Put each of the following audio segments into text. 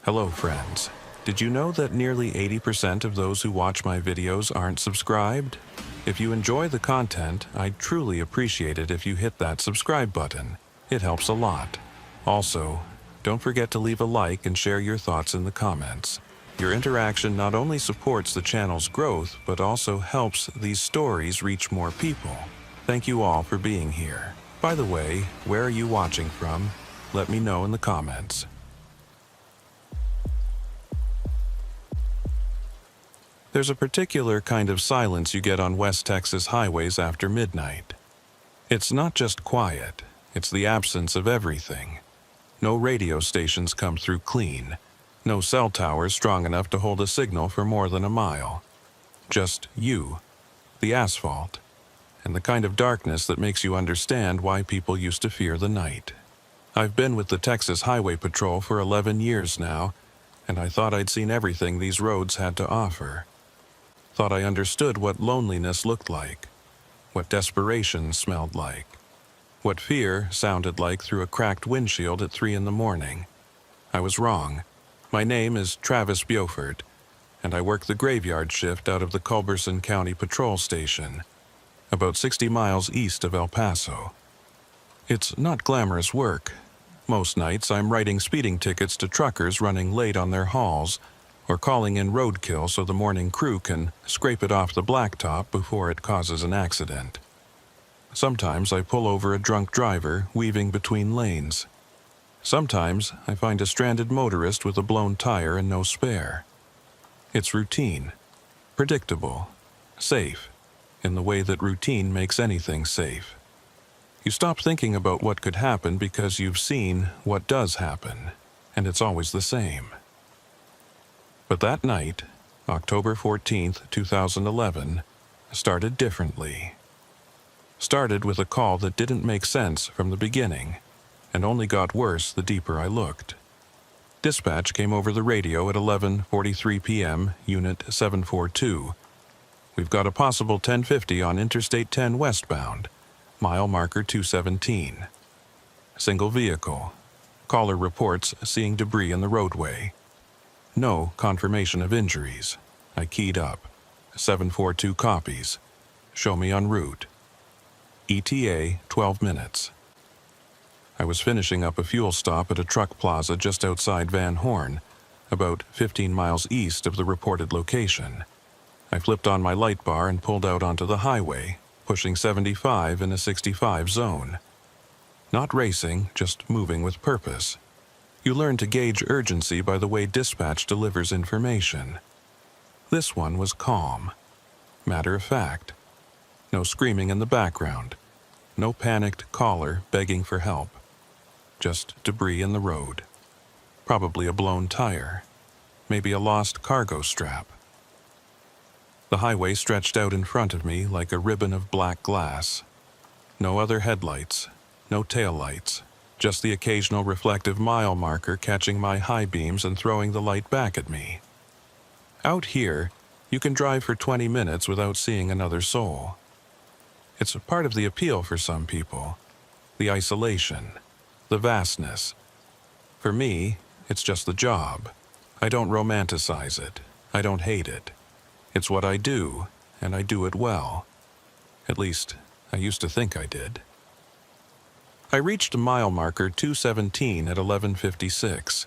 Hello friends. Did you know that nearly 80% of those who watch my videos aren't subscribed? If you enjoy the content, I'd truly appreciate it if you hit that subscribe button. It helps a lot. Also, don't forget to leave a like and share your thoughts in the comments. Your interaction not only supports the channel's growth, but also helps these stories reach more people. Thank you all for being here. By the way, where are you watching from? Let me know in the comments. There's a particular kind of silence you get on West Texas highways after midnight. It's not just quiet, it's the absence of everything. No radio stations come through clean. No cell towers strong enough to hold a signal for more than a mile. Just you, the asphalt, and the kind of darkness that makes you understand why people used to fear the night. I've been with the Texas Highway Patrol for 11 years now, and I thought I'd seen everything these roads had to offer. Thought I understood what loneliness looked like, what desperation smelled like, what fear sounded like through a cracked windshield at 3 a.m. I was wrong. My name is Travis Beaufort, and I work the graveyard shift out of the Culberson County Patrol Station, about 60 miles east of El Paso. It's not glamorous work. Most nights I'm writing speeding tickets to truckers running late on their hauls, or calling in roadkill so the morning crew can scrape it off the blacktop before it causes an accident. Sometimes I pull over a drunk driver weaving between lanes. Sometimes I find a stranded motorist with a blown tire and no spare. It's routine, predictable, safe, in the way that routine makes anything safe. You stop thinking about what could happen because you've seen what does happen, and it's always the same. But that night, October 14th, 2011, started differently. Started with a call that didn't make sense from the beginning, and only got worse the deeper I looked. Dispatch came over the radio at 11:43 p.m., Unit 742. We've got a possible 1050 on Interstate 10 westbound, mile marker 217. Single vehicle. Caller reports seeing debris in the roadway. No confirmation of injuries. I keyed up. 742 copies. Show me en route. ETA 12 minutes. I was finishing up a fuel stop at a truck plaza just outside Van Horn, about 15 miles east of the reported location. I flipped on my light bar and pulled out onto the highway, pushing 75 in a 65 zone. Not racing, just moving with purpose. You learn to gauge urgency by the way dispatch delivers information. This one was calm. Matter of fact. No screaming in the background. No panicked caller begging for help. Just debris in the road. Probably a blown tire. Maybe a lost cargo strap. The highway stretched out in front of me like a ribbon of black glass. No other headlights. No taillights. Just the occasional reflective mile marker catching my high beams and throwing the light back at me. Out here, you can drive for 20 minutes without seeing another soul. It's a part of the appeal for some people. The isolation, the vastness. For me, it's just the job. I don't romanticize it. I don't hate it. It's what I do, and I do it well. At least, I used to think I did. I reached mile marker 217 at 11:56.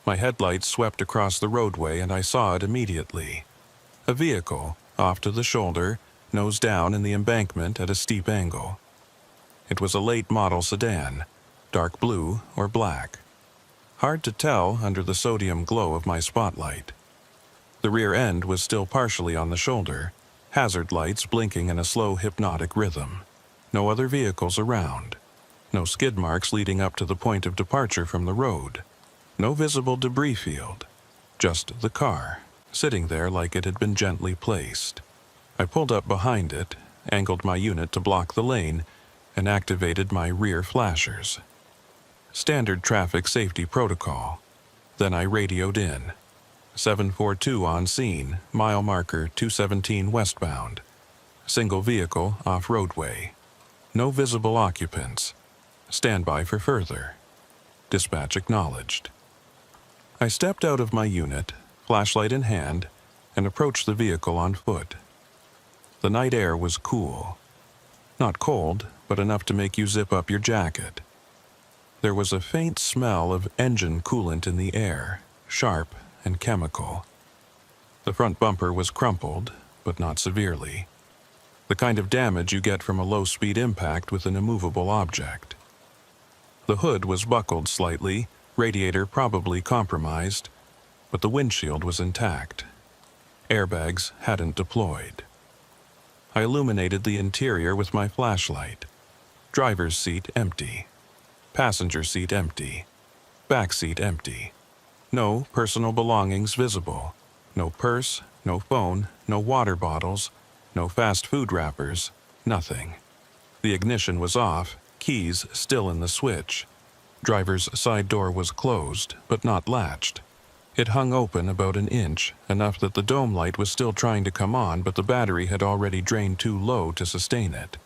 My headlights swept across the roadway and I saw it immediately. A vehicle, off to the shoulder, nose down in the embankment at a steep angle. It was a late model sedan, dark blue or black. Hard to tell under the sodium glow of my spotlight. The rear end was still partially on the shoulder, hazard lights blinking in a slow hypnotic rhythm. No other vehicles around. No skid marks leading up to the point of departure from the road. No visible debris field. Just the car, sitting there like it had been gently placed. I pulled up behind it, angled my unit to block the lane, and activated my rear flashers. Standard traffic safety protocol. Then I radioed in. 742 on scene, mile marker 217 westbound. Single vehicle off roadway. No visible occupants. Stand by for further. Dispatch acknowledged. I stepped out of my unit, flashlight in hand, and approached the vehicle on foot. The night air was cool. Not cold, but enough to make you zip up your jacket. There was a faint smell of engine coolant in the air, sharp and chemical. The front bumper was crumpled, but not severely. The kind of damage you get from a low-speed impact with an immovable object. The hood was buckled slightly, radiator probably compromised, but the windshield was intact. Airbags hadn't deployed. I illuminated the interior with my flashlight. Driver's seat empty. Passenger seat empty. Back seat empty. No personal belongings visible. No purse, no phone, no water bottles, no fast food wrappers, nothing. The ignition was off, keys still in the switch. Driver's side door was closed, but not latched. It hung open about an inch, enough that the dome light was still trying to come on, but the battery had already drained too low to sustain it.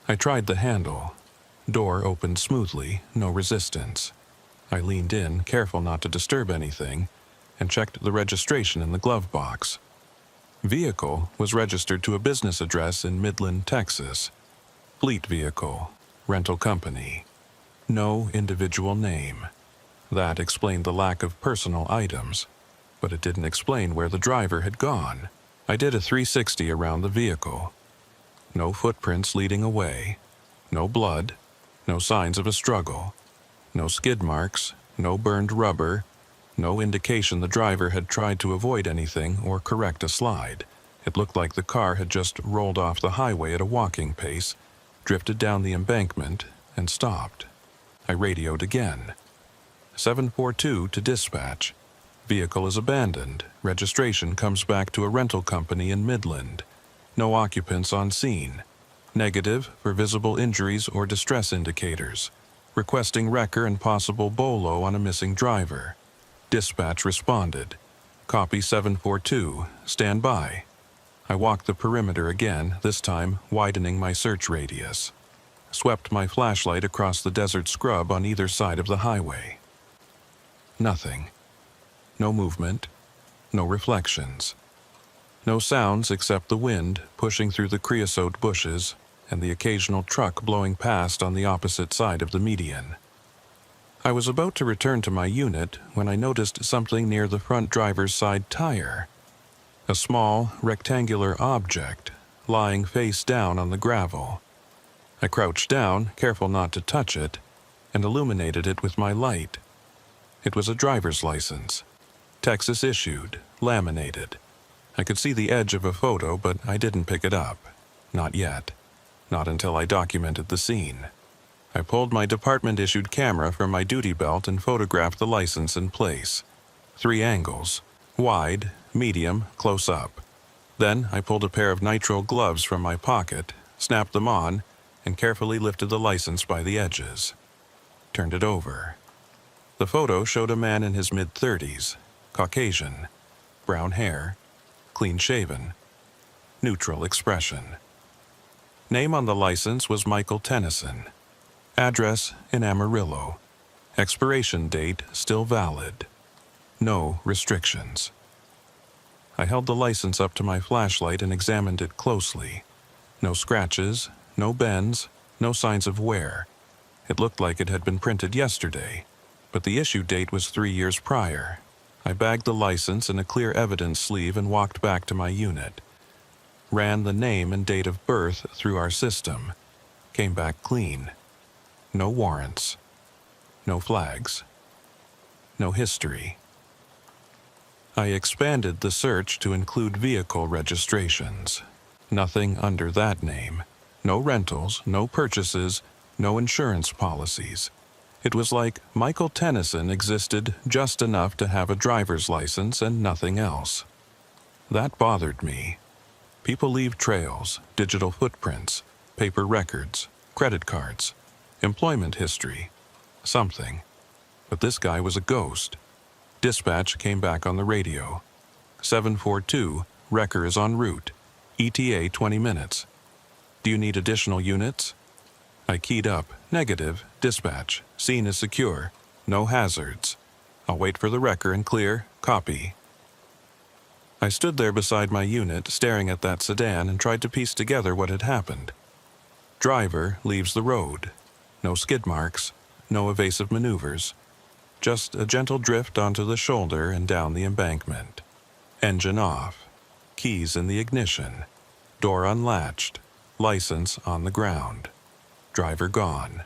I tried the handle. Door opened smoothly, no resistance. I leaned in, careful not to disturb anything, and checked the registration in the glove box. Vehicle was registered to a business address in Midland, Texas. Fleet vehicle, rental company. No individual name. That explained the lack of personal items, but it didn't explain where the driver had gone. I did a 360 around the vehicle. No footprints leading away. No blood. No signs of a struggle. No skid marks. No burned rubber. No indication the driver had tried to avoid anything or correct a slide. It looked like the car had just rolled off the highway at a walking pace, drifted down the embankment, and stopped. I radioed again. 742 to dispatch. Vehicle is abandoned. Registration comes back to a rental company in Midland. No occupants on scene. Negative for visible injuries or distress indicators. Requesting wrecker and possible bolo on a missing driver. Dispatch responded. Copy 742. Stand by. I walked the perimeter again, this time widening my search radius. Swept my flashlight across the desert scrub on either side of the highway. Nothing. No movement. No reflections. No sounds except the wind pushing through the creosote bushes and the occasional truck blowing past on the opposite side of the median. I was about to return to my unit when I noticed something near the front driver's side tire. A small, rectangular object lying face down on the gravel. I crouched down, careful not to touch it, and illuminated it with my light. It was a driver's license. Texas issued, laminated. I could see the edge of a photo, but I didn't pick it up. Not yet. Not until I documented the scene. I pulled my department-issued camera from my duty belt and photographed the license in place. 3 angles. Wide, medium, close up. Then I pulled a pair of nitrile gloves from my pocket, snapped them on, and carefully lifted the license by the edges. Turned it over. The photo showed a man in his mid-30s, Caucasian, brown hair, clean-shaven, neutral expression. Name on the license was Michael Tennyson. Address in Amarillo. Expiration date still valid. No restrictions. I held the license up to my flashlight and examined it closely. No scratches, no bends, no signs of wear. It looked like it had been printed yesterday, but the issue date was 3 years prior. I bagged the license in a clear evidence sleeve and walked back to my unit. Ran the name and date of birth through our system. Came back clean. No warrants. No flags. No history. I expanded the search to include vehicle registrations. Nothing under that name. No rentals, no purchases, no insurance policies. It was like Michael Tennyson existed just enough to have a driver's license and nothing else. That bothered me. People leave trails, digital footprints, paper records, credit cards, employment history, something. But this guy was a ghost. Dispatch came back on the radio. 742, wrecker is en route. ETA 20 minutes. Do you need additional units? I keyed up, negative, dispatch, scene is secure, no hazards. I'll wait for the wrecker and clear. Copy. I stood there beside my unit, staring at that sedan, and tried to piece together what had happened. Driver leaves the road. No skid marks, no evasive maneuvers. Just a gentle drift onto the shoulder and down the embankment. Engine off. Keys in the ignition. Door unlatched. License on the ground. Driver gone.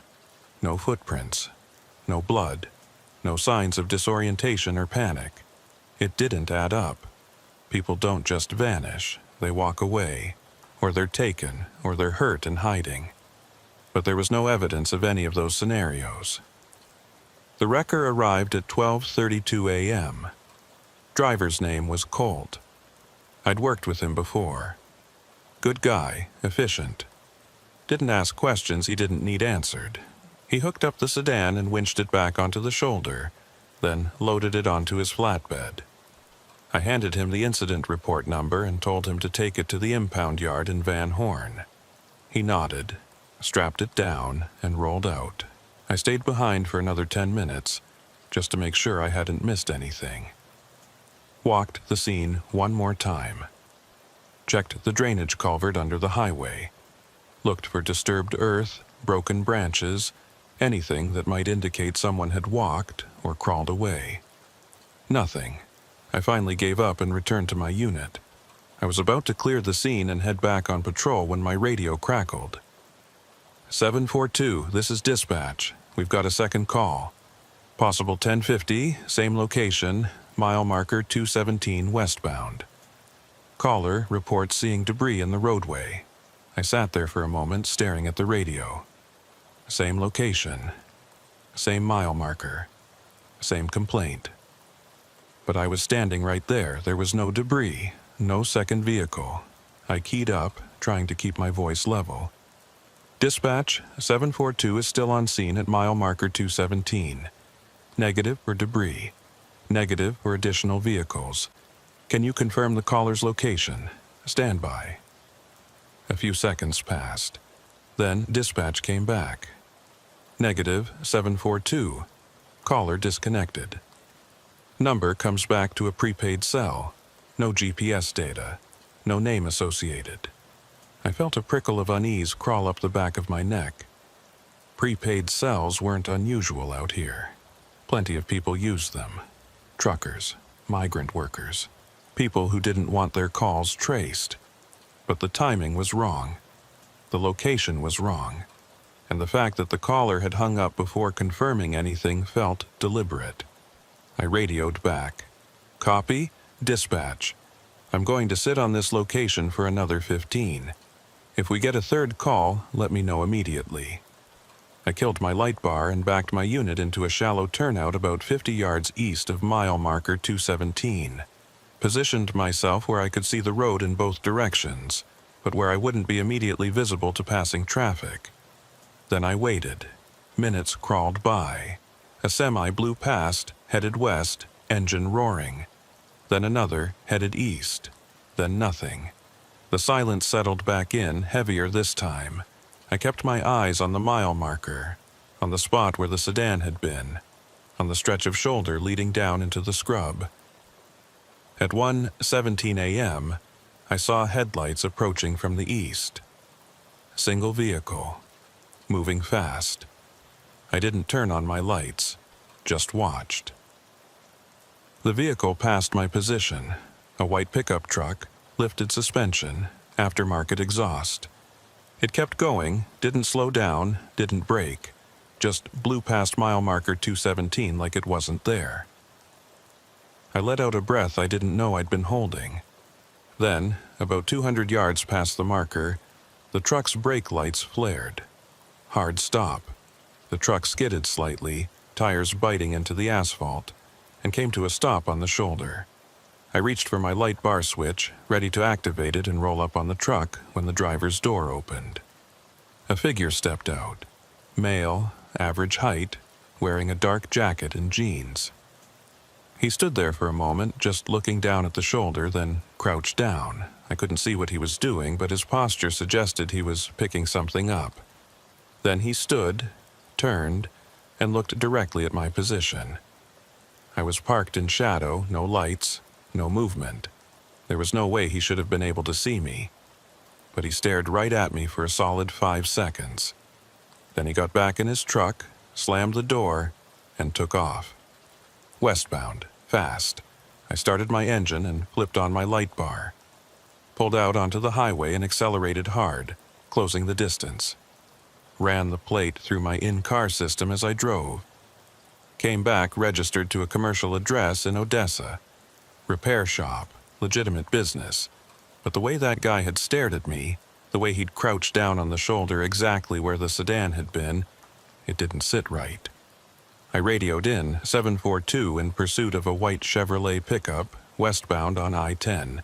No footprints. No blood. No signs of disorientation or panic. It didn't add up. People don't just vanish. They walk away. Or they're taken, or they're hurt and hiding. But there was no evidence of any of those scenarios. The wrecker arrived at 12:32 a.m. Driver's name was Colt. I'd worked with him before. Good guy, efficient. Didn't ask questions he didn't need answered. He hooked up the sedan and winched it back onto the shoulder, then loaded it onto his flatbed. I handed him the incident report number and told him to take it to the impound yard in Van Horn. He nodded, strapped it down, and rolled out. I stayed behind for another 10 minutes, just to make sure I hadn't missed anything. Walked the scene one more time. Checked the drainage culvert under the highway. Looked for disturbed earth, broken branches, anything that might indicate someone had walked or crawled away. Nothing. I finally gave up and returned to my unit. I was about to clear the scene and head back on patrol when my radio crackled. 742, this is dispatch. We've got a second call. Possible 1050, same location, mile marker 217 westbound. Caller reports seeing debris in the roadway. I sat there for a moment staring at the radio. Same location. Same mile marker. Same complaint. But I was standing right there. There was no debris, no second vehicle. I keyed up, trying to keep my voice level. Dispatch, 742 is still on scene at mile marker 217. Negative or debris. Negative or additional vehicles. Can you confirm the caller's location? Stand by. A few seconds passed. Then dispatch came back. Negative, 742. Caller disconnected. Number comes back to a prepaid cell. No GPS data. No name associated. I felt a prickle of unease crawl up the back of my neck. Prepaid cells weren't unusual out here. Plenty of people used them. Truckers, migrant workers, people who didn't want their calls traced. But the timing was wrong. The location was wrong. And the fact that the caller had hung up before confirming anything felt deliberate. I radioed back. Copy, dispatch. I'm going to sit on this location for another 15. If we get a third call, let me know immediately. I killed my light bar and backed my unit into a shallow turnout about 50 yards east of mile marker 217. Positioned myself where I could see the road in both directions, but where I wouldn't be immediately visible to passing traffic. Then I waited. Minutes crawled by. A semi blew past, headed west, engine roaring. Then another, headed east. Then nothing. The silence settled back in, heavier this time. I kept my eyes on the mile marker, on the spot where the sedan had been, on the stretch of shoulder leading down into the scrub. At 1:17 a.m., I saw headlights approaching from the east. Single vehicle. Moving fast. I didn't turn on my lights, just watched. The vehicle passed my position, a white pickup truck, lifted suspension, aftermarket exhaust. It kept going, didn't slow down, didn't brake, just blew past mile marker 217 like it wasn't there. I let out a breath I didn't know I'd been holding. Then, about 200 yards past the marker, the truck's brake lights flared. Hard stop. The truck skidded slightly, tires biting into the asphalt, and came to a stop on the shoulder. I reached for my light bar switch, ready to activate it and roll up on the truck when the driver's door opened. A figure stepped out. Male, average height, wearing a dark jacket and jeans. He stood there for a moment, just looking down at the shoulder, then crouched down. I couldn't see what he was doing, but his posture suggested he was picking something up. Then he stood, turned, and looked directly at my position. I was parked in shadow, no lights, no movement. There was no way he should have been able to see me. But he stared right at me for a solid 5 seconds. Then he got back in his truck, slammed the door, and took off. Westbound, fast. I started my engine and flipped on my light bar. Pulled out onto the highway and accelerated hard, closing the distance. Ran the plate through my in-car system as I drove. Came back registered to a commercial address in Odessa. Repair shop, legitimate business. But the way that guy had stared at me, the way he'd crouched down on the shoulder exactly where the sedan had been, it didn't sit right. I radioed in 742 in pursuit of a white Chevrolet pickup, westbound on I-10.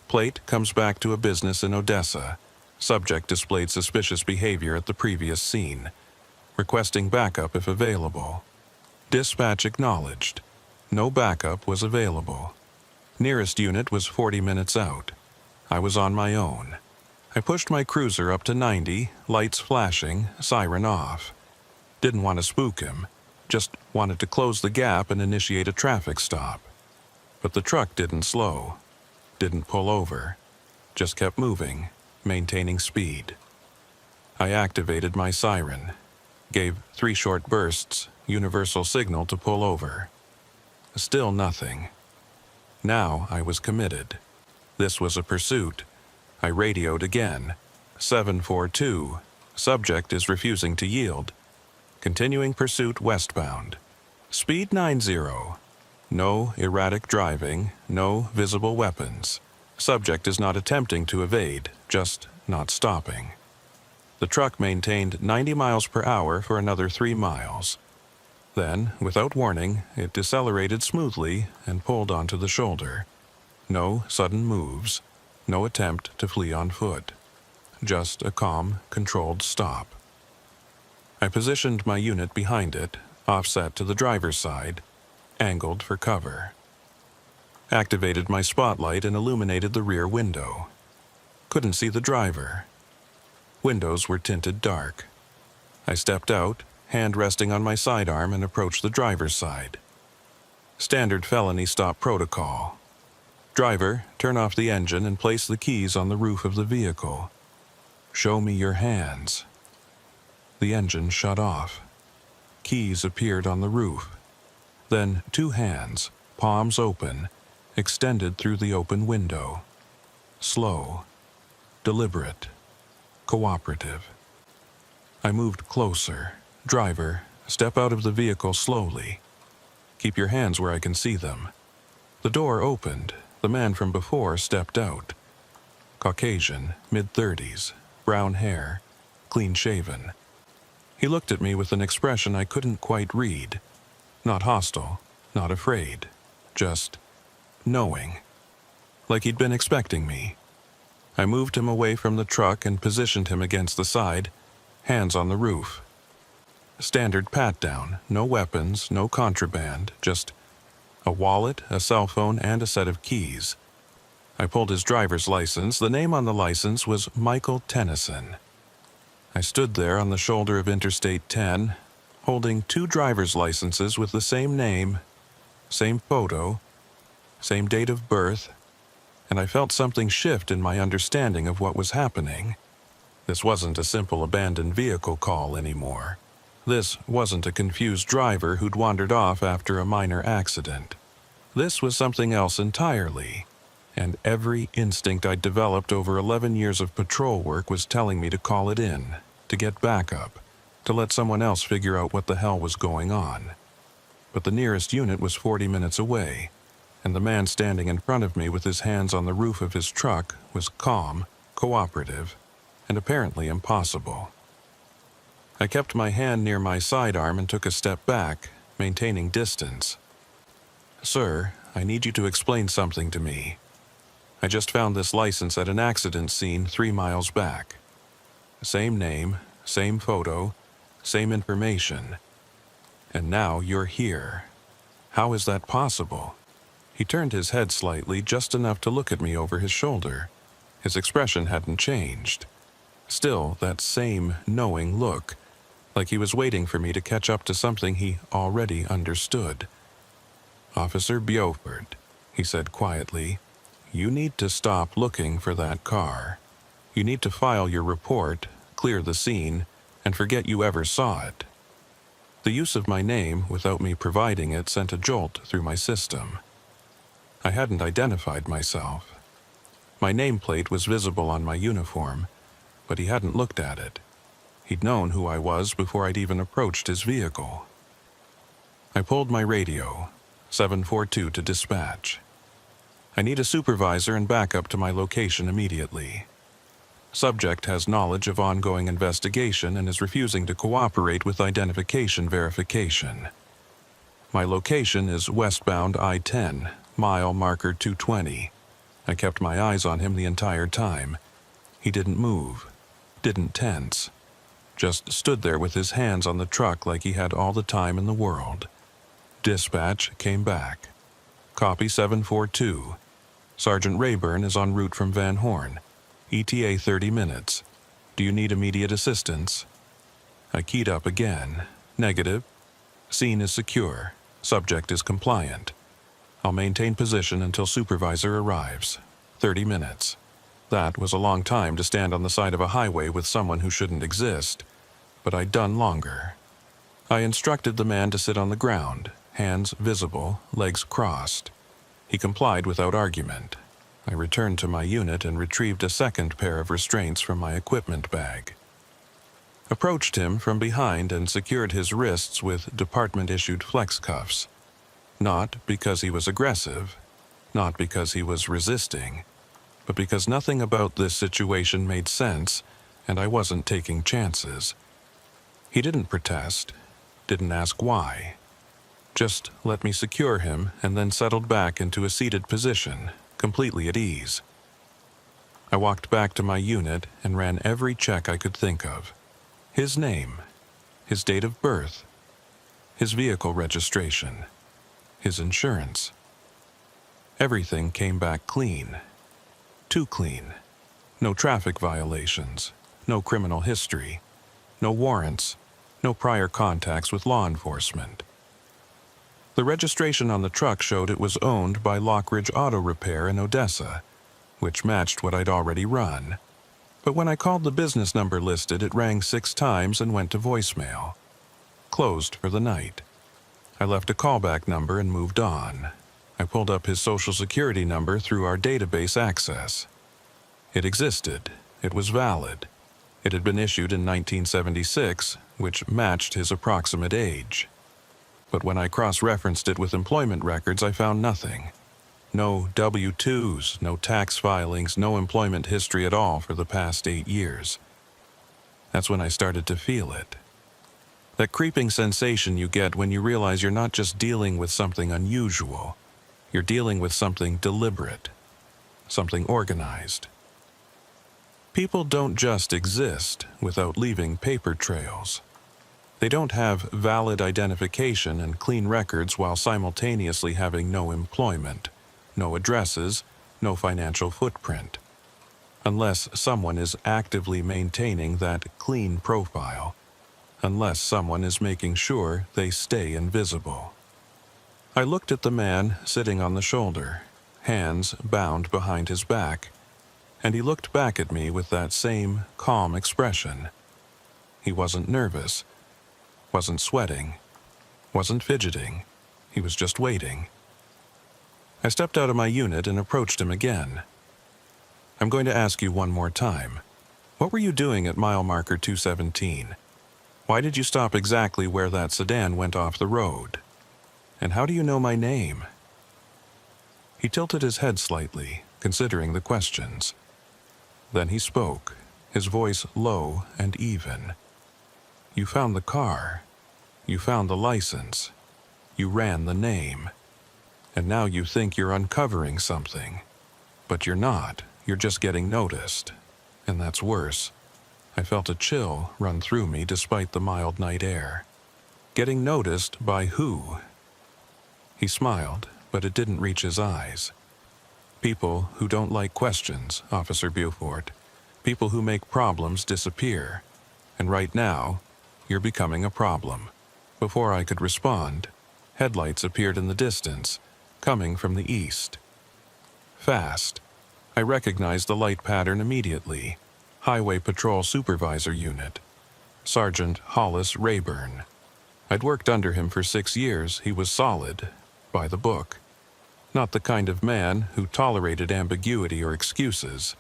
Plate comes back to a business in Odessa. Subject displayed suspicious behavior at the previous scene. Requesting backup if available. Dispatch acknowledged. No backup was available. Nearest unit was 40 minutes out. I was on my own. I pushed my cruiser up to 90, lights flashing, siren off. Didn't want to spook him. Just wanted to close the gap and initiate a traffic stop. But the truck didn't slow. Didn't pull over. Just kept moving, maintaining speed. I activated my siren. Gave 3 short bursts, universal signal to pull over. Still nothing. Now I was committed. This was a pursuit. I radioed again. 742. Subject is refusing to yield. Continuing pursuit westbound. Speed 90. No erratic driving, no visible weapons. Subject is not attempting to evade, just not stopping. The truck maintained 90 miles per hour for another 3 miles. Then, without warning, it decelerated smoothly and pulled onto the shoulder. No sudden moves, no attempt to flee on foot. Just a calm, controlled stop. I positioned my unit behind it, offset to the driver's side, angled for cover. Activated my spotlight and illuminated the rear window. Couldn't see the driver. Windows were tinted dark. I stepped out, hand resting on my sidearm, and approached the driver's side. Standard felony stop protocol. Driver, turn off the engine and place the keys on the roof of the vehicle. Show me your hands. The engine shut off. Keys appeared on the roof. Then 2 hands, palms open, extended through the open window. Slow, deliberate, cooperative. I moved closer. Driver, step out of the vehicle slowly. Keep your hands where I can see them. The door opened. The man from before stepped out. Caucasian, mid-30s, brown hair, clean-shaven. He looked at me with an expression I couldn't quite read. Not hostile, not afraid, just knowing. Like he'd been expecting me. I moved him away from the truck and positioned him against the side, hands on the roof. Standard pat-down, no weapons, no contraband, just a wallet, a cell phone, and a set of keys. I pulled his driver's license. The name on the license was Michael Tennyson. I stood there on the shoulder of Interstate 10, holding 2 driver's licenses with the same name, same photo, same date of birth, and I felt something shift in my understanding of what was happening. This wasn't a simple abandoned vehicle call anymore. This wasn't a confused driver who'd wandered off after a minor accident. This was something else entirely, and every instinct I'd developed over 11 years of patrol work was telling me to call it in, to get backup, to let someone else figure out what the hell was going on. But the nearest unit was 40 minutes away, and the man standing in front of me with his hands on the roof of his truck was calm, cooperative, and apparently impossible. I kept my hand near my sidearm and took a step back, maintaining distance. "Sir, I need you to explain something to me. I just found this license at an accident scene 3 miles back. Same name, same photo, same information. And now you're here. How is that possible?" He turned his head slightly, just enough to look at me over his shoulder. His expression hadn't changed. Still, that same knowing look, like he was waiting for me to catch up to something he already understood. "Officer Beaufort," he said quietly, "you need to stop looking for that car. You need to file your report, clear the scene, and forget you ever saw it." The use of my name without me providing it sent a jolt through my system. I hadn't identified myself. My nameplate was visible on my uniform, but he hadn't looked at it. He'd known who I was before I'd even approached his vehicle. I pulled my radio, 742 to dispatch. "I need a supervisor and backup to my location immediately. Subject has knowledge of ongoing investigation and is refusing to cooperate with identification verification. My location is westbound I-10, mile marker 220. I kept my eyes on him the entire time. He didn't move, didn't tense, just stood there with his hands on the truck like he had all the time in the world." Dispatch came back. "Copy 742. Sergeant Rayburn is en route from Van Horn. ETA 30 minutes. Do you need immediate assistance?" I keyed up again. "Negative. Scene is secure. Subject is compliant. I'll maintain position until supervisor arrives. 30 minutes. That was a long time to stand on the side of a highway with someone who shouldn't exist, but I'd done longer. I instructed the man to sit on the ground, hands visible, legs crossed. He complied without argument. I returned to my unit and retrieved a second pair of restraints from my equipment bag. Approached him from behind and secured his wrists with department-issued flex cuffs. Not because he was aggressive, not because he was resisting, but because nothing about this situation made sense and I wasn't taking chances. He didn't protest, didn't ask why. Just let me secure him and then settled back into a seated position, completely at ease. I walked back to my unit and ran every check I could think of. His name, his date of birth, his vehicle registration, his insurance. Everything came back clean. Too clean. No traffic violations, no criminal history, no warrants, no prior contacts with law enforcement. The registration on the truck showed it was owned by Lockridge Auto Repair in Odessa, which matched what I'd already run. But when I called the business number listed, it rang 6 times and went to voicemail. Closed for the night. I left a callback number and moved on. I pulled up his social security number through our database access. It existed. It was valid. It had been issued in 1976, which matched his approximate age. But when I cross-referenced it with employment records, I found nothing. No W-2s, no tax filings, no employment history at all for the past 8 years. That's when I started to feel it. That creeping sensation you get when you realize you're not just dealing with something unusual, you're dealing with something deliberate, something organized. People don't just exist without leaving paper trails. They don't have valid identification and clean records while simultaneously having no employment, no addresses, no financial footprint. Unless someone is actively maintaining that clean profile, unless someone is making sure they stay invisible. I looked at the man sitting on the shoulder, hands bound behind his back, and he looked back at me with that same calm expression. He wasn't nervous, wasn't sweating, wasn't fidgeting. He was just waiting. I stepped out of my unit and approached him again. "I'm going to ask you one more time. What were you doing at mile marker 217? Why did you stop exactly where that sedan went off the road? And how do you know my name?" He tilted his head slightly, considering the questions. Then he spoke, his voice low and even. "You found the car. You found the license. You ran the name. And now you think you're uncovering something. But you're not. You're just getting noticed. And that's worse." I felt a chill run through me despite the mild night air. Getting noticed by who? He smiled, but it didn't reach his eyes. "People who don't like questions, Officer Beaufort. People who make problems disappear. And right now, you're becoming a problem." Before I could respond, headlights appeared in the distance, coming from the east. Fast. I recognized the light pattern immediately. Highway Patrol Supervisor Unit. Sergeant Hollis Rayburn. I'd worked under him for 6 years. He was solid, by the book. Not the kind of man who tolerated ambiguity or excuses.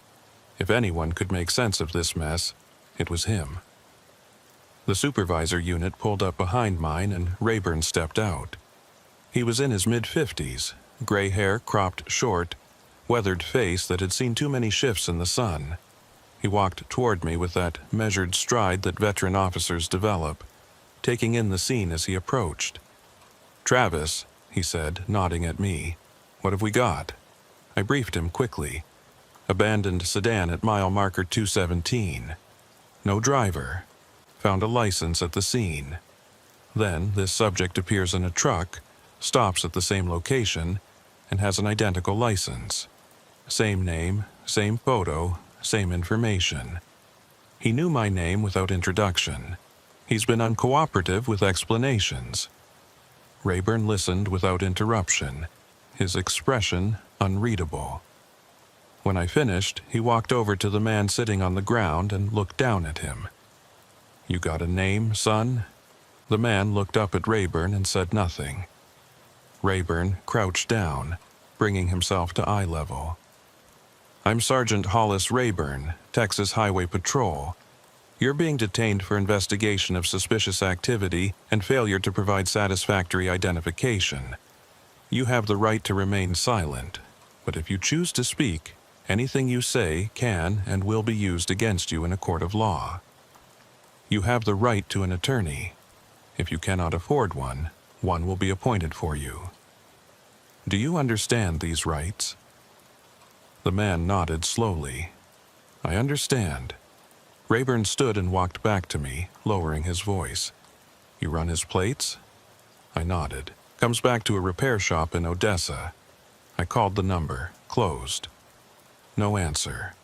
If anyone could make sense of this mess, it was him. The supervisor unit pulled up behind mine and Rayburn stepped out. He was in his mid-50s, gray hair cropped short, weathered face that had seen too many shifts in the sun. He walked toward me with that measured stride that veteran officers develop, taking in the scene as he approached. "Travis," he said, nodding at me, "what have we got?" I briefed him quickly. Abandoned sedan at mile marker 217. No driver. Found a license at the scene. Then this subject appears in a truck, stops at the same location, and has an identical license. Same name, same photo, same information. He knew my name without introduction. He's been uncooperative with explanations. Rayburn listened without interruption, his expression unreadable. When I finished, he walked over to the man sitting on the ground and looked down at him. "You got a name, son?" The man looked up at Rayburn and said nothing. Rayburn crouched down, bringing himself to eye level. "I'm Sergeant Hollis Rayburn, Texas Highway Patrol. You're being detained for investigation of suspicious activity and failure to provide satisfactory identification. You have the right to remain silent, but if you choose to speak, anything you say can and will be used against you in a court of law. You have the right to an attorney. If you cannot afford one, one will be appointed for you. Do you understand these rights?" The man nodded slowly. "I understand." Rayburn stood and walked back to me, lowering his voice. "You run his plates?" I nodded. "Comes back to a repair shop in Odessa." I called the number. Closed. No answer.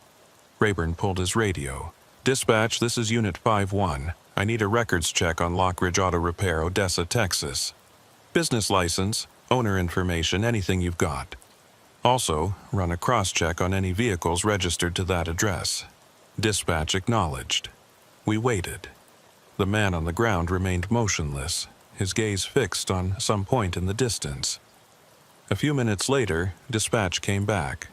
Rayburn pulled his radio. "Dispatch, this is Unit 5-1. I need a records check on Lockridge Auto Repair, Odessa, Texas. Business license, owner information, anything you've got. Also, run a cross-check on any vehicles registered to that address." Dispatch acknowledged. We waited. The man on the ground remained motionless, his gaze fixed on some point in the distance. A few minutes later, dispatch came back.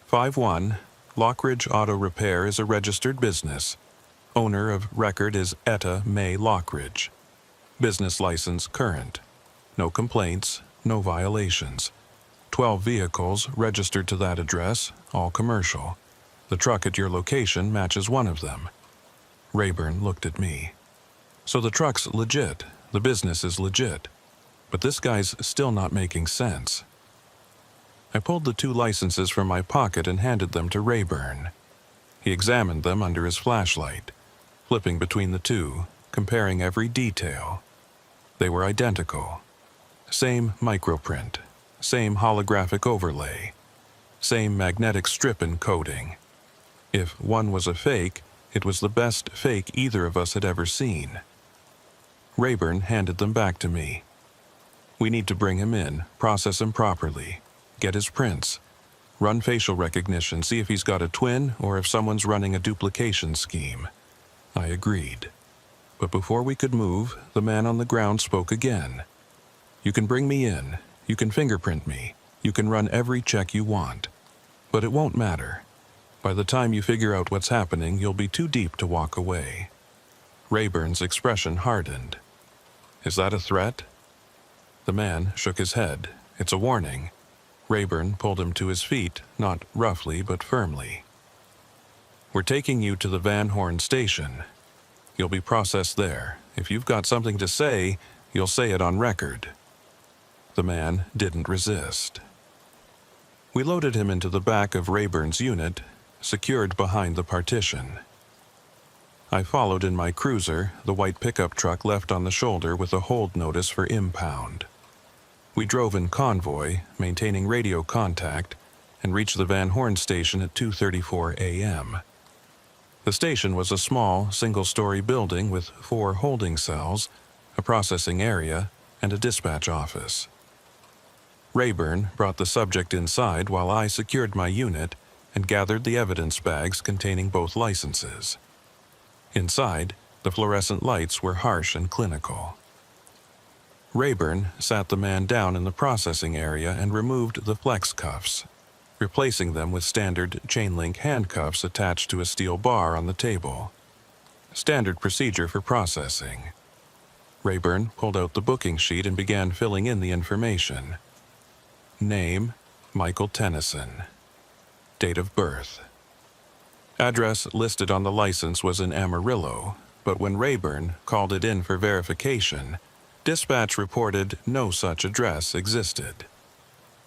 5-1, Lockridge Auto Repair is a registered business. Owner of record is Etta May Lockridge. Business license current. No complaints, no violations. 12 vehicles registered to that address, all commercial. The truck at your location matches one of them. Rayburn looked at me. "So the truck's legit, the business is legit. But this guy's still not making sense." I pulled the 2 licenses from my pocket and handed them to Rayburn. He examined them under his flashlight, flipping between the 2, comparing every detail. They were identical. Same microprint, same holographic overlay, same magnetic strip encoding. If one was a fake, it was the best fake either of us had ever seen. Rayburn handed them back to me. "We need to bring him in, process him properly, get his prints, run facial recognition, see if he's got a twin or if someone's running a duplication scheme." I agreed. But before we could move, the man on the ground spoke again. "You can bring me in, you can fingerprint me, you can run every check you want. But it won't matter. By the time you figure out what's happening, you'll be too deep to walk away." Rayburn's expression hardened. "Is that a threat?" The man shook his head. "It's a warning." Rayburn pulled him to his feet, not roughly but firmly. "We're taking you to the Van Horn station. You'll be processed there. If you've got something to say, you'll say it on record." The man didn't resist. We loaded him into the back of Rayburn's unit, secured behind the partition. I followed in my cruiser, the white pickup truck left on the shoulder with a hold notice for impound. We drove in convoy, maintaining radio contact, and reached the Van Horn station at 2:34 a.m. The station was a small, single-story building with 4 holding cells, a processing area, and a dispatch office. Rayburn brought the subject inside while I secured my unit and gathered the evidence bags containing both licenses. Inside, the fluorescent lights were harsh and clinical. Rayburn sat the man down in the processing area and removed the flex cuffs, replacing them with standard chain-link handcuffs attached to a steel bar on the table. Standard procedure for processing. Rayburn pulled out the booking sheet and began filling in the information. Name, Michael Tennyson. Date of birth. Address listed on the license was in Amarillo, but when Rayburn called it in for verification, dispatch reported no such address existed.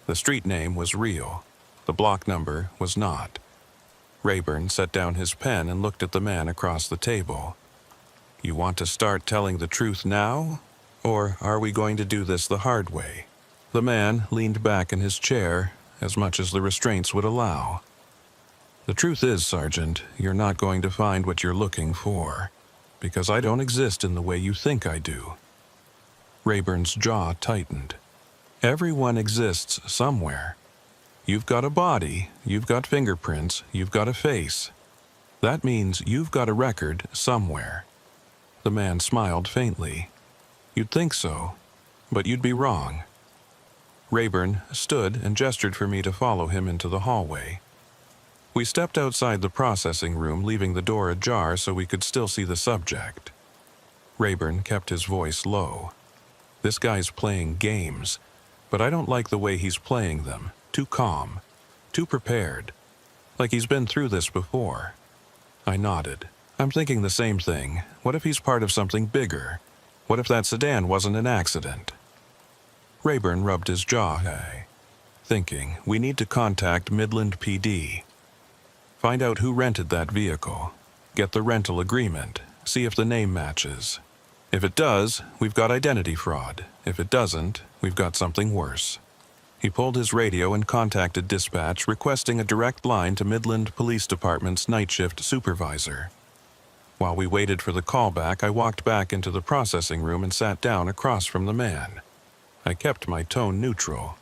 The street name was real. The block number was not. Rayburn set down his pen and looked at the man across the table. You want to start telling the truth now? Or are we going to do this the hard way? The man leaned back in his chair, as much as the restraints would allow. The truth is, Sergeant, you're not going to find what you're looking for, because I don't exist in the way you think I do. Rayburn's jaw tightened. Everyone exists somewhere. You've got a body, you've got fingerprints, you've got a face. That means you've got a record somewhere. The man smiled faintly. You'd think so, but you'd be wrong. Rayburn stood and gestured for me to follow him into the hallway. We stepped outside the processing room, leaving the door ajar so we could still see the subject. Rayburn kept his voice low. This guy's playing games, but I don't like the way he's playing them. Too calm, too prepared, like he's been through this before. I nodded. I'm thinking the same thing. What if he's part of something bigger? What if that sedan wasn't an accident? Rayburn rubbed his jaw, thinking, we need to contact Midland PD. Find out who rented that vehicle. Get the rental agreement. See if the name matches. If it does, we've got identity fraud. If it doesn't, we've got something worse. He pulled his radio and contacted dispatch, requesting a direct line to Midland Police Department's night shift supervisor. While we waited for the callback, I walked back into the processing room and sat down across from the man. I kept my tone neutral.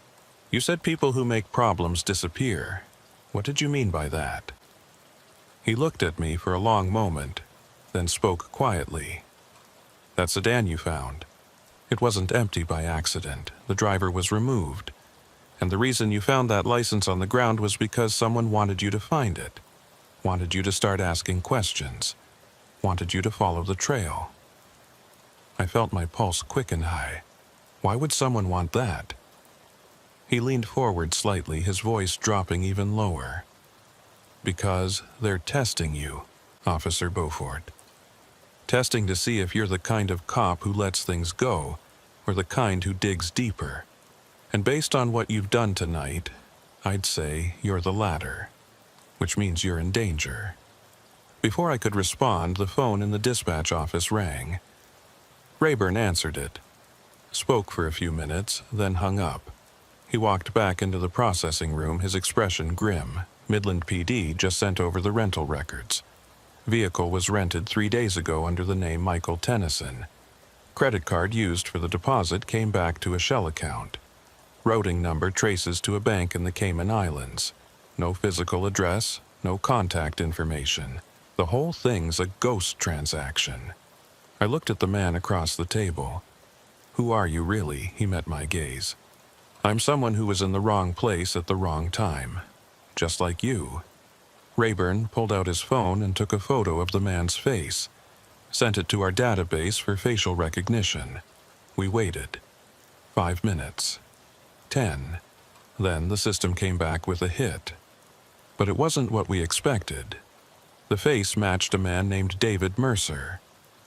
You said people who make problems disappear. What did you mean by that? He looked at me for a long moment, then spoke quietly. That sedan you found. It wasn't empty by accident. The driver was removed. And the reason you found that license on the ground was because someone wanted you to find it. Wanted you to start asking questions. Wanted you to follow the trail. I felt my pulse quicken high. Why would someone want that? He leaned forward slightly, his voice dropping even lower. Because they're testing you, Officer Beaufort. Testing to see if you're the kind of cop who lets things go, or the kind who digs deeper. And based on what you've done tonight, I'd say you're the latter, which means you're in danger. Before I could respond, the phone in the dispatch office rang. Rayburn answered it, spoke for a few minutes, then hung up. He walked back into the processing room, his expression grim. Midland PD just sent over the rental records. Vehicle was rented 3 days ago under the name Michael Tennyson. Credit card used for the deposit came back to a shell account. Routing number traces to a bank in the Cayman Islands. No physical address, no contact information. The whole thing's a ghost transaction. I looked at the man across the table. Who are you really? He met my gaze. I'm someone who was in the wrong place at the wrong time. Just like you. Rayburn pulled out his phone and took a photo of the man's face. Sent it to our database for facial recognition. We waited. 5 minutes. 10. Then the system came back with a hit. But it wasn't what we expected. The face matched a man named David Mercer,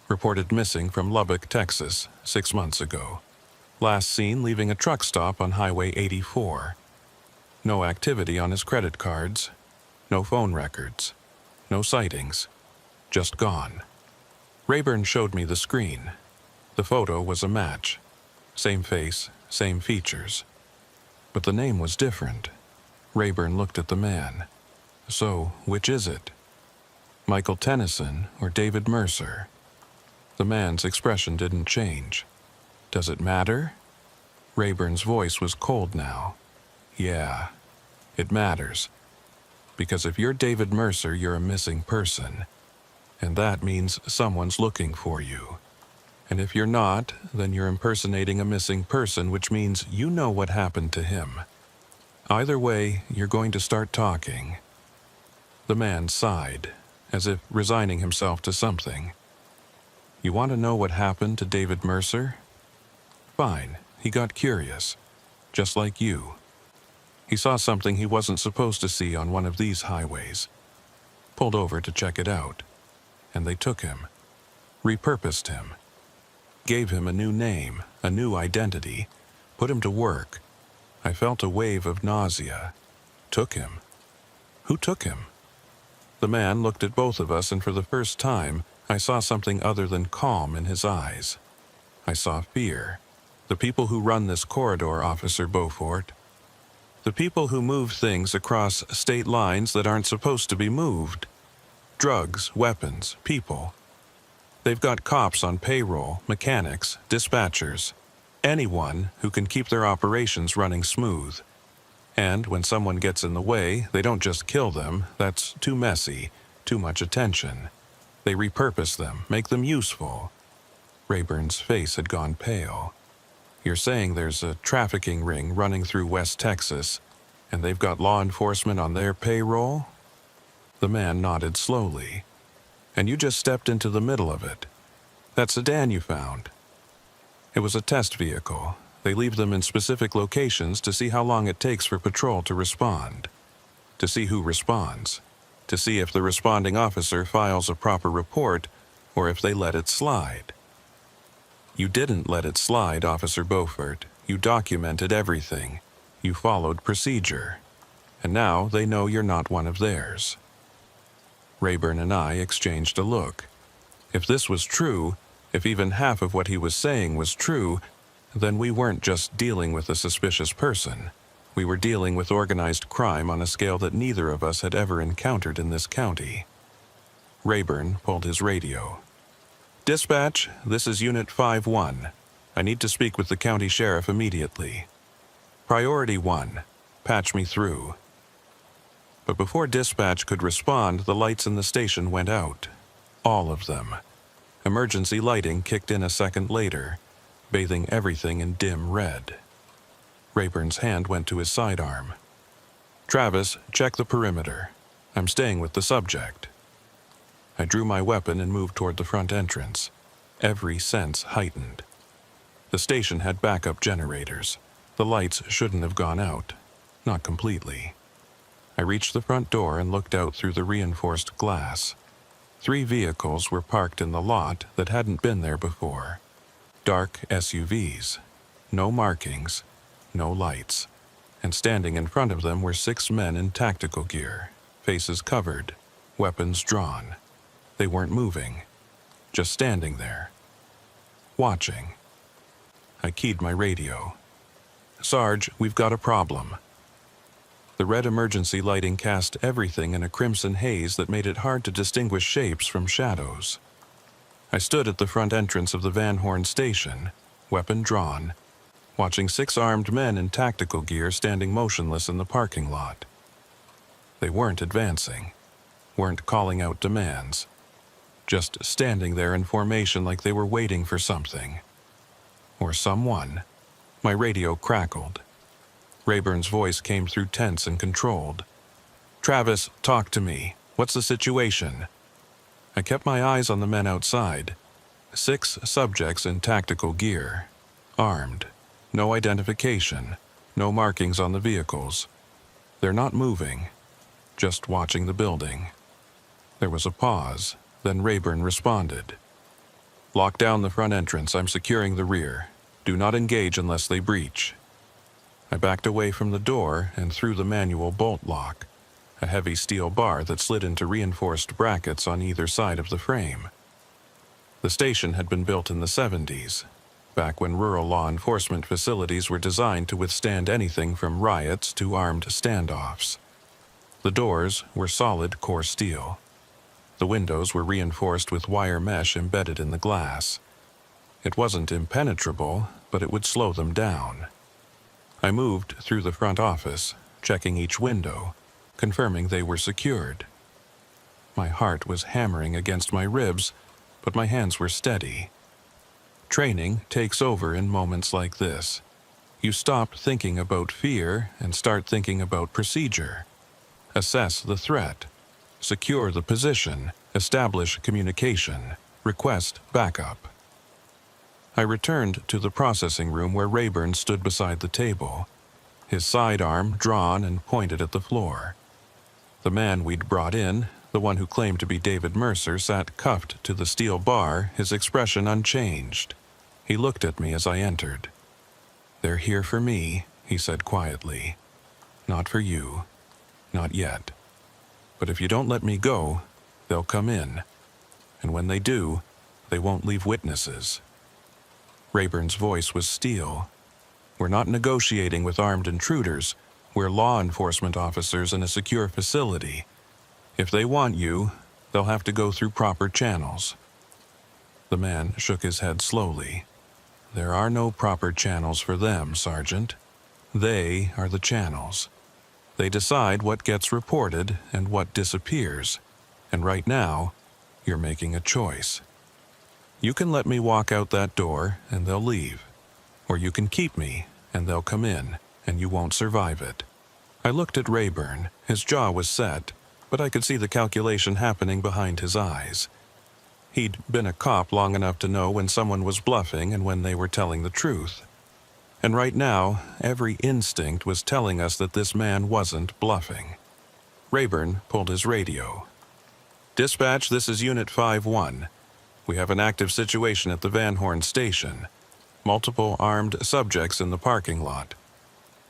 reported missing from Lubbock, Texas, 6 months ago. Last seen leaving a truck stop on Highway 84. No activity on his credit cards. No phone records. No sightings. Just gone. Rayburn showed me the screen. The photo was a match. Same face, same features. But the name was different. Rayburn looked at the man. So, which is it? Michael Tennyson or David Mercer? The man's expression didn't change. Does it matter? Rayburn's voice was cold now. Yeah, it matters. Because if you're David Mercer, you're a missing person. And that means someone's looking for you. And if you're not, then you're impersonating a missing person, which means you know what happened to him. Either way, you're going to start talking. The man sighed, as if resigning himself to something. You want to know what happened to David Mercer? Fine, he got curious, just like you. He saw something he wasn't supposed to see on one of these highways. Pulled over to check it out. And they took him. Repurposed him. Gave him a new name, a new identity. Put him to work. I felt a wave of nausea. Took him. Who took him? The man looked at both of us, and for the first time, I saw something other than calm in his eyes. I saw fear. The people who run this corridor, Officer Beaufort. The people who move things across state lines that aren't supposed to be moved. Drugs, weapons, people. They've got cops on payroll, mechanics, dispatchers, anyone who can keep their operations running smooth. And when someone gets in the way, they don't just kill them. That's too messy, too much attention. They repurpose them, make them useful. Rayburn's face had gone pale. You're saying there's a trafficking ring running through West Texas, and they've got law enforcement on their payroll? The man nodded slowly. And you just stepped into the middle of it. That sedan you found. It was a test vehicle. They leave them in specific locations to see how long it takes for patrol to respond. To see who responds. To see if the responding officer files a proper report, or if they let it slide. You didn't let it slide, Officer Beaufort. You documented everything. You followed procedure. And now they know you're not one of theirs. Rayburn and I exchanged a look. If this was true, if even half of what he was saying was true, then we weren't just dealing with a suspicious person. We were dealing with organized crime on a scale that neither of us had ever encountered in this county. Rayburn pulled his radio. Dispatch, this is Unit 5-1. I need to speak with the county sheriff immediately. Priority 1, patch me through. But before dispatch could respond, the lights in the station went out. All of them. Emergency lighting kicked in a second later, bathing everything in dim red. Rayburn's hand went to his sidearm. Travis, check the perimeter. I'm staying with the subject. I drew my weapon and moved toward the front entrance. Every sense heightened. The station had backup generators. The lights shouldn't have gone out. Not completely. I reached the front door and looked out through the reinforced glass. 3 vehicles were parked in the lot that hadn't been there before. Dark SUVs. No markings. No lights. And standing in front of them were 6 men in tactical gear, faces covered, weapons drawn. They weren't moving, just standing there, watching. I keyed my radio. Sarge, we've got a problem. The red emergency lighting cast everything in a crimson haze that made it hard to distinguish shapes from shadows. I stood at the front entrance of the Van Horn station, weapon drawn, watching 6 armed men in tactical gear standing motionless in the parking lot. They weren't advancing, weren't calling out demands, just standing there in formation like they were waiting for something. Or someone. My radio crackled. Rayburn's voice came through tense and controlled. Travis, talk to me. What's the situation? I kept my eyes on the men outside. 6 subjects in tactical gear, armed. No identification, no markings on the vehicles. They're not moving, just watching the building. There was a pause, then Rayburn responded. Lock down the front entrance, I'm securing the rear. Do not engage unless they breach. I backed away from the door and through the manual bolt lock, a heavy steel bar that slid into reinforced brackets on either side of the frame. The station had been built in the 70s, back when rural law enforcement facilities were designed to withstand anything from riots to armed standoffs. The doors were solid core steel. The windows were reinforced with wire mesh embedded in the glass. It wasn't impenetrable, but it would slow them down. I moved through the front office, checking each window, confirming they were secured. My heart was hammering against my ribs, but my hands were steady. Training takes over in moments like this. You stop thinking about fear and start thinking about procedure. Assess the threat. Secure the position. Establish communication. Request backup. I returned to the processing room where Rayburn stood beside the table, his sidearm drawn and pointed at the floor. The man we'd brought in, the one who claimed to be David Mercer, sat cuffed to the steel bar, his expression unchanged. He looked at me as I entered. "They're here for me," he said quietly. "Not for you. Not yet. But if you don't let me go, they'll come in. And when they do, they won't leave witnesses." Rayburn's voice was steel. "We're not negotiating with armed intruders. We're law enforcement officers in a secure facility. If they want you, they'll have to go through proper channels." The man shook his head slowly. "There are no proper channels for them, Sergeant. They are the channels. They decide what gets reported and what disappears. And right now, you're making a choice. You can let me walk out that door and they'll leave. Or you can keep me and they'll come in and you won't survive it." I looked at Rayburn. His jaw was set, but I could see the calculation happening behind his eyes. He'd been a cop long enough to know when someone was bluffing and when they were telling the truth. And right now, every instinct was telling us that this man wasn't bluffing. Rayburn pulled his radio. "Dispatch, this is Unit 5-1. We have an active situation at the Van Horn station. Multiple armed subjects in the parking lot.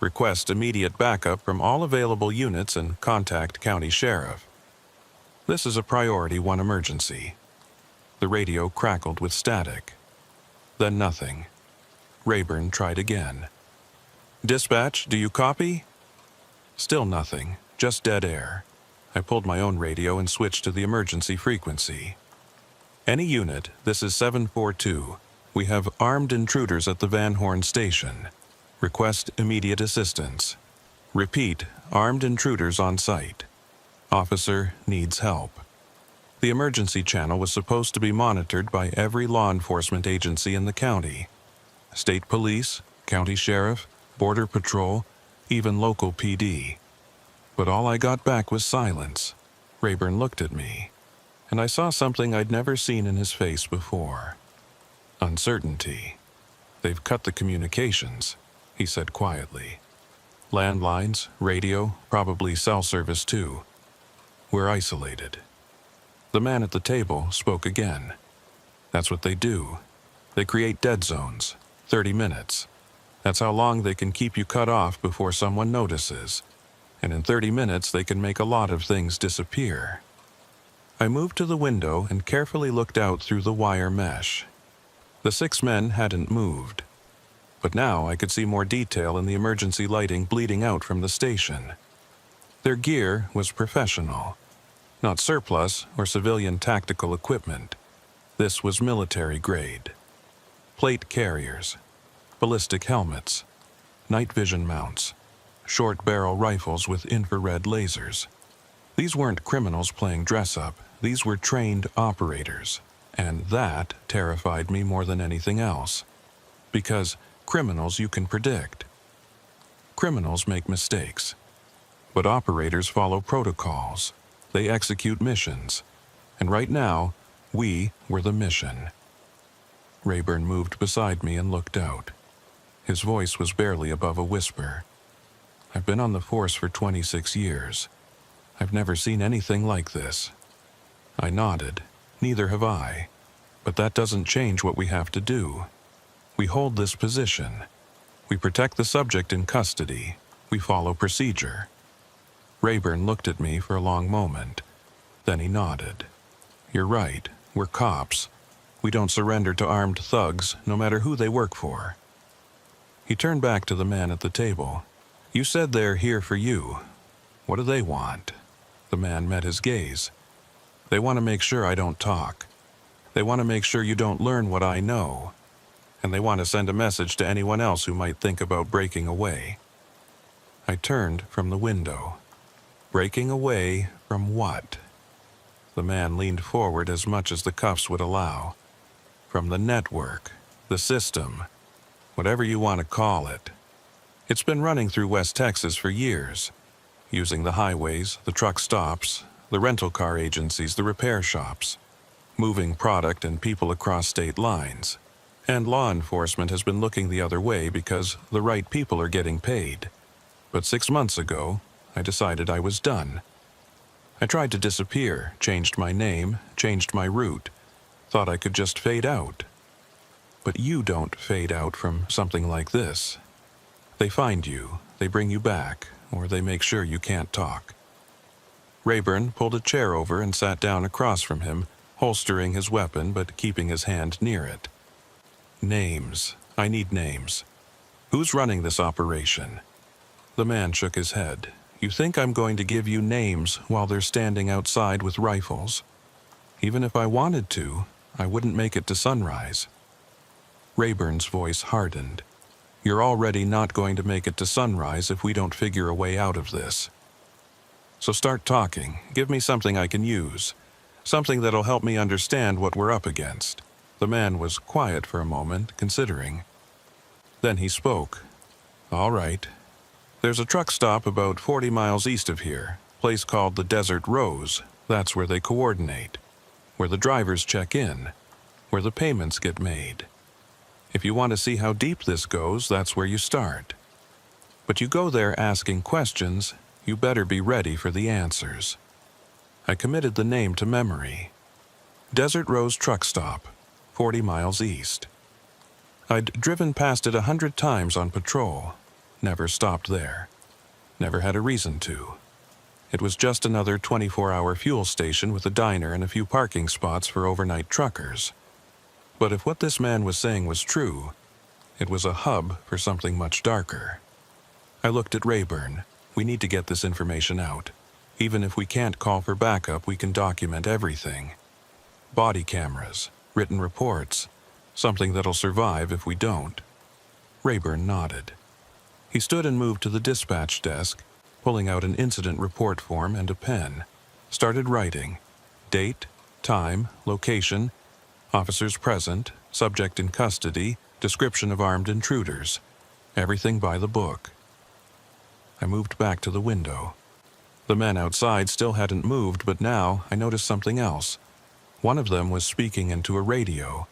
Request immediate backup from all available units and contact County Sheriff. This is a Priority 1 emergency." The radio crackled with static. Then nothing. Rayburn tried again. "Dispatch, do you copy?" Still nothing, just dead air. I pulled my own radio and switched to the emergency frequency. "Any unit, this is 742. We have armed intruders at the Van Horn station. Request immediate assistance. Repeat, armed intruders on site. Officer needs help." The emergency channel was supposed to be monitored by every law enforcement agency in the county. State police, county sheriff, border patrol, even local PD. But all I got back was silence. Rayburn looked at me, and I saw something I'd never seen in his face before. Uncertainty. "They've cut the communications," he said quietly. "Landlines, radio, probably cell service too. We're isolated." The man at the table spoke again. "That's what they do. They create dead zones, 30 minutes. That's how long they can keep you cut off before someone notices. And in 30 minutes they can make a lot of things disappear." I moved to the window and carefully looked out through the wire mesh. The 6 men hadn't moved. But now I could see more detail in the emergency lighting bleeding out from the station. Their gear was professional. Not surplus or civilian tactical equipment. This was military grade. Plate carriers, ballistic helmets, night vision mounts, short barrel rifles with infrared lasers. These weren't criminals playing dress-up. These were trained operators. And that terrified me more than anything else. Because criminals you can predict. Criminals make mistakes. But operators follow protocols. They execute missions. And right now, we were the mission. Rayburn moved beside me and looked out. His voice was barely above a whisper. "I've been on the force for 26 years. I've never seen anything like this." I nodded. "Neither have I. But that doesn't change what we have to do. We hold this position. We protect the subject in custody. We follow procedure." Rayburn looked at me for a long moment. Then he nodded. "You're right. We're cops. We don't surrender to armed thugs, no matter who they work for." He turned back to the man at the table. "You said they're here for you. What do they want?" The man met his gaze. "They want to make sure I don't talk. They want to make sure you don't learn what I know. And they want to send a message to anyone else who might think about breaking away. I turned from the window. Breaking away from what? The man leaned forward as much as the cuffs would allow. From the network, the system, whatever you want to call it. It's been running through West Texas for years, using the highways, the truck stops, the rental car agencies, the repair shops, moving product and people across state lines. And law enforcement has been looking the other way because the right people are getting paid. But 6 months ago, I decided I was done. I tried to disappear, changed my name, changed my route, thought I could just fade out. But you don't fade out from something like this. They find you, they bring you back, or they make sure you can't talk. Rayburn pulled a chair over and sat down across from him, holstering his weapon but keeping his hand near it. Names. I need names. Who's running this operation? The man shook his head. You think I'm going to give you names while they're standing outside with rifles? Even if I wanted to, I wouldn't make it to sunrise. Rayburn's voice hardened. You're already not going to make it to sunrise if we don't figure a way out of this. So start talking. Give me something I can use. Something that'll help me understand what we're up against. The man was quiet for a moment, considering. Then he spoke. All right. There's a truck stop about 40 miles east of here, place called the Desert Rose. That's where they coordinate, where the drivers check in, where the payments get made. If you want to see how deep this goes, that's where you start. But you go there asking questions, you better be ready for the answers. I committed the name to memory. Desert Rose Truck Stop, 40 miles east. I'd driven past it 100 times on patrol. Never stopped there. Never had a reason to. It was just another 24-hour fuel station with a diner and a few parking spots for overnight truckers. But if what this man was saying was true, it was a hub for something much darker. I looked at Rayburn. We need to get this information out. Even if we can't call for backup, we can document everything. Body cameras, written reports, something that'll survive if we don't. Rayburn nodded. He stood and moved to the dispatch desk, pulling out an incident report form and a pen. Started writing. Date, time, location, officers present, subject in custody, description of armed intruders. Everything by the book. I moved back to the window. The men outside still hadn't moved, but now I noticed something else. One of them was speaking into a radio.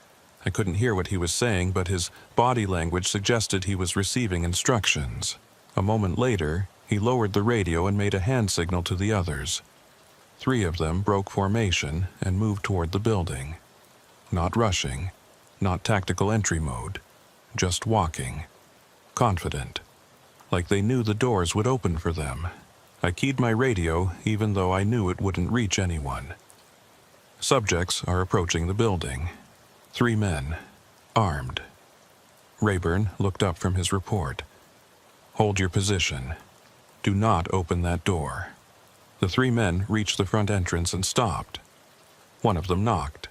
I couldn't hear what he was saying, but his body language suggested he was receiving instructions. A moment later, he lowered the radio and made a hand signal to the others. 3 of them broke formation and moved toward the building. Not rushing, not tactical entry mode, just walking. Confident, like they knew the doors would open for them. I keyed my radio, even though I knew it wouldn't reach anyone. Subjects are approaching the building. 3 men, armed. Rayburn looked up from his report. Hold your position. Do not open that door. The 3 men reached the front entrance and stopped. One of them knocked.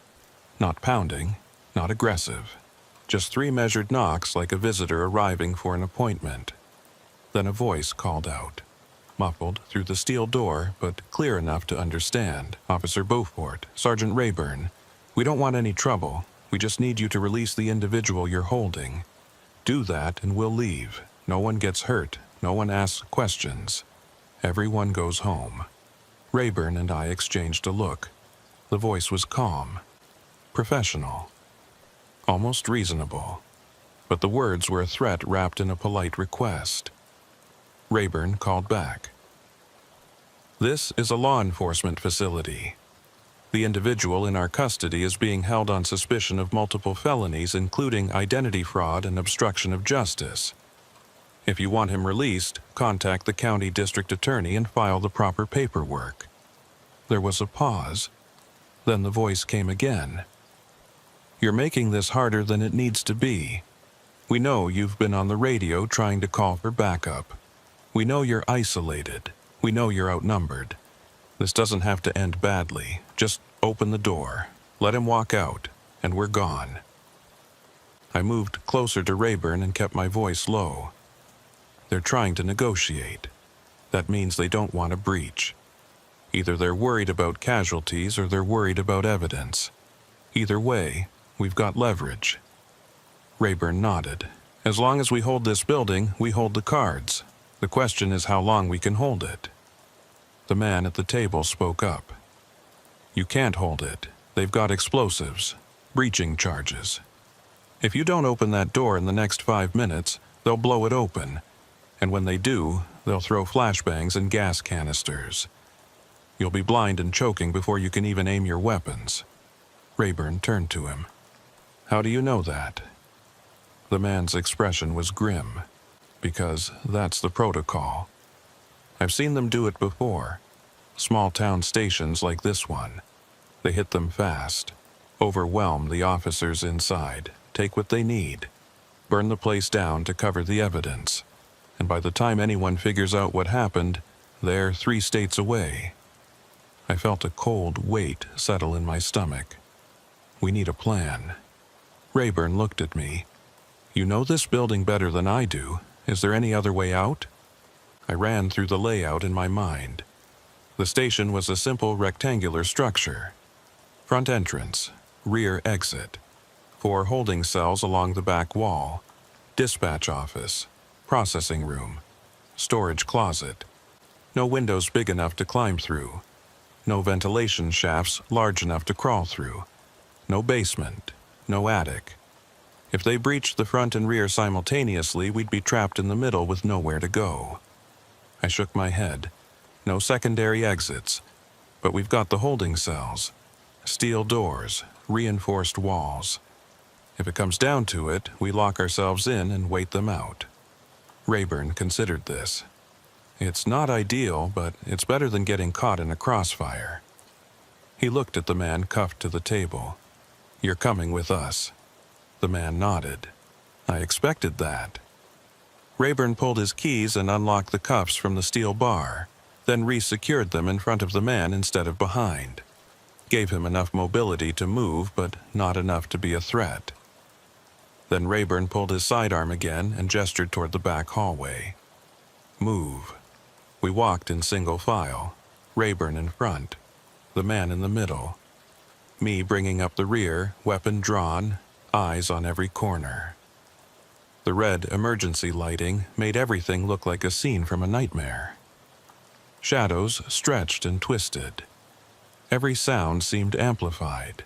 Not pounding, not aggressive. Just 3 measured knocks like a visitor arriving for an appointment. Then a voice called out. Muffled through the steel door, but clear enough to understand. Officer Beaufort, Sergeant Rayburn, we don't want any trouble. We just need you to release the individual you're holding. Do that and we'll leave. No one gets hurt. No one asks questions. Everyone goes home. Rayburn and I exchanged a look. The voice was calm. Professional. Almost reasonable. But the words were a threat wrapped in a polite request. Rayburn called back. This is a law enforcement facility. The individual in our custody is being held on suspicion of multiple felonies, including identity fraud and obstruction of justice. If you want him released, contact the county district attorney and file the proper paperwork. There was a pause. Then the voice came again. You're making this harder than it needs to be. We know you've been on the radio trying to call for backup. We know you're isolated. We know you're outnumbered. This doesn't have to end badly. Just open the door. Let him walk out, and we're gone. I moved closer to Rayburn and kept my voice low. They're trying to negotiate. That means they don't want a breach. Either they're worried about casualties or they're worried about evidence. Either way, we've got leverage. Rayburn nodded. As long as we hold this building, we hold the cards. The question is how long we can hold it. The man at the table spoke up. You can't hold it. They've got explosives, breaching charges. If you don't open that door in the next 5 minutes, they'll blow it open. And when they do, they'll throw flashbangs and gas canisters. You'll be blind and choking before you can even aim your weapons. Rayburn turned to him. How do you know that? The man's expression was grim, because that's the protocol. I've seen them do it before. Small-town stations like this one. They hit them fast, overwhelm the officers inside, take what they need, burn the place down to cover the evidence, and by the time anyone figures out what happened, they're 3 states away. I felt a cold weight settle in my stomach. We need a plan. Rayburn looked at me. You know this building better than I do. Is there any other way out? I ran through the layout in my mind. The station was a simple rectangular structure. Front entrance, rear exit, 4 holding cells along the back wall, dispatch office, processing room, storage closet. No windows big enough to climb through. No ventilation shafts large enough to crawl through. No basement, no attic. If they breached the front and rear simultaneously, we'd be trapped in the middle with nowhere to go. I shook my head. No secondary exits, but we've got the holding cells. Steel doors, reinforced walls. If it comes down to it, we lock ourselves in and wait them out. Rayburn considered this. It's not ideal, but it's better than getting caught in a crossfire. He looked at the man cuffed to the table. You're coming with us. The man nodded. I expected that. Rayburn pulled his keys and unlocked the cuffs from the steel bar, then re-secured them in front of the man instead of behind. Gave him enough mobility to move, but not enough to be a threat. Then Rayburn pulled his sidearm again and gestured toward the back hallway. Move. We walked in single file, Rayburn in front, the man in the middle. Me bringing up the rear, weapon drawn, eyes on every corner. The red emergency lighting made everything look like a scene from a nightmare. Shadows stretched and twisted. Every sound seemed amplified.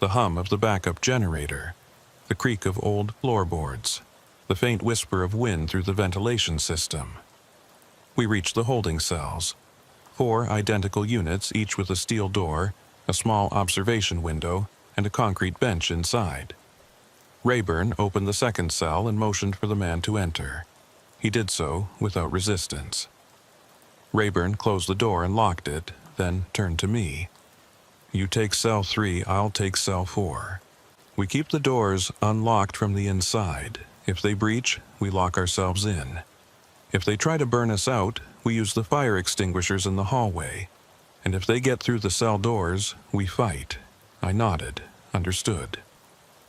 The hum of the backup generator, the creak of old floorboards, the faint whisper of wind through the ventilation system. We reached the holding cells. 4 identical units, each with a steel door, a small observation window, and a concrete bench inside. Rayburn opened the second cell and motioned for the man to enter. He did so without resistance. Rayburn closed the door and locked it, then turned to me. You take cell 3, I'll take cell 4. We keep the doors unlocked from the inside. If they breach, we lock ourselves in. If they try to burn us out, we use the fire extinguishers in the hallway. And if they get through the cell doors, we fight. I nodded, understood.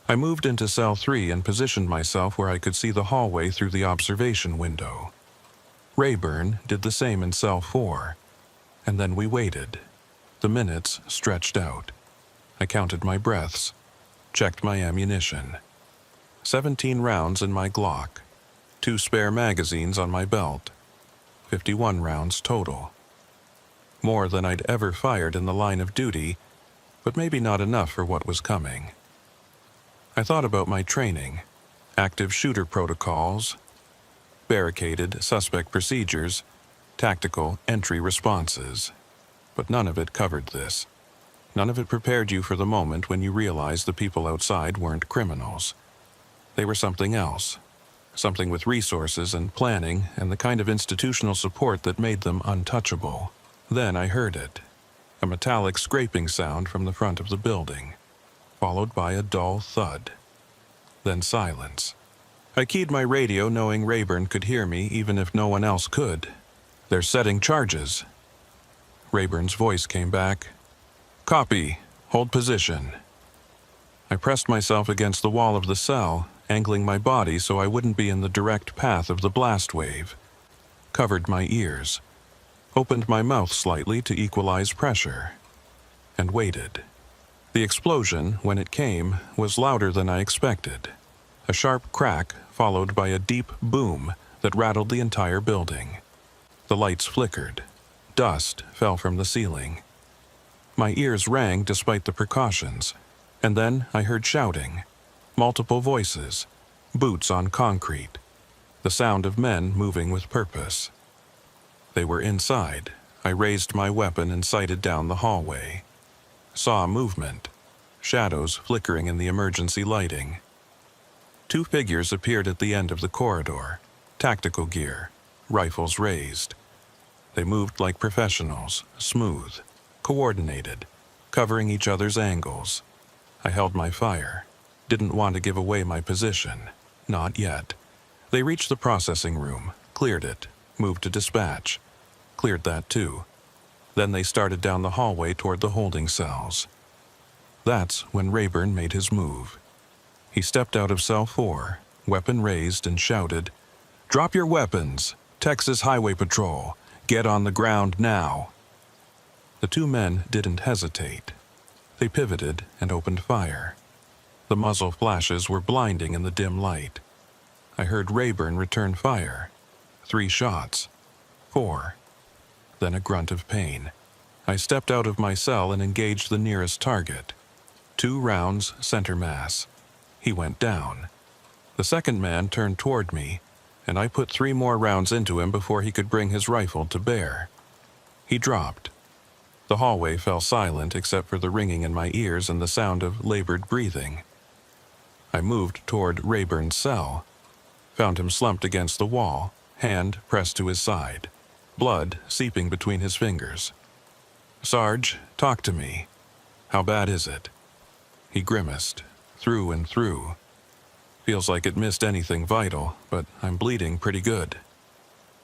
I moved into cell 3 and positioned myself where I could see the hallway through the observation window. Rayburn did the same in cell 4. And then we waited. The minutes stretched out. I counted my breaths, checked my ammunition. 17 rounds in my Glock, 2 spare magazines on my belt. 51 rounds total. More than I'd ever fired in the line of duty, but maybe not enough for what was coming. I thought about my training, active shooter protocols, barricaded suspect procedures, tactical entry responses. But none of it covered this. None of it prepared you for the moment when you realized the people outside weren't criminals. They were something else. Something with resources and planning and the kind of institutional support that made them untouchable. Then I heard it. A metallic scraping sound from the front of the building, followed by a dull thud. Then silence. I keyed my radio knowing Rayburn could hear me even if no one else could. They're setting charges. Rayburn's voice came back. Copy. Hold position. I pressed myself against the wall of the cell, angling my body so I wouldn't be in the direct path of the blast wave. covered my ears, opened my mouth slightly to equalize pressure, and waited. The explosion, when it came, was louder than I expected. A sharp crack followed by a deep boom that rattled the entire building. The lights flickered. Dust fell from the ceiling. My ears rang despite the precautions, and then I heard shouting, multiple voices, boots on concrete, the sound of men moving with purpose. They were inside. I raised my weapon and sighted down the hallway. Saw movement, shadows flickering in the emergency lighting. 2 figures appeared at the end of the corridor, tactical gear, rifles raised. They moved like professionals, smooth, coordinated, covering each other's angles. I held my fire. Didn't want to give away my position. Not yet. They reached the processing room, cleared it, moved to dispatch. Cleared that too. Then they started down the hallway toward the holding cells. That's when Rayburn made his move. He stepped out of cell 4, weapon raised, and shouted, "Drop your weapons! Texas Highway Patrol! Get on the ground now!" The 2 men didn't hesitate. They pivoted and opened fire. The muzzle flashes were blinding in the dim light. I heard Rayburn return fire. 3 shots. 4. Then a grunt of pain. I stepped out of my cell and engaged the nearest target. 2 rounds center mass. He went down. The second man turned toward me, and I put 3 more rounds into him before he could bring his rifle to bear. He dropped. The hallway fell silent except for the ringing in my ears and the sound of labored breathing. I moved toward Rayburn's cell, found him slumped against the wall, hand pressed to his side, blood seeping between his fingers. "Sarge, talk to me. How bad is it?" He grimaced, through and through. "Feels like it missed anything vital, but I'm bleeding pretty good."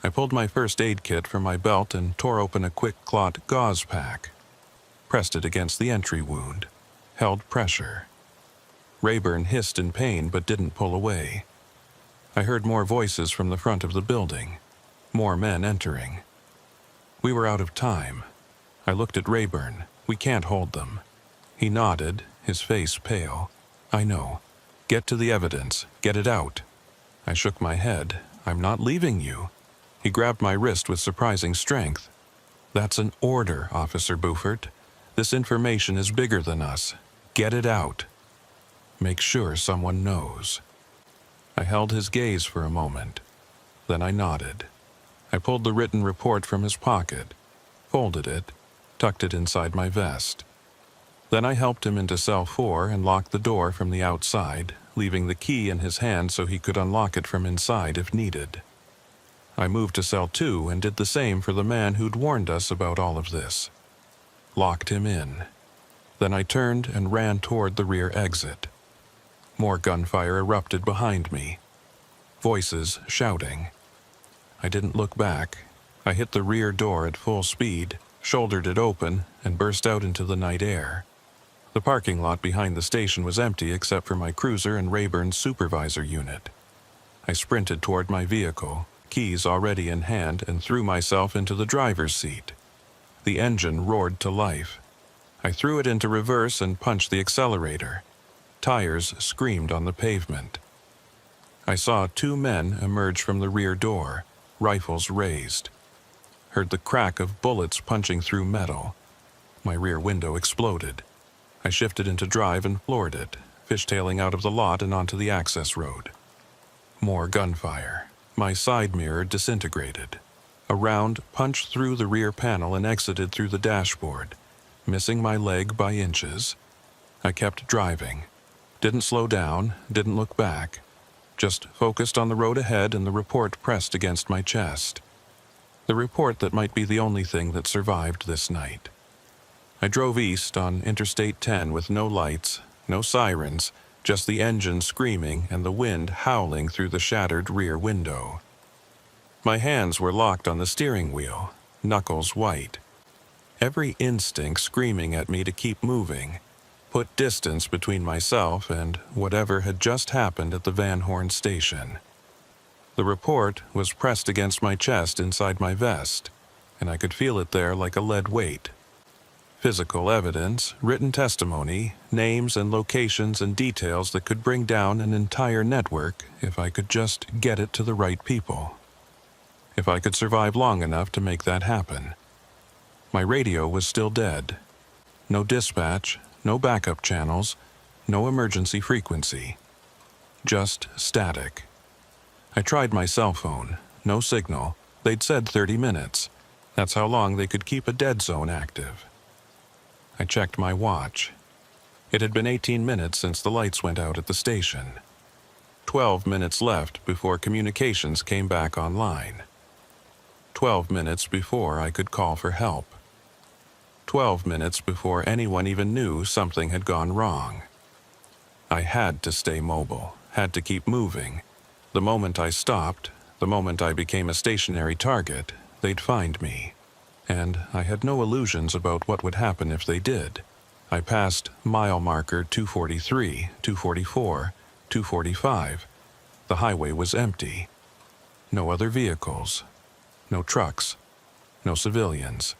I pulled my first aid kit from my belt and tore open a quick clot gauze pack. Pressed it against the entry wound. Held pressure. Rayburn hissed in pain but didn't pull away. I heard more voices from the front of the building. More men entering. We were out of time. I looked at Rayburn. "We can't hold them." He nodded, his face pale. "I know. Get to the evidence. Get it out." I shook my head. "I'm not leaving you." He grabbed my wrist with surprising strength. "That's an order, Officer Buford. This information is bigger than us. Get it out. Make sure someone knows." I held his gaze for a moment. Then I nodded. I pulled the written report from his pocket, folded it, tucked it inside my vest. Then I helped him into cell 4 and locked the door from the outside, leaving the key in his hand so he could unlock it from inside if needed. I moved to cell 2 and did the same for the man who'd warned us about all of this. Locked him in. Then I turned and ran toward the rear exit. More gunfire erupted behind me. Voices shouting. I didn't look back. I hit the rear door at full speed, shouldered it open, and burst out into the night air. The parking lot behind the station was empty except for my cruiser and Rayburn's supervisor unit. I sprinted toward my vehicle, keys already in hand, and threw myself into the driver's seat. The engine roared to life. I threw it into reverse and punched the accelerator. Tires screamed on the pavement. I saw 2 men emerge from the rear door, rifles raised. Heard the crack of bullets punching through metal. My rear window exploded. I shifted into drive and floored it, fishtailing out of the lot and onto the access road. More gunfire. My side mirror disintegrated. A round punched through the rear panel and exited through the dashboard, missing my leg by inches. I kept driving. Didn't slow down, didn't look back. Just focused on the road ahead and the report pressed against my chest. The report that might be the only thing that survived this night. I drove east on Interstate 10 with no lights, no sirens, just the engine screaming and the wind howling through the shattered rear window. My hands were locked on the steering wheel, knuckles white. Every instinct screaming at me to keep moving, put distance between myself and whatever had just happened at the Van Horn station. The report was pressed against my chest inside my vest, and I could feel it there like a lead weight. Physical evidence, written testimony, names and locations and details that could bring down an entire network if I could just get it to the right people. If I could survive long enough to make that happen. My radio was still dead. No dispatch, no backup channels, no emergency frequency. Just static. I tried my cell phone. No signal. They'd said 30 minutes. That's how long they could keep a dead zone active. I checked my watch. It had been 18 minutes since the lights went out at the station. 12 minutes left before communications came back online. 12 minutes before I could call for help. 12 minutes before anyone even knew something had gone wrong. I had to stay mobile, had to keep moving. The moment I stopped, the moment I became a stationary target, they'd find me. And I had no illusions about what would happen if they did. I passed mile marker 243, 244, 245. The highway was empty. No other vehicles. No trucks. No civilians.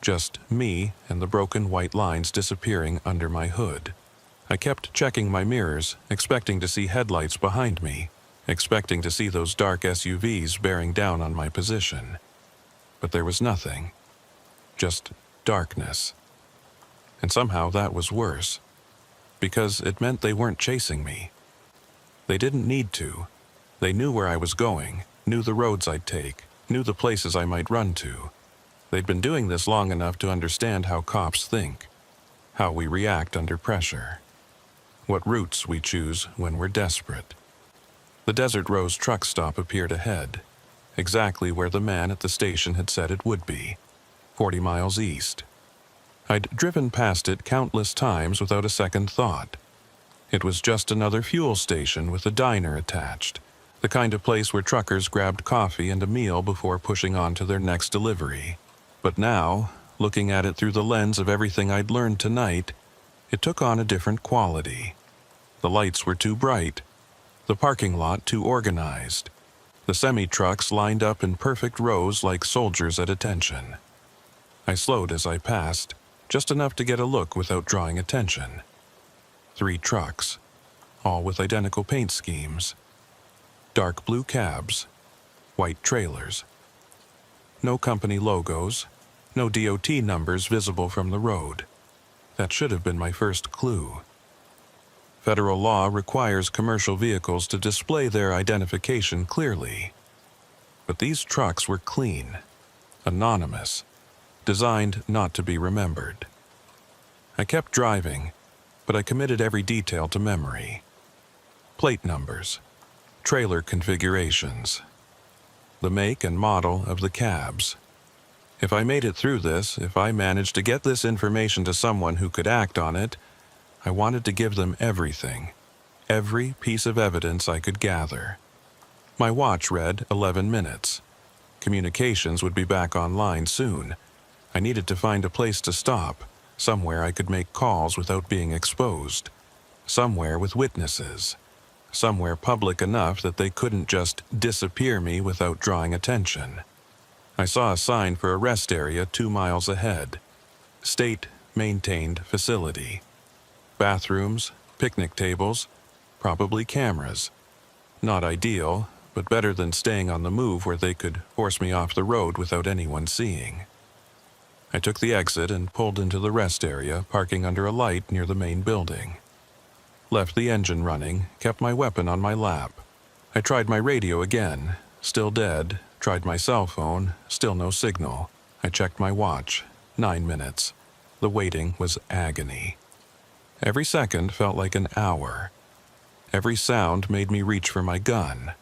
Just me and the broken white lines disappearing under my hood. I kept checking my mirrors, expecting to see headlights behind me, expecting to see those dark SUVs bearing down on my position. But there was nothing. Just darkness. And somehow that was worse, because it meant they weren't chasing me. They didn't need to. They knew where I was going, knew the roads I'd take, knew the places I might run to. They'd been doing this long enough to understand how cops think, how we react under pressure, what routes we choose when we're desperate. The Desert Rose truck stop appeared ahead, exactly where the man at the station had said it would be, 40 miles east. I'd driven past it countless times without a second thought. It was just another fuel station with a diner attached, the kind of place where truckers grabbed coffee and a meal before pushing on to their next delivery. But now, looking at it through the lens of everything I'd learned tonight, it took on a different quality. The lights were too bright, the parking lot too organized, the semi-trucks lined up in perfect rows like soldiers at attention. I slowed as I passed, just enough to get a look without drawing attention. 3 trucks, all with identical paint schemes. Dark blue cabs, white trailers. No company logos, no DOT numbers visible from the road. That should have been my first clue. Federal law requires commercial vehicles to display their identification clearly. But these trucks were clean, anonymous, designed not to be remembered. I kept driving, but I committed every detail to memory. Plate numbers, trailer configurations, the make and model of the cabs. If I made it through this, if I managed to get this information to someone who could act on it, I wanted to give them everything, every piece of evidence I could gather. My watch read 11 minutes. Communications would be back online soon. I needed to find a place to stop, somewhere I could make calls without being exposed, somewhere with witnesses, somewhere public enough that they couldn't just disappear me without drawing attention. I saw a sign for a rest area 2 miles ahead. State-maintained facility. Bathrooms, picnic tables, probably cameras. Not ideal, but better than staying on the move where they could force me off the road without anyone seeing. I took the exit and pulled into the rest area, parking under a light near the main building. Left the engine running, kept my weapon on my lap. I tried my radio again, still dead. Tried my cell phone, still no signal. I checked my watch, 9 minutes. The waiting was agony. Every second felt like an hour. Every sound made me reach for my gun.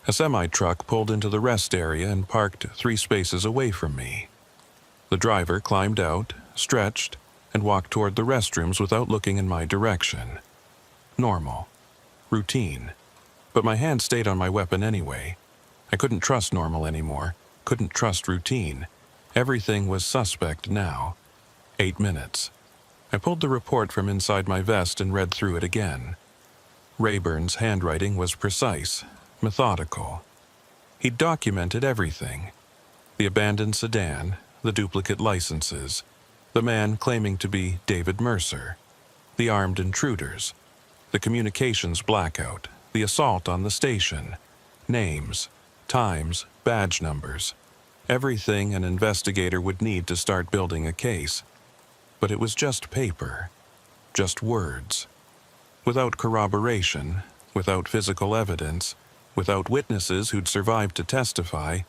A semi-truck pulled into the rest area and parked 3 spaces away from me. The driver climbed out, stretched, and walked toward the restrooms without looking in my direction. Normal. Routine. But my hand stayed on my weapon anyway. I couldn't trust normal anymore, couldn't trust routine. Everything was suspect now. 8 minutes. I pulled the report from inside my vest and read through it again. Rayburn's handwriting was precise, methodical. He'd documented everything: the abandoned sedan, the duplicate licenses, the man claiming to be David Mercer, the armed intruders, the communications blackout, the assault on the station, names, times, badge numbers, everything an investigator would need to start building a case. But it was just paper, just words. Without corroboration, without physical evidence, without witnesses who'd survived to testify,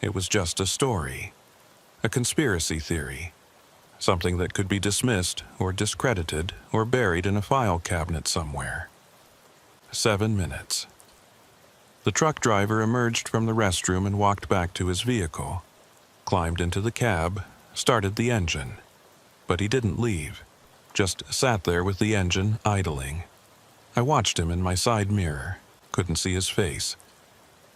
it was just a story, a conspiracy theory, something that could be dismissed or discredited or buried in a file cabinet somewhere. 7 minutes. The truck driver emerged from the restroom and walked back to his vehicle, climbed into the cab, started the engine. But he didn't leave, just sat there with the engine idling. I watched him in my side mirror, couldn't see his face.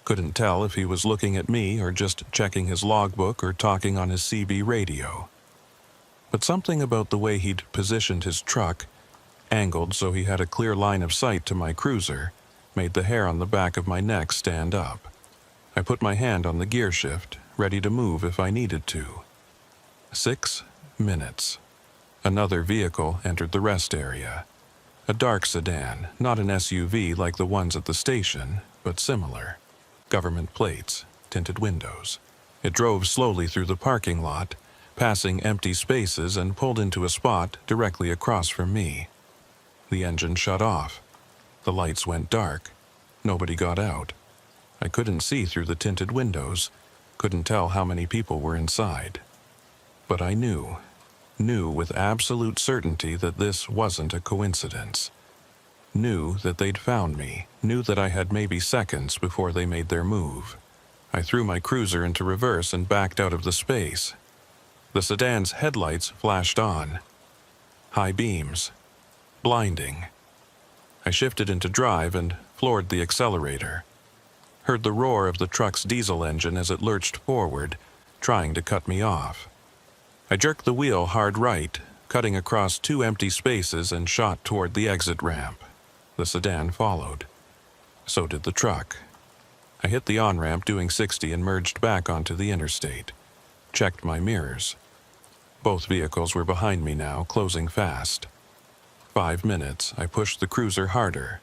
Couldn't tell if he was looking at me or just checking his logbook or talking on his CB radio. But something about the way he'd positioned his truck, angled so he had a clear line of sight to my cruiser, made the hair on the back of my neck stand up. I put my hand on the gear shift, ready to move if I needed to. 6 minutes. Another vehicle entered the rest area. A dark sedan, not an SUV like the ones at the station, but similar. Government plates, tinted windows. It drove slowly through the parking lot, passing empty spaces, and pulled into a spot directly across from me. The engine shut off. The lights went dark. Nobody got out. I couldn't see through the tinted windows, couldn't tell how many people were inside. But I knew with absolute certainty that this wasn't a coincidence. Knew that they'd found me, knew that I had maybe seconds before they made their move. I threw my cruiser into reverse and backed out of the space. The sedan's headlights flashed on. High beams. Blinding. I shifted into drive and floored the accelerator. Heard the roar of the truck's diesel engine as it lurched forward, trying to cut me off. I jerked the wheel hard right, cutting across 2 empty spaces, and shot toward the exit ramp. The sedan followed. So did the truck. I hit the on-ramp doing 60 and merged back onto the interstate. Checked my mirrors. Both vehicles were behind me now, closing fast. 5 minutes, I pushed the cruiser harder.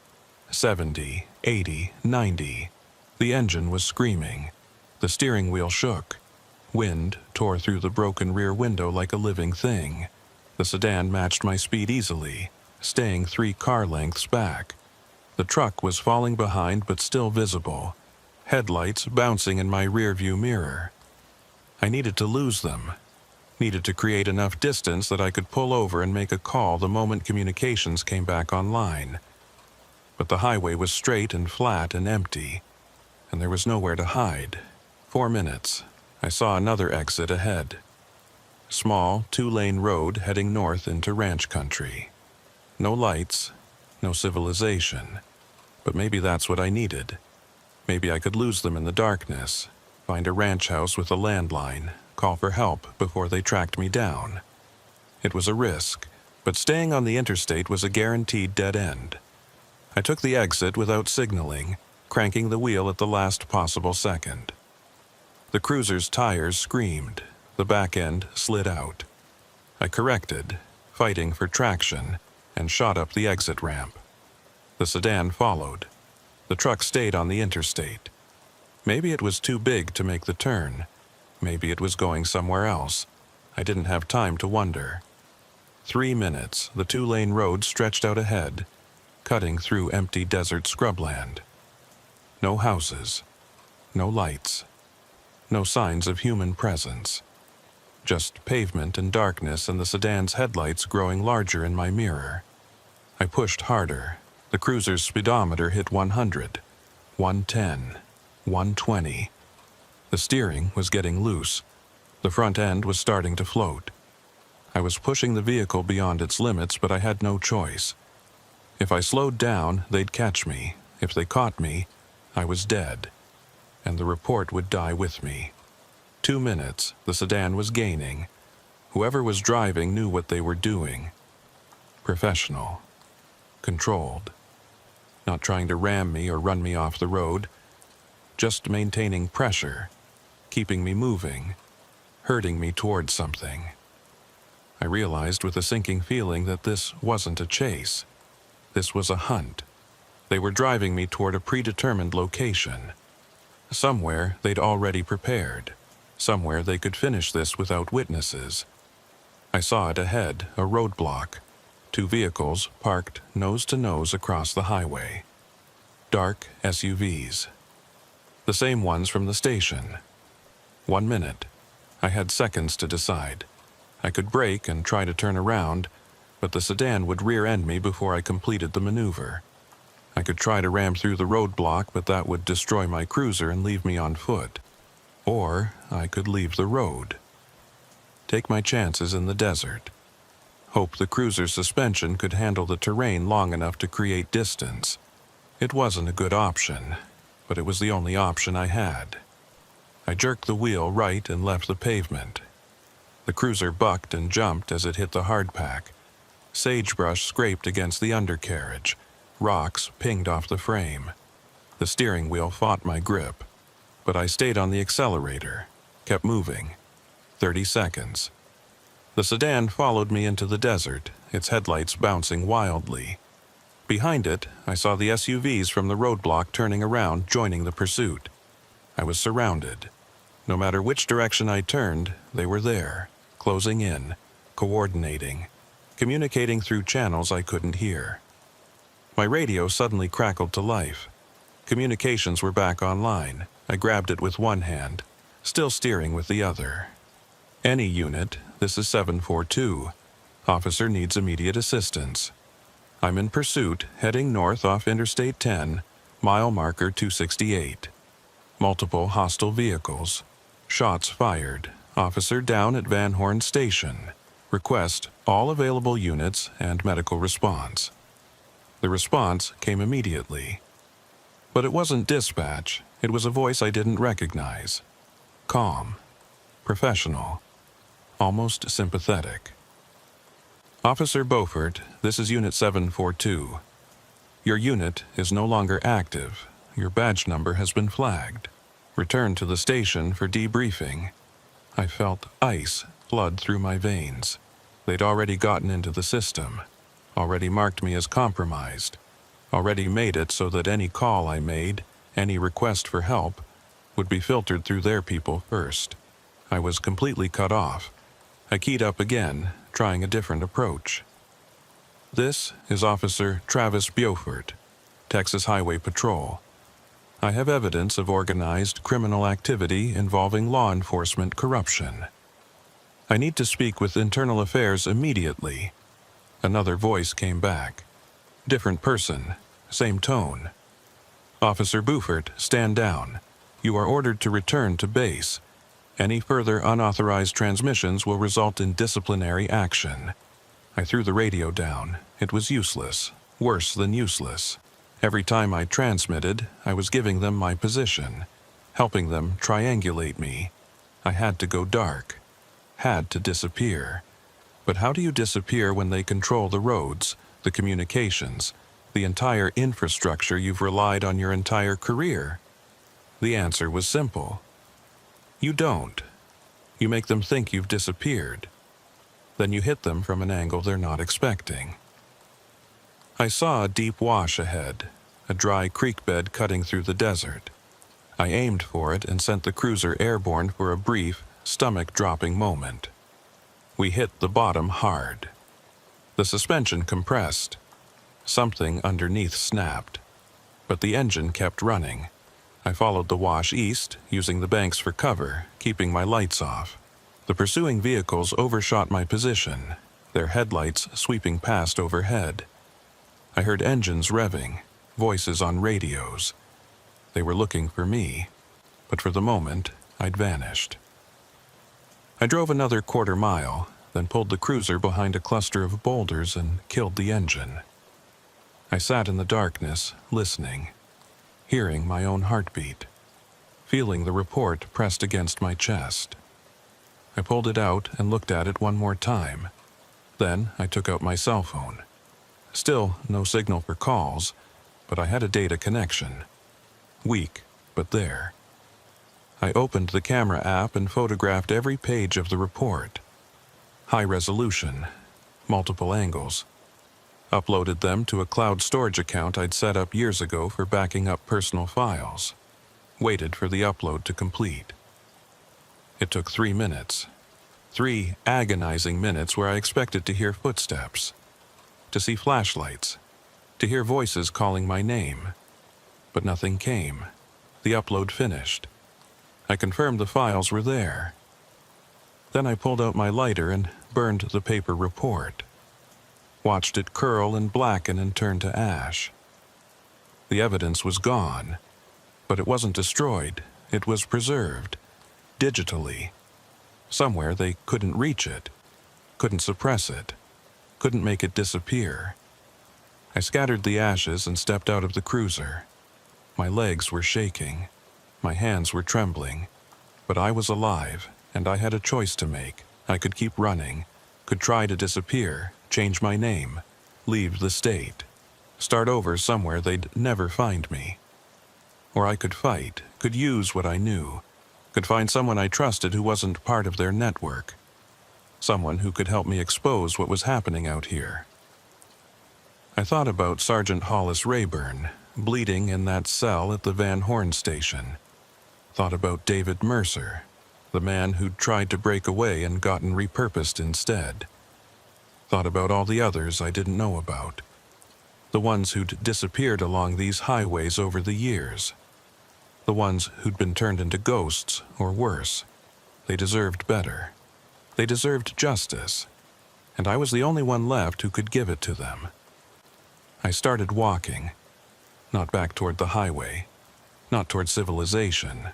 70, 80, 90. The engine was screaming. The steering wheel shook. Wind tore through the broken rear window like a living thing. The sedan matched my speed easily, staying 3 car lengths back. The truck was falling behind but still visible, headlights bouncing in my rearview mirror. I needed to lose them. Needed to create enough distance that I could pull over and make a call the moment communications came back online. But the highway was straight and flat and empty, and there was nowhere to hide. 4 minutes. I saw another exit ahead. Small, 2-lane road heading north into ranch country. No lights, no civilization. But maybe that's what I needed. Maybe I could lose them in the darkness, find a ranch house with a landline, call for help before they tracked me down. It was a risk, but staying on the interstate was a guaranteed dead end. I took the exit without signaling, cranking the wheel at the last possible second. The cruiser's tires screamed. The back end slid out. I corrected, fighting for traction, and shot up the exit ramp. The sedan followed. The truck stayed on the interstate. Maybe it was too big to make the turn. Maybe it was going somewhere else. I didn't have time to wonder. 3 minutes, the 2-lane road stretched out ahead, cutting through empty desert scrubland. No houses, no lights, no signs of human presence. Just pavement and darkness and the sedan's headlights growing larger in my mirror. I pushed harder. The cruiser's speedometer hit 100, 110, 120. The steering was getting loose. The front end was starting to float. I was pushing the vehicle beyond its limits, but I had no choice. If I slowed down, they'd catch me. If they caught me, I was dead. And the report would die with me. 2 minutes, the sedan was gaining. Whoever was driving knew what they were doing. Professional. Controlled. Not trying to ram me or run me off the road, just maintaining pressure, keeping me moving, herding me towards something. I realized with a sinking feeling that this wasn't a chase. This was a hunt. They were driving me toward a predetermined location. Somewhere they'd already prepared. Somewhere they could finish this without witnesses. I saw it ahead, a roadblock. 2 vehicles parked nose to nose across the highway. Dark SUVs. The same ones from the station. 1 minute. I had seconds to decide. I could brake and try to turn around, but the sedan would rear-end me before I completed the maneuver. I could try to ram through the roadblock, but that would destroy my cruiser and leave me on foot. Or I could leave the road. Take my chances in the desert. Hope the cruiser's suspension could handle the terrain long enough to create distance. It wasn't a good option, but it was the only option I had. I jerked the wheel right and left the pavement. The cruiser bucked and jumped as it hit the hardpack. Sagebrush scraped against the undercarriage. Rocks pinged off the frame. The steering wheel fought my grip, but I stayed on the accelerator, kept moving. 30 seconds. The sedan followed me into the desert, its headlights bouncing wildly. Behind it, I saw the SUVs from the roadblock turning around, joining the pursuit. I was surrounded. No matter which direction I turned, they were there, closing in, coordinating, communicating through channels I couldn't hear. My radio suddenly crackled to life. Communications were back online. I grabbed it with one hand, still steering with the other. Any unit, this is 742. Officer needs immediate assistance. I'm in pursuit, heading north off Interstate 10, mile marker 268. Multiple hostile vehicles. Shots fired. Officer down at Van Horn Station. Request all available units and medical response. The response came immediately. But it wasn't dispatch. It was a voice I didn't recognize. Calm. Professional. Almost sympathetic. Officer Beaufort, this is Unit 742. Your unit is no longer active. Your badge number has been flagged. Return to the station for debriefing. I felt ice flood through my veins. They'd already gotten into the system, already marked me as compromised, already made it so that any call I made, any request for help, would be filtered through their people first. I was completely cut off. I keyed up again, trying a different approach. This is Officer Travis Beaufort, Texas Highway Patrol. I have evidence of organized criminal activity involving law enforcement corruption. I need to speak with Internal Affairs immediately. Another voice came back. Different person, same tone. Officer Beaufort, stand down. You are ordered to return to base. Any further unauthorized transmissions will result in disciplinary action. I threw the radio down. It was useless, worse than useless. Every time I transmitted, I was giving them my position, helping them triangulate me. I had to go dark, had to disappear. But how do you disappear when they control the roads, the communications, the entire infrastructure you've relied on your entire career? The answer was simple. You don't. You make them think you've disappeared. Then you hit them from an angle they're not expecting. I saw a deep wash ahead, a dry creek bed cutting through the desert. I aimed for it and sent the cruiser airborne for a brief, stomach-dropping moment. We hit the bottom hard. The suspension compressed. Something underneath snapped. But the engine kept running. I followed the wash east, using the banks for cover, keeping my lights off. The pursuing vehicles overshot my position, their headlights sweeping past overhead. I heard engines revving, voices on radios. They were looking for me, but for the moment, I'd vanished. I drove another quarter mile, then pulled the cruiser behind a cluster of boulders and killed the engine. I sat in the darkness, listening, hearing my own heartbeat, feeling the report pressed against my chest. I pulled it out and looked at it one more time. Then I took out my cell phone. Still no signal for calls, but I had a data connection. Weak, but there. I opened the camera app and photographed every page of the report. High resolution, multiple angles. Uploaded them to a cloud storage account I'd set up years ago for backing up personal files. Waited for the upload to complete. It took 3 minutes. 3 agonizing minutes where I expected to hear footsteps, to see flashlights, to hear voices calling my name. But nothing came. The upload finished. I confirmed the files were there. Then I pulled out my lighter and burned the paper report. Watched it curl and blacken and turn to ash. The evidence was gone, but it wasn't destroyed. It was preserved, digitally. Somewhere they couldn't reach it, couldn't suppress it, couldn't make it disappear. I scattered the ashes and stepped out of the cruiser. My legs were shaking. My hands were trembling. But I was alive, and I had a choice to make. I could keep running, could try to disappear, change my name, leave the state, start over somewhere they'd never find me. Or I could fight, could use what I knew, could find someone I trusted who wasn't part of their network. Someone who could help me expose what was happening out here. I thought about Sergeant Hollis Rayburn, bleeding in that cell at the Van Horn station. Thought about David Mercer, the man who'd tried to break away and gotten repurposed instead. Thought about all the others I didn't know about. The ones who'd disappeared along these highways over the years. The ones who'd been turned into ghosts, or worse. They deserved better. They deserved justice. And I was the only one left who could give it to them. I started walking. Not back toward the highway. Not toward civilization.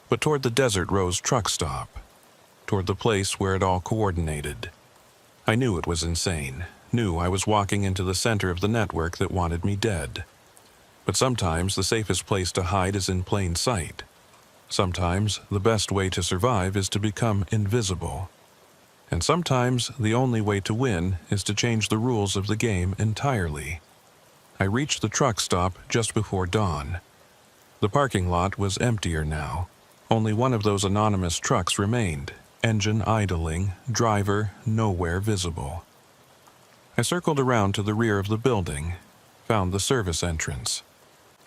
But toward the Desert Rose truck stop. Toward the place where it all coordinated. I knew it was insane. Knew I was walking into the center of the network that wanted me dead. But sometimes the safest place to hide is in plain sight. Sometimes the best way to survive is to become invisible. And sometimes the only way to win is to change the rules of the game entirely. I reached the truck stop just before dawn. The parking lot was emptier now. Only one of those anonymous trucks remained, engine idling, driver nowhere visible. I circled around to the rear of the building, found the service entrance.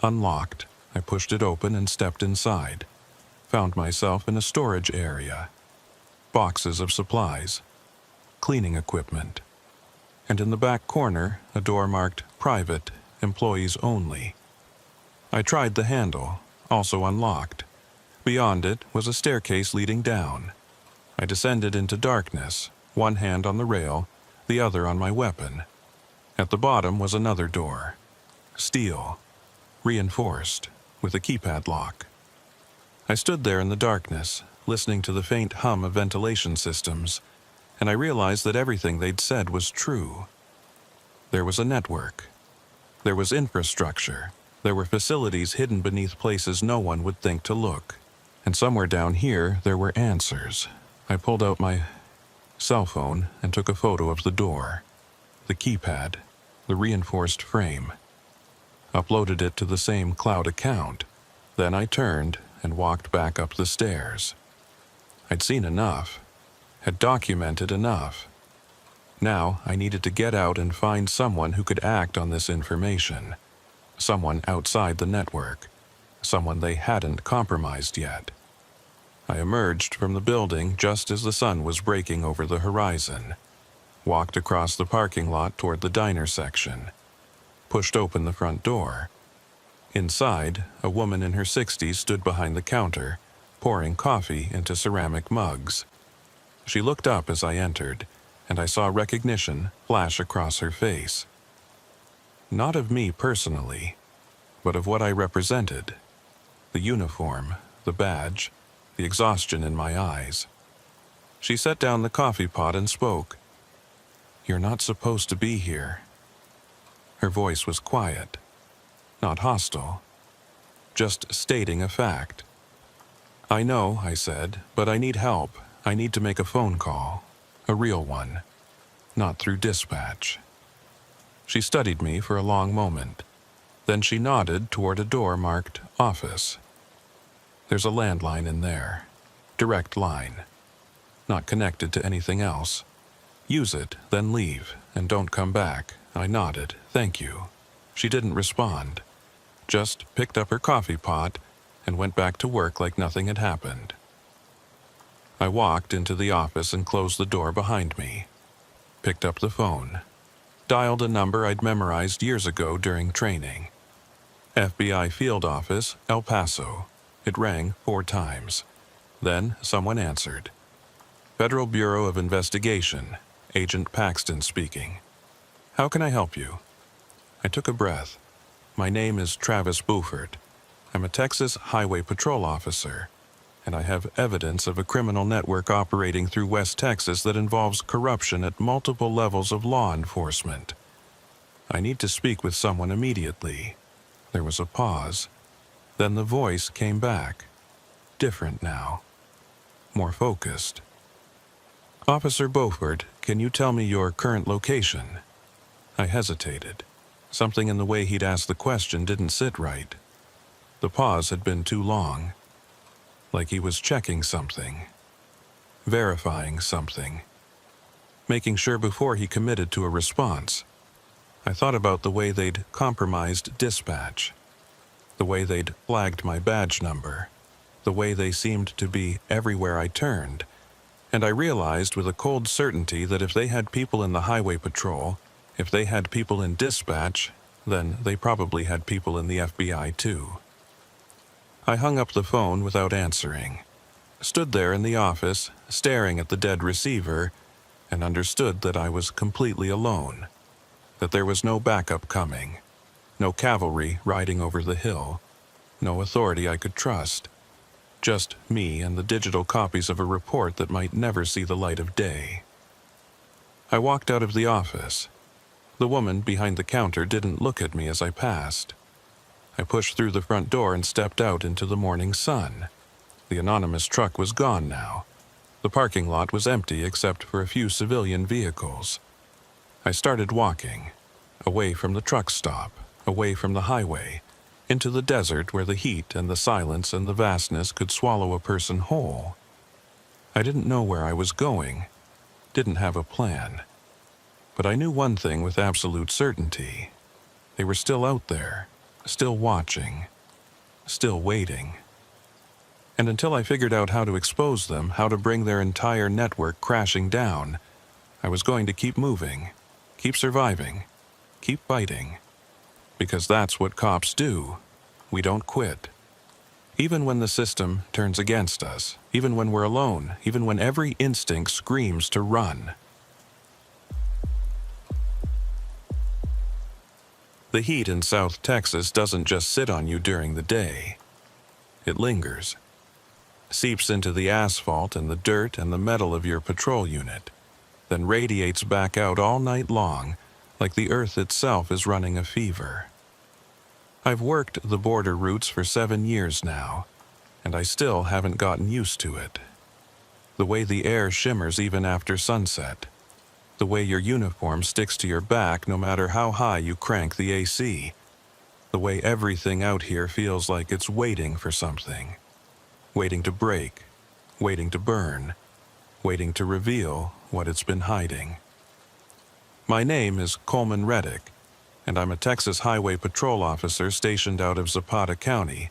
Unlocked, I pushed it open and stepped inside. Found myself in a storage area. Boxes of supplies, cleaning equipment. And in the back corner, a door marked Private, Employees Only. I tried the handle, also unlocked. Beyond it was a staircase leading down. I descended into darkness, one hand on the rail, the other on my weapon. At the bottom was another door. Steel, reinforced, with a keypad lock. I stood there in the darkness, listening to the faint hum of ventilation systems, and I realized that everything they'd said was true. There was a network. There was infrastructure. There were facilities hidden beneath places no one would think to look. And somewhere down here, there were answers. I pulled out my cell phone and took a photo of the door, the keypad, the reinforced frame. Uploaded it to the same cloud account. Then I turned and walked back up the stairs. I'd seen enough, had documented enough. Now I needed to get out and find someone who could act on this information. Someone outside the network. Someone they hadn't compromised yet. I emerged from the building just as the sun was breaking over the horizon. Walked across the parking lot toward the diner section. Pushed open the front door. Inside, a woman in her 60s stood behind the counter, pouring coffee into ceramic mugs. She looked up as I entered, and I saw recognition flash across her face. Not of me personally, but of what I represented. The uniform, the badge, the exhaustion in my eyes. She set down the coffee pot and spoke. "You're not supposed to be here." Her voice was quiet, not hostile, just stating a fact. "I know," I said, "but I need help. I need to make a phone call, a real one, not through dispatch." She studied me for a long moment. Then she nodded toward a door marked Office. There's a landline in there. Direct line. Not connected to anything else. Use it, then leave, and don't come back. I nodded. Thank you. She didn't respond. Just picked up her coffee pot and went back to work like nothing had happened. I walked into the office and closed the door behind me. Picked up the phone. Dialed a number I'd memorized years ago during training. FBI Field Office, El Paso. It rang 4 times. Then someone answered. Federal Bureau of Investigation, Agent Paxton speaking. How can I help you? I took a breath. My name is Travis Buford. I'm a Texas Highway Patrol officer, and I have evidence of a criminal network operating through West Texas that involves corruption at multiple levels of law enforcement. I need to speak with someone immediately. There was a pause. Then the voice came back. Different now. More focused. Officer Beaufort, can you tell me your current location? I hesitated. Something in the way he'd asked the question didn't sit right. The pause had been too long. Like he was checking something. Verifying something. Making sure before he committed to a response. I thought about the way they'd compromised dispatch. The way they'd flagged my badge number. The way they seemed to be everywhere I turned. And I realized with a cold certainty that if they had people in the highway patrol, if they had people in dispatch, then they probably had people in the FBI too. I hung up the phone without answering. Stood there in the office, staring at the dead receiver, and understood that I was completely alone. That there was no backup coming. No cavalry riding over the hill. No authority I could trust. Just me and the digital copies of a report that might never see the light of day. I walked out of the office. The woman behind the counter didn't look at me as I passed. I pushed through the front door and stepped out into the morning sun. The anonymous truck was gone now. The parking lot was empty except for a few civilian vehicles. I started walking, away from the truck stop, away from the highway, into the desert where the heat and the silence and the vastness could swallow a person whole. I didn't know where I was going, didn't have a plan. But I knew one thing with absolute certainty. They were still out there, still watching, still waiting. And until I figured out how to expose them, how to bring their entire network crashing down, I was going to keep moving, keep surviving, keep fighting. Because that's what cops do. We don't quit. Even when the system turns against us, even when we're alone, even when every instinct screams to run. The heat in South Texas doesn't just sit on you during the day. It lingers. Seeps into the asphalt and the dirt and the metal of your patrol unit, then radiates back out all night long like the earth itself is running a fever. I've worked the border routes for 7 years now, and I still haven't gotten used to it. The way the air shimmers even after sunset. The way your uniform sticks to your back no matter how high you crank the AC. The way everything out here feels like it's waiting for something. Waiting to break, waiting to burn, waiting to reveal what it's been hiding. My name is Coleman Reddick, and I'm a Texas Highway Patrol officer stationed out of Zapata County,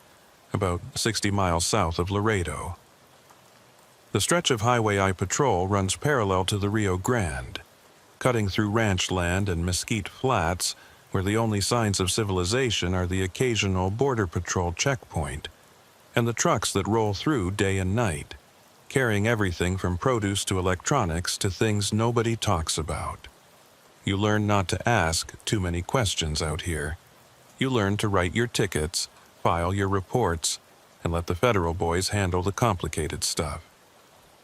about 60 miles south of Laredo. The stretch of highway I patrol runs parallel to the Rio Grande, cutting through ranch land and mesquite flats where the only signs of civilization are the occasional border patrol checkpoint, and the trucks that roll through day and night, carrying everything from produce to electronics to things nobody talks about. You learn not to ask too many questions out here. You learn to write your tickets, file your reports, and let the federal boys handle the complicated stuff.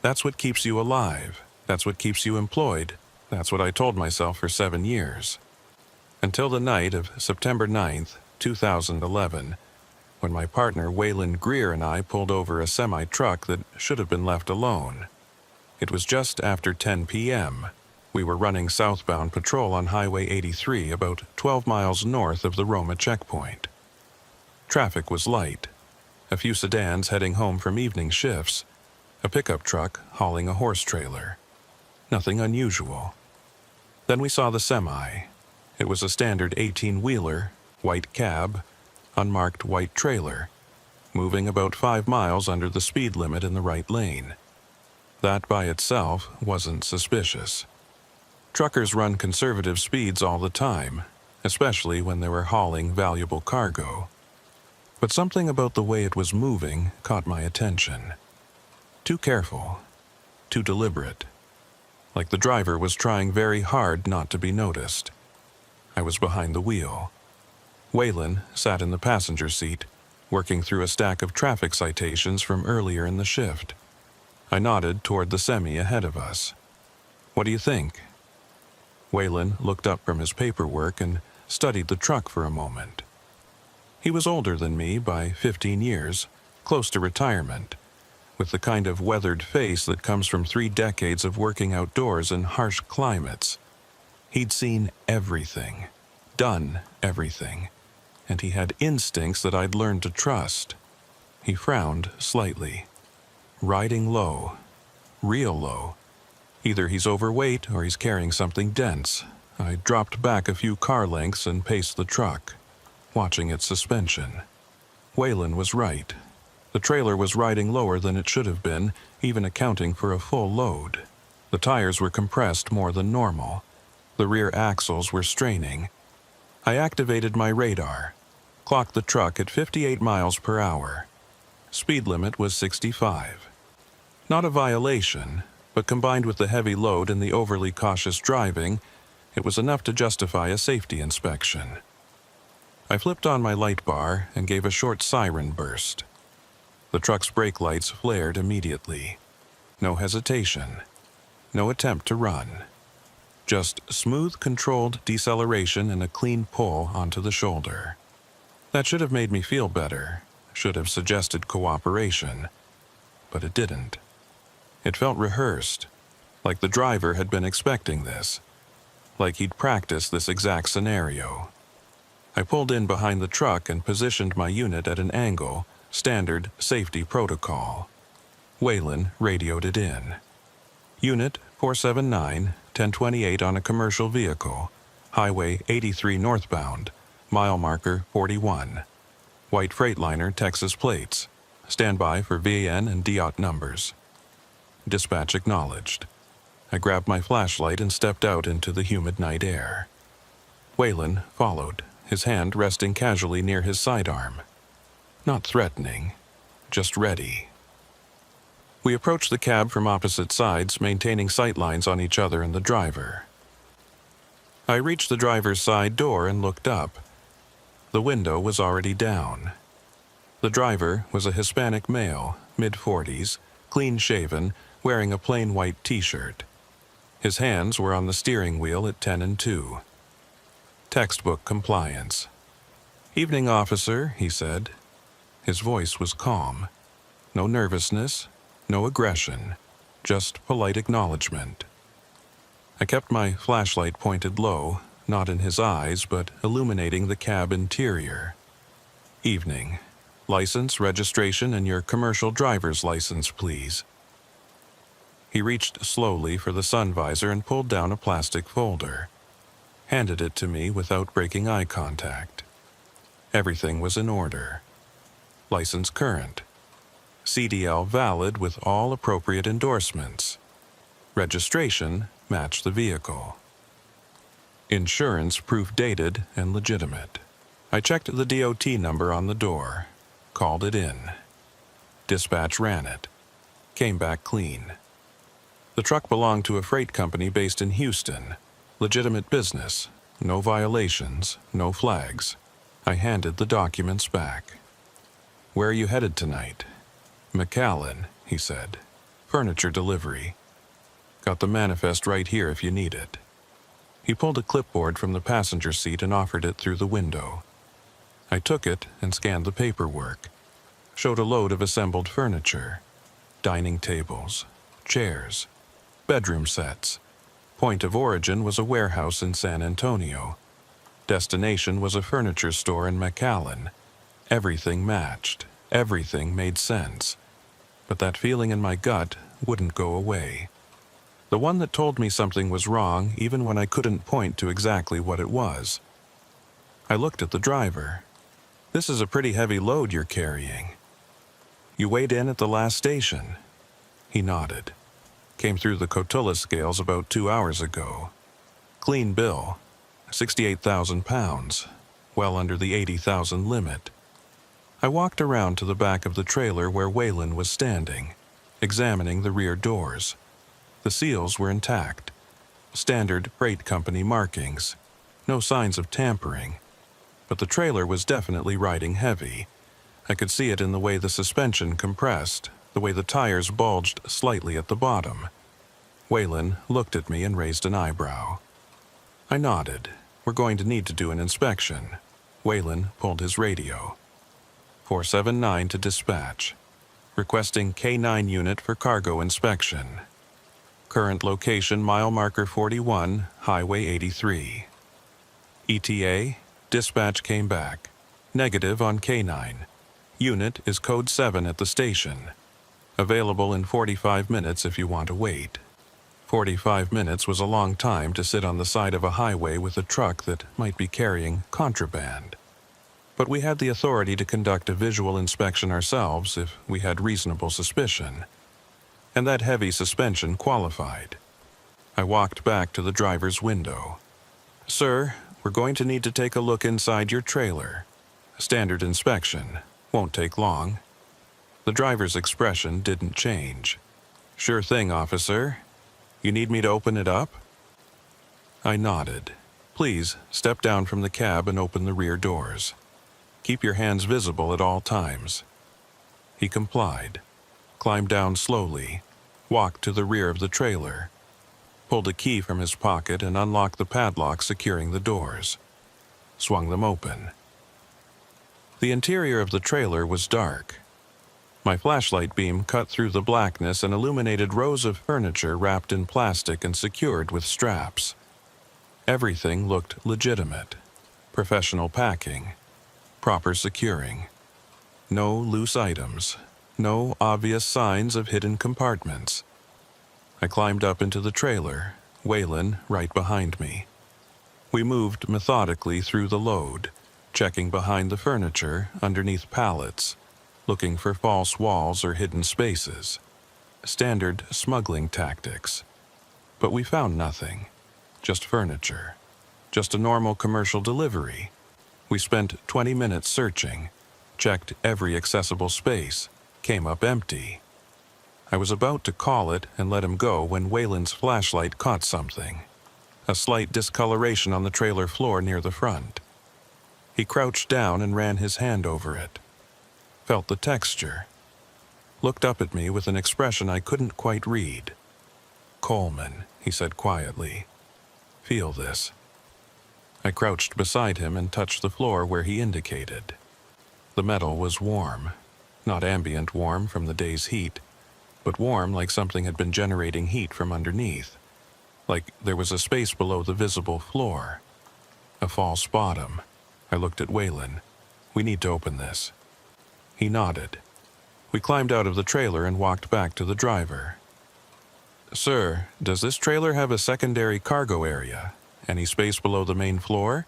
That's what keeps you alive. That's what keeps you employed. That's what I told myself for 7 years. Until the night of September 9th, 2011, when my partner Waylon Greer and I pulled over a semi-truck that should have been left alone. It was just after 10 p.m. We were running southbound patrol on Highway 83 about 12 miles north of the Roma checkpoint. Traffic was light. a few sedans heading home from evening shifts, a pickup truck hauling a horse trailer. Nothing unusual. Then we saw the semi. It was a standard 18-wheeler, white cab, unmarked white trailer, moving about 5 miles under the speed limit in the right lane. That by itself wasn't suspicious. Truckers run conservative speeds all the time, especially when they were hauling valuable cargo. But something about the way it was moving caught my attention. Too careful, too deliberate. Like the driver was trying very hard not to be noticed. I was behind the wheel. Waylon sat in the passenger seat, working through a stack of traffic citations from earlier in the shift. I nodded toward the semi ahead of us. "What do you think?" Waylon looked up from his paperwork and studied the truck for a moment. He was older than me by 15 years, close to retirement, with the kind of weathered face that comes from 3 decades of working outdoors in harsh climates. He'd seen everything, done everything, and he had instincts that I'd learned to trust. He frowned slightly. Riding low, real low. Either he's overweight or he's carrying something dense. I dropped back a few car lengths and paced the truck, watching its suspension. Waylon was right. The trailer was riding lower than it should have been, even accounting for a full load. The tires were compressed more than normal. The rear axles were straining. I activated my radar, clocked the truck at 58 miles per hour. Speed limit was 65. Not a violation, but combined with the heavy load and the overly cautious driving, it was enough to justify a safety inspection. I flipped on my light bar and gave a short siren burst. The truck's brake lights flared immediately. No hesitation. No attempt to run. Just smooth, controlled deceleration and a clean pull onto the shoulder. That should have made me feel better, should have suggested cooperation, but it didn't. It felt rehearsed, like the driver had been expecting this, like he'd practiced this exact scenario. I pulled in behind the truck and positioned my unit at an angle, standard safety protocol. Waylon radioed it in. Unit 479, 1028 on a commercial vehicle, Highway 83 northbound, mile marker 41. White Freightliner Texas plates. Stand by for VAN and DOT numbers. Dispatch acknowledged. I grabbed my flashlight and stepped out into the humid night air. Waylon followed, his hand resting casually near his sidearm. Not threatening, just ready. We approached the cab from opposite sides, maintaining sightlines on each other and the driver. I reached the driver's side door and looked up. The window was already down. The driver was a Hispanic male, mid-40s, clean-shaven, wearing a plain white t-shirt. His hands were on the steering wheel at 10 and 2. Textbook compliance. "Evening, officer," he said. His voice was calm. No nervousness, no aggression, just polite acknowledgement. I kept my flashlight pointed low, not in his eyes, but illuminating the cab interior. "Evening. License, registration, and your commercial driver's license, please." He reached slowly for the sun visor and pulled down a plastic folder. Handed it to me without breaking eye contact. Everything was in order. License current. CDL valid with all appropriate endorsements. Registration matched the vehicle. Insurance proof dated and legitimate. I checked the DOT number on the door, called it in. Dispatch ran it. Came back clean. The truck belonged to a freight company based in Houston. Legitimate business, no violations, no flags. I handed the documents back. "Where are you headed tonight?" "McAllen," he said. "Furniture delivery. Got the manifest right here if you need it." He pulled a clipboard from the passenger seat and offered it through the window. I took it and scanned the paperwork. Showed a load of assembled furniture. Dining tables, chairs, bedroom sets. Point of origin was a warehouse in San Antonio. Destination was a furniture store in McAllen. Everything matched. Everything made sense, but that feeling in my gut wouldn't go away. The one that told me something was wrong even when I couldn't point to exactly what it was. I looked at the driver. "This is a pretty heavy load you're carrying. You weighed in at the last station." He nodded. "Came through the Cotula scales about 2 hours ago. Clean bill, 68,000 pounds, well under the 80,000 limit." I walked around to the back of the trailer where Waylon was standing, examining the rear doors. The seals were intact. Standard freight company markings. No signs of tampering. But the trailer was definitely riding heavy. I could see it in the way the suspension compressed, the way the tires bulged slightly at the bottom. Waylon looked at me and raised an eyebrow. I nodded. "We're going to need to do an inspection." Waylon pulled his radio. 479 to dispatch. Requesting K9 unit for cargo inspection. Current location mile marker 41, Highway 83. ETA, dispatch came back. Negative on K9. Unit is code 7 at the station. Available in 45 minutes if you want to wait. 45 minutes was a long time to sit on the side of a highway with a truck that might be carrying contraband. But we had the authority to conduct a visual inspection ourselves if we had reasonable suspicion. And that heavy suspension qualified. I walked back to the driver's window. "Sir, we're going to need to take a look inside your trailer. Standard inspection. Won't take long." The driver's expression didn't change. "Sure thing, officer. You need me to open it up?" I nodded. "Please step down from the cab and open the rear doors. Keep your hands visible at all times." He complied, climbed down slowly, walked to the rear of the trailer, pulled a key from his pocket and unlocked the padlock securing the doors, swung them open. The interior of the trailer was dark. My flashlight beam cut through the blackness and illuminated rows of furniture wrapped in plastic and secured with straps. Everything looked legitimate. Professional packing. Proper securing. No loose items. No obvious signs of hidden compartments. I climbed up into the trailer, Waylon right behind me. We moved methodically through the load, checking behind the furniture, underneath pallets, looking for false walls or hidden spaces. Standard smuggling tactics. But we found nothing. Just furniture. Just a normal commercial delivery. We spent 20 minutes searching, checked every accessible space, came up empty. I was about to call it and let him go when Waylon's flashlight caught something. A slight discoloration on the trailer floor near the front. He crouched down and ran his hand over it. Felt the texture. Looked up at me with an expression I couldn't quite read. "Coleman," he said quietly. "Feel this." I crouched beside him and touched the floor where he indicated. The metal was warm. Not ambient warm from the day's heat, but warm like something had been generating heat from underneath. Like there was a space below the visible floor. A false bottom. I looked at Waylon. "We need to open this." He nodded. We climbed out of the trailer and walked back to the driver. "Sir, does this trailer have a secondary cargo area? Any space below the main floor?"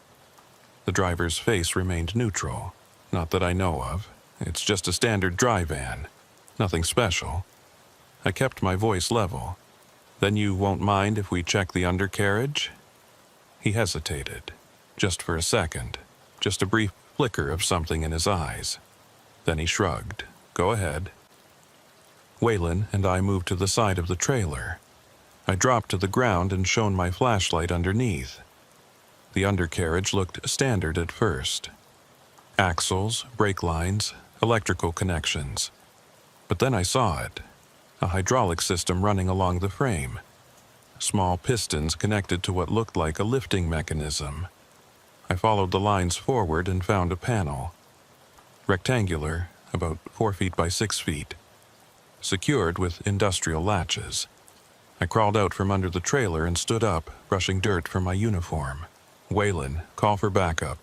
The driver's face remained neutral. "Not that I know of. It's just a standard dry van. Nothing special." I kept my voice level. "Then you won't mind if we check the undercarriage?" He hesitated. Just for a second. Just a brief flicker of something in his eyes. Then he shrugged. "Go ahead." Waylon and I moved to the side of the trailer. I dropped to the ground and shone my flashlight underneath. The undercarriage looked standard at first. Axles, brake lines, electrical connections. But then I saw it. A hydraulic system running along the frame. Small pistons connected to what looked like a lifting mechanism. I followed the lines forward and found a panel. Rectangular, about 4 feet by 6 feet. Secured with industrial latches. I crawled out from under the trailer and stood up, brushing dirt from my uniform. "Waylon, call for backup.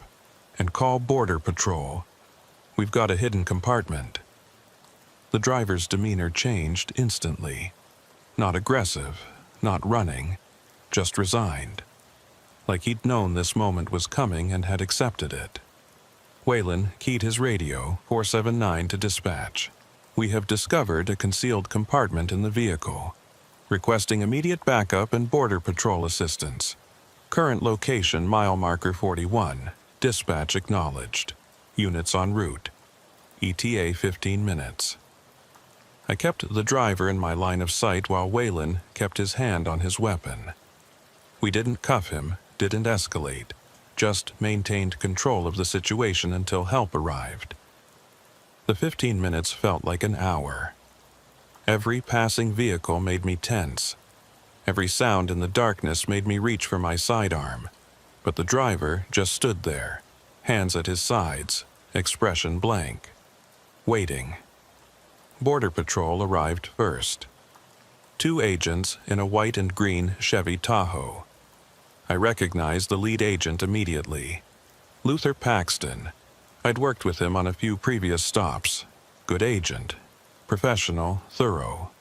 And call Border Patrol. We've got a hidden compartment." The driver's demeanor changed instantly. Not aggressive, not running, just resigned. Like he'd known this moment was coming and had accepted it. Waylon keyed his radio 479 to dispatch. We have discovered a concealed compartment in the vehicle. Requesting immediate backup and border patrol assistance. Current location mile marker 41. Dispatch acknowledged. Units en route. ETA 15 minutes. I kept the driver in my line of sight while Waylon kept his hand on his weapon. We didn't cuff him, didn't escalate, just maintained control of the situation until help arrived. The 15 minutes felt like an hour. Every passing vehicle made me tense. Every sound in the darkness made me reach for my sidearm, but the driver just stood there, hands at his sides, expression blank, waiting. Border Patrol arrived first. 2 agents in a white and green Chevy Tahoe. I recognized the lead agent immediately. Luther Paxton. I'd worked with him on a few previous stops. Good agent. Professional, thorough.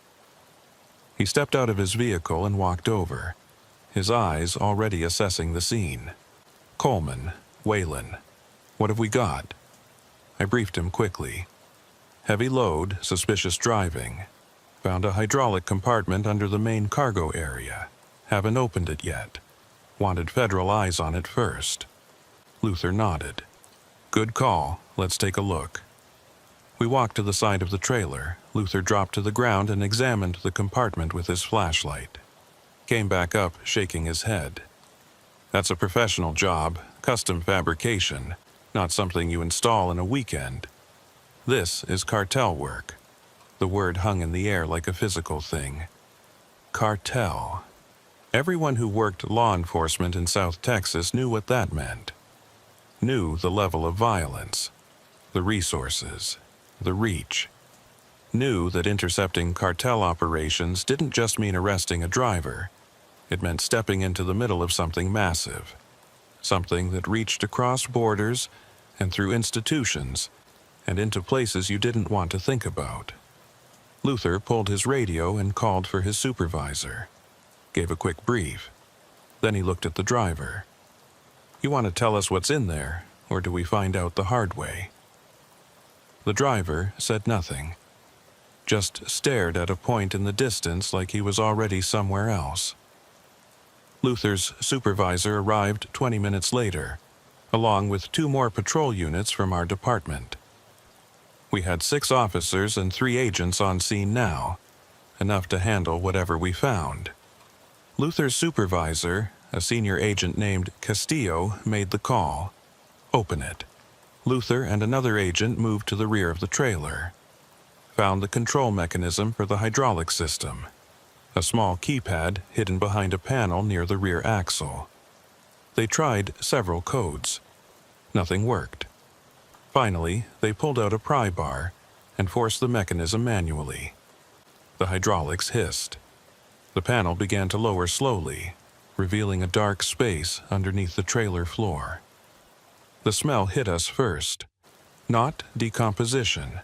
He stepped out of his vehicle and walked over, his eyes already assessing the scene. Coleman, Waylon, what have we got? I briefed him quickly. Heavy load, suspicious driving. Found a hydraulic compartment under the main cargo area. Haven't opened it yet. Wanted federal eyes on it first. Luther nodded. Good call. Let's take a look. We walked to the side of the trailer. Luther dropped to the ground and examined the compartment with his flashlight. Came back up, shaking his head. That's a professional job, custom fabrication, not something you install in a weekend. This is cartel work. The word hung in the air like a physical thing. Cartel. Everyone who worked law enforcement in South Texas knew what that meant. Knew the level of violence, the resources, the reach. Knew that intercepting cartel operations didn't just mean arresting a driver. It meant stepping into the middle of something massive. Something that reached across borders and through institutions and into places you didn't want to think about. Luther pulled his radio and called for his supervisor. Gave a quick brief. Then he looked at the driver. You want to tell us what's in there, or do we find out the hard way? The driver said nothing. Just stared at a point in the distance like he was already somewhere else. Luther's supervisor arrived 20 minutes later, along with 2 more patrol units from our department. We had 6 officers and 3 agents on scene now, enough to handle whatever we found. Luther's supervisor, a senior agent named Castillo, made the call. Open it. Luther and another agent moved to the rear of the trailer. Found the control mechanism for the hydraulic system. A small keypad hidden behind a panel near the rear axle. They tried several codes. Nothing worked. Finally, they pulled out a pry bar and forced the mechanism manually. The hydraulics hissed. The panel began to lower slowly, revealing a dark space underneath the trailer floor. The smell hit us first. Not decomposition,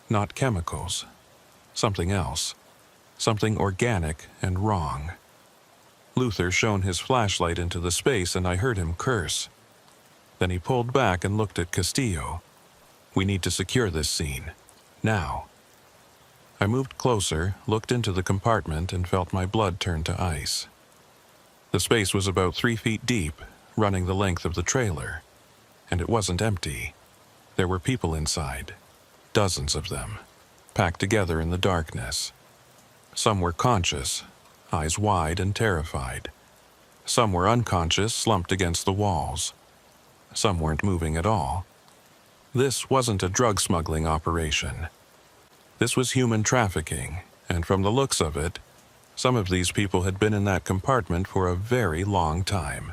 not chemicals. Something else. Something organic and wrong. Luther shone his flashlight into the space and I heard him curse. Then he pulled back and looked at Castillo. We need to secure this scene. Now. I moved closer, looked into the compartment, and felt my blood turn to ice. The space was about 3 feet deep, running the length of the trailer. And it wasn't empty. There were people inside. Dozens of them, packed together in the darkness. Some were conscious, eyes wide and terrified. Some were unconscious, slumped against the walls. Some weren't moving at all. This wasn't a drug smuggling operation. This was human trafficking, and from the looks of it, some of these people had been in that compartment for a very long time.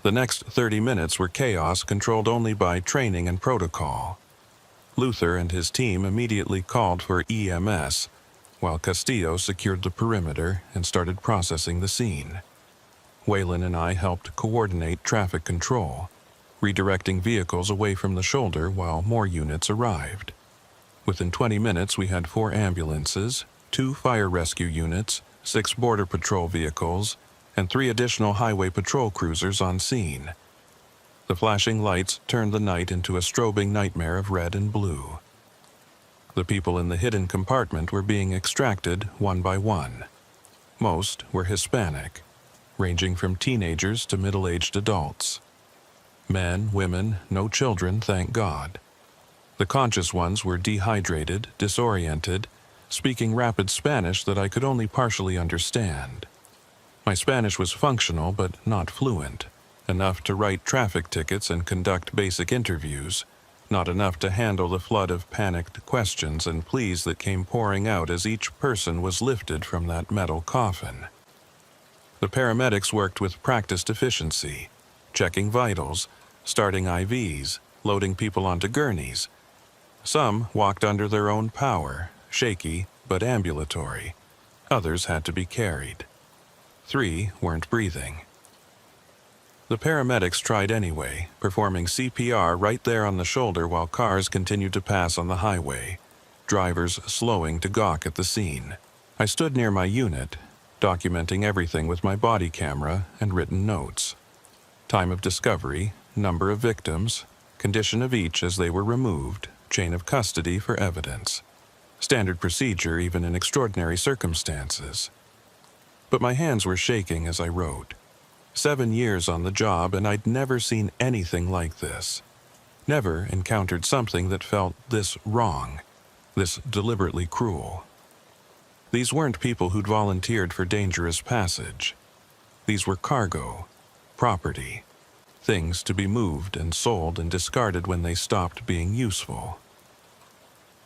The next 30 minutes were chaos controlled only by training and protocol. Luther and his team immediately called for EMS, while Castillo secured the perimeter and started processing the scene. Waylon and I helped coordinate traffic control, redirecting vehicles away from the shoulder while more units arrived. Within 20 minutes, we had 4 ambulances, 2 fire rescue units, 6 border patrol vehicles, and 3 additional highway patrol cruisers on scene. The flashing lights turned the night into a strobing nightmare of red and blue. The people in the hidden compartment were being extracted one by one. Most were Hispanic, ranging from teenagers to middle-aged adults. Men, women, no children, thank God. The conscious ones were dehydrated, disoriented, speaking rapid Spanish that I could only partially understand. My Spanish was functional but not fluent, enough to write traffic tickets and conduct basic interviews, not enough to handle the flood of panicked questions and pleas that came pouring out as each person was lifted from that metal coffin. The paramedics worked with practiced efficiency, checking vitals, starting IVs, loading people onto gurneys. Some walked under their own power, shaky but ambulatory. Others had to be carried. 3 weren't breathing. The paramedics tried anyway, performing CPR right there on the shoulder while cars continued to pass on the highway, drivers slowing to gawk at the scene. I stood near my unit, documenting everything with my body camera and written notes. Time of discovery, number of victims, condition of each as they were removed, chain of custody for evidence. Standard procedure even in extraordinary circumstances. But my hands were shaking as I wrote. 7 years on the job and I'd never seen anything like this. Never encountered something that felt this wrong, this deliberately cruel. These weren't people who'd volunteered for dangerous passage. These were cargo, property, things to be moved and sold and discarded when they stopped being useful.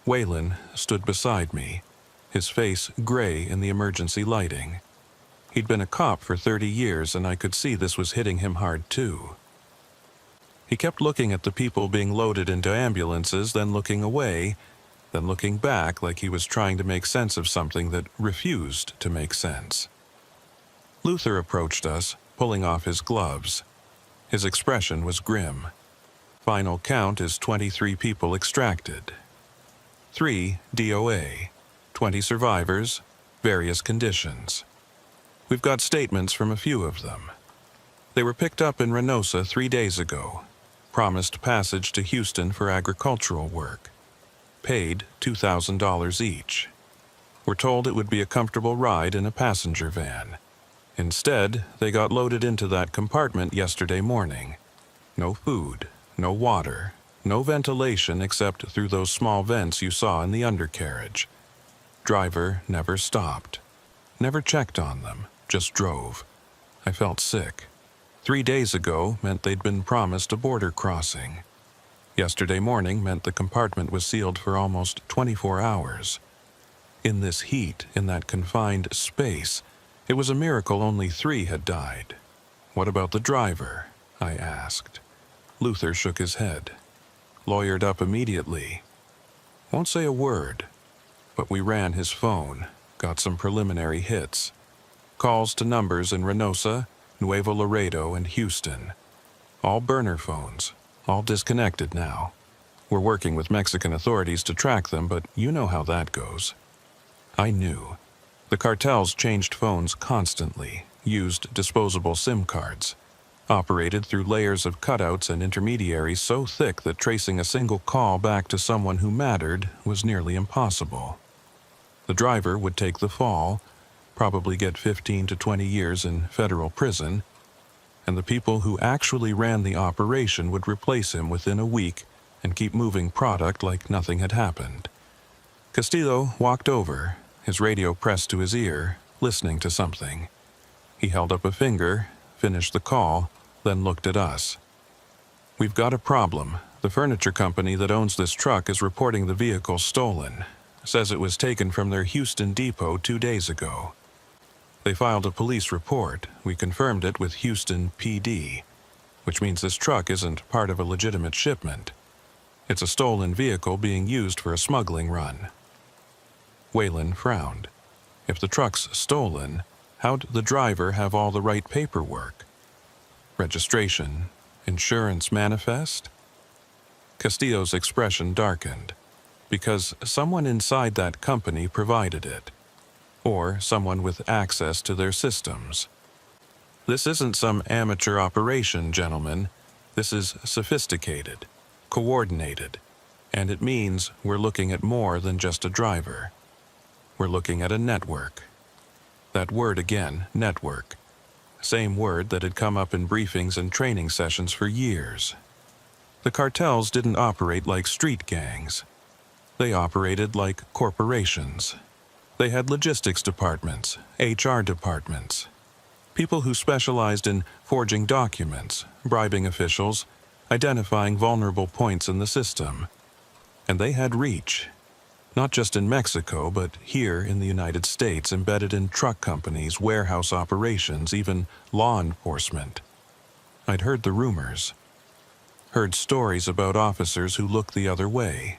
Waylon stood beside me, his face gray in the emergency lighting. He'd been a cop for 30 years and I could see this was hitting him hard too. He kept looking at the people being loaded into ambulances, then looking away, then looking back like he was trying to make sense of something that refused to make sense. Luther approached us, pulling off his gloves. His expression was grim. Final count is 23 people extracted. 3 DOA, 20 survivors, various conditions. We've got statements from a few of them. They were picked up in Reynosa 3 days ago, promised passage to Houston for agricultural work, paid $2,000 each. Were told it would be a comfortable ride in a passenger van. Instead, they got loaded into that compartment yesterday morning. No food, no water, no ventilation except through those small vents you saw in the undercarriage. Driver never stopped, never checked on them. Just drove. I felt sick. 3 days ago meant they'd been promised a border crossing. Yesterday morning meant the compartment was sealed for almost 24 hours. In this heat, in that confined space, it was a miracle only 3 had died. What about the driver? I asked. Luther shook his head. Lawyered up immediately. Won't say a word, but we ran his phone, got some preliminary hits. Calls to numbers in Reynosa, Nuevo Laredo, and Houston. All burner phones, all disconnected now. We're working with Mexican authorities to track them, but you know how that goes. I knew. The cartels changed phones constantly, used disposable SIM cards, operated through layers of cutouts and intermediaries so thick that tracing a single call back to someone who mattered was nearly impossible. The driver would take the fall, probably get 15 to 20 years in federal prison, and the people who actually ran the operation would replace him within a week and keep moving product like nothing had happened. Castillo walked over, his radio pressed to his ear, listening to something. He held up a finger, finished the call, then looked at us. We've got a problem. The furniture company that owns this truck is reporting the vehicle stolen. Says it was taken from their Houston depot 2 days ago. They filed a police report. We confirmed it with Houston PD, which means this truck isn't part of a legitimate shipment. It's a stolen vehicle being used for a smuggling run. Waylon frowned. If the truck's stolen, how'd the driver have all the right paperwork? Registration, insurance manifest? Castillo's expression darkened. because someone inside that company provided it, or someone with access to their systems. This isn't some amateur operation, gentlemen. This is sophisticated, coordinated, and it means we're looking at more than just a driver. We're looking at a network. That word again, network. Same word that had come up in briefings and training sessions for years. The cartels didn't operate like street gangs. They operated like corporations. They had logistics departments, HR departments, people who specialized in forging documents, bribing officials, identifying vulnerable points in the system. And they had reach, not just in Mexico, but here in the United States, embedded in truck companies, warehouse operations, even law enforcement. I'd heard the rumors, heard stories about officers who looked the other way,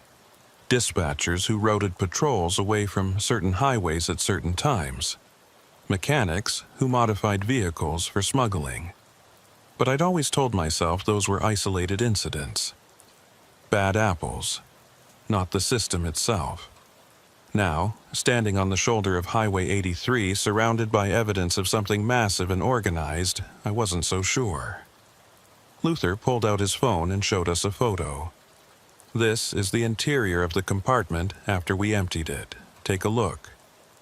dispatchers who routed patrols away from certain highways at certain times, mechanics who modified vehicles for smuggling. But I'd always told myself those were isolated incidents. Bad apples, not the system itself. Now, standing on the shoulder of Highway 83, surrounded by evidence of something massive and organized, I wasn't so sure. Luther pulled out his phone and showed us a photo. This is the interior of the compartment after we emptied it. Take a look.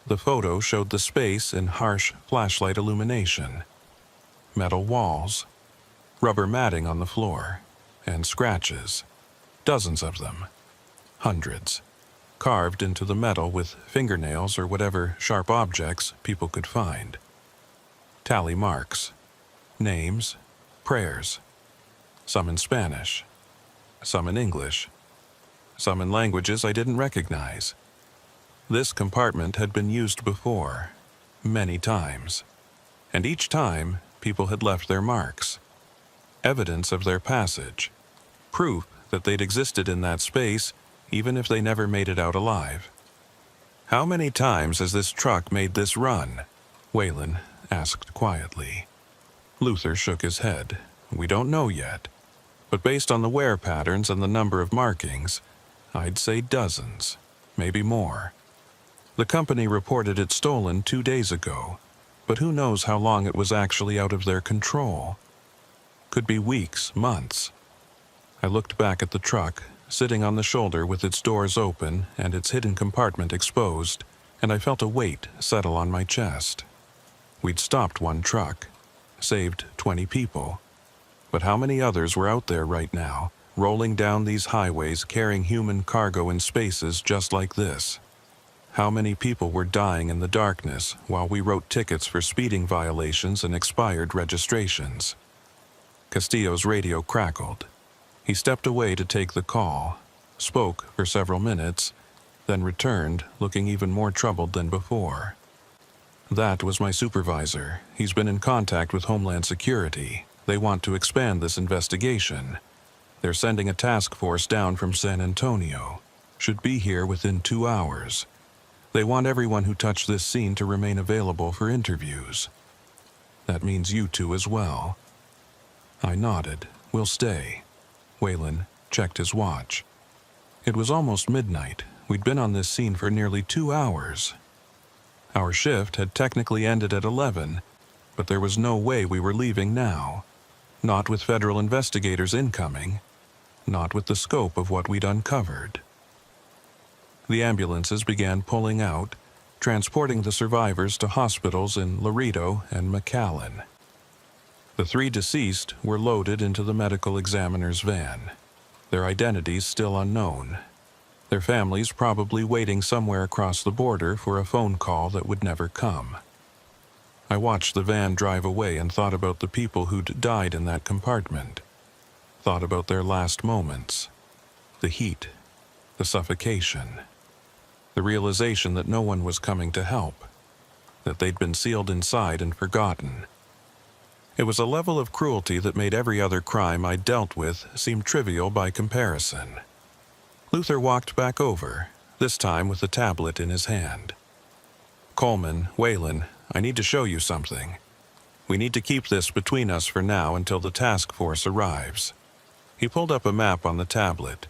The photo showed the space in harsh flashlight illumination. Metal walls, rubber matting on the floor, and scratches. Dozens of them. Hundreds. Carved into the metal with fingernails or whatever sharp objects people could find. Tally marks. Names. Prayers. Some in Spanish. Some in English. Some in languages I didn't recognize. This compartment had been used before, many times. And each time, people had left their marks. Evidence of their passage. Proof that they'd existed in that space, even if they never made it out alive. "How many times has this truck made this run?" Waylon asked quietly. Luther shook his head. "We don't know yet. But based on the wear patterns and the number of markings, I'd say dozens, maybe more. The company reported it stolen 2 days ago, but who knows how long it was actually out of their control? Could be weeks, months." I looked back at the truck, sitting on the shoulder with its doors open and its hidden compartment exposed, and I felt a weight settle on my chest. We'd stopped one truck, saved 20 people. But how many others were out there right now, rolling down these highways carrying human cargo in spaces just like this? How many people were dying in the darkness while we wrote tickets for speeding violations and expired registrations? Castillo's radio crackled. He stepped away to take the call, spoke for several minutes, then returned, looking even more troubled than before. "That was my supervisor. He's been in contact with Homeland Security. They want to expand this investigation. They're sending a task force down from San Antonio. Should be here within 2 hours. They want everyone who touched this scene to remain available for interviews. That means you two as well." I nodded. "We'll stay." Waylon checked his watch. It was almost midnight. We'd been on this scene for nearly 2 hours. Our shift had technically ended at 11, but there was no way we were leaving now. Not with federal investigators incoming. Not with the scope of what we'd uncovered. The ambulances began pulling out, transporting the survivors to hospitals in Laredo and McAllen. The 3 deceased were loaded into the medical examiner's van, their identities still unknown, their families probably waiting somewhere across the border for a phone call that would never come. I watched the van drive away and thought about the people who'd died in that compartment, thought about their last moments, the heat, the suffocation, the realization that no one was coming to help, that they'd been sealed inside and forgotten. It was a level of cruelty that made every other crime I'd dealt with seem trivial by comparison. Luther walked back over, this time with a tablet in his hand. "Coleman, Waylon, I need to show you something. We need to keep this between us for now until the task force arrives." He pulled up a map on the tablet.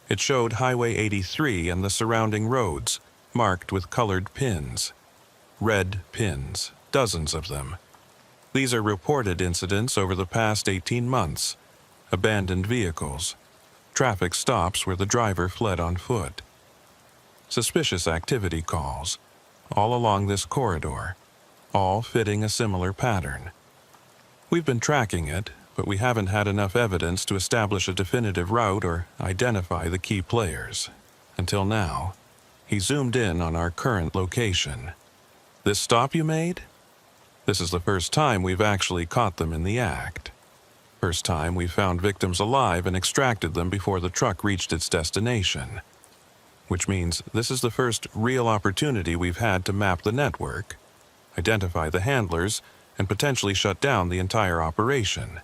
It showed Highway 83 and the surrounding roads, marked with colored pins. Red pins, dozens of them. These are reported incidents over the past 18 months. Abandoned vehicles. Traffic stops where the driver fled on foot. Suspicious activity calls, all along this corridor, all fitting a similar pattern. We've been tracking it, but we haven't had enough evidence to establish a definitive route or identify the key players. Until now, he zoomed in on our current location. This stop you made? This is the first time we've actually caught them in the act. First time we've found victims alive and extracted them before the truck reached its destination. Which means this is the first real opportunity we've had to map the network, identify the handlers, and potentially shut down the entire operation.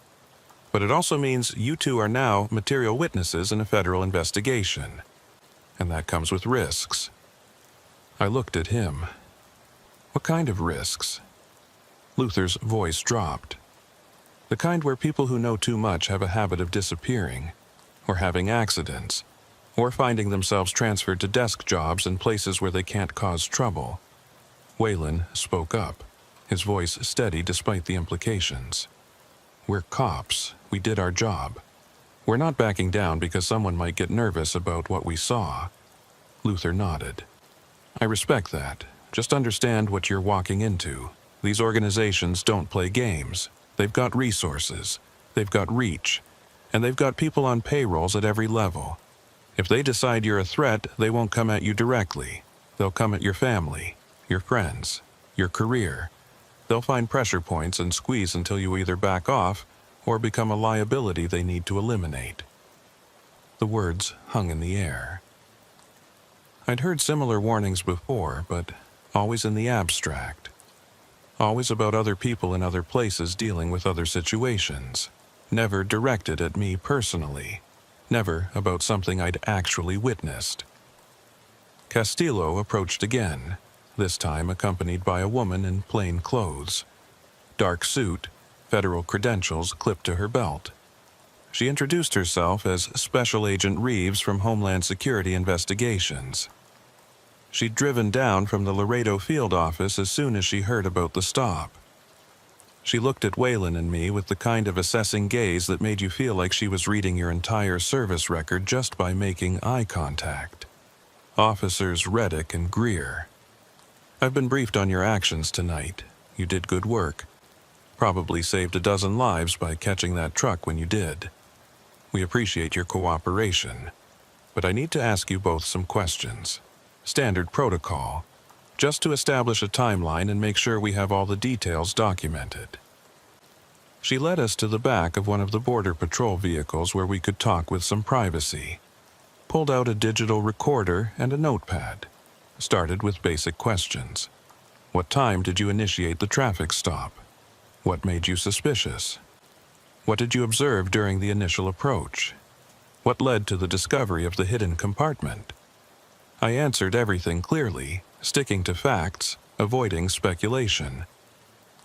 But it also means you two are now material witnesses in a federal investigation. And that comes with risks. I looked at him. What kind of risks? Luther's voice dropped. The kind where people who know too much have a habit of disappearing, or having accidents, or finding themselves transferred to desk jobs in places where they can't cause trouble. Waylon spoke up, his voice steady despite the implications. We're cops. We did our job. We're not backing down because someone might get nervous about what we saw. Luther nodded. I respect that. Just understand what you're walking into. These organizations don't play games. They've got resources. They've got reach. And they've got people on payrolls at every level. If they decide you're a threat, they won't come at you directly. They'll come at your family, your friends, your career. They'll find pressure points and squeeze until you either back off or become a liability they need to eliminate. The words hung in the air. I'd heard similar warnings before, but always in the abstract. Always about other people in other places dealing with other situations. Never directed at me personally. Never about something I'd actually witnessed. Castillo approached again, this time accompanied by a woman in plain clothes. Dark suit, federal credentials clipped to her belt. She introduced herself as Special Agent Reeves from Homeland Security Investigations. She'd driven down from the Laredo field office as soon as she heard about the stop. She looked at Waylon and me with the kind of assessing gaze that made you feel like she was reading your entire service record just by making eye contact. Officers Reddick and Greer. I've been briefed on your actions tonight. You did good work. Probably saved a dozen lives by catching that truck when you did. We appreciate your cooperation. But I need to ask you both some questions. Standard protocol. Just to establish a timeline and make sure we have all the details documented. She led us to the back of one of the Border Patrol vehicles where we could talk with some privacy. Pulled out a digital recorder and a notepad. Started with basic questions. What time did you initiate the traffic stop? What made you suspicious? What did you observe during the initial approach? What led to the discovery of the hidden compartment? I answered everything clearly, sticking to facts, avoiding speculation.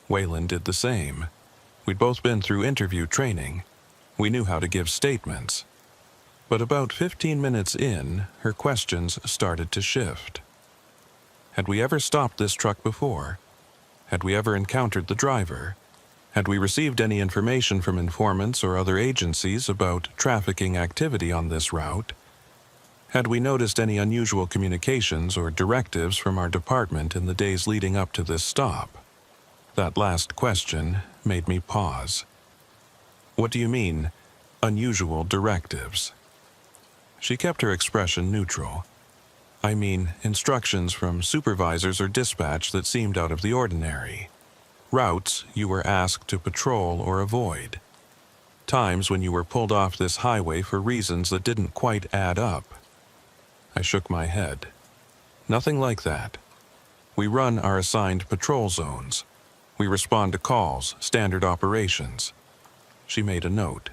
Waylon did the same. We'd both been through interview training. We knew how to give statements. But about 15 minutes in, her questions started to shift. Had we ever stopped this truck before? Had we ever encountered the driver? Had we received any information from informants or other agencies about trafficking activity on this route? Had we noticed any unusual communications or directives from our department in the days leading up to this stop? That last question made me pause. What do you mean, unusual directives? She kept her expression neutral. I mean, instructions from supervisors or dispatch that seemed out of the ordinary. Routes you were asked to patrol or avoid. Times when you were pulled off this highway for reasons that didn't quite add up. I shook my head. Nothing like that. We run our assigned patrol zones. We respond to calls, standard operations. She made a note.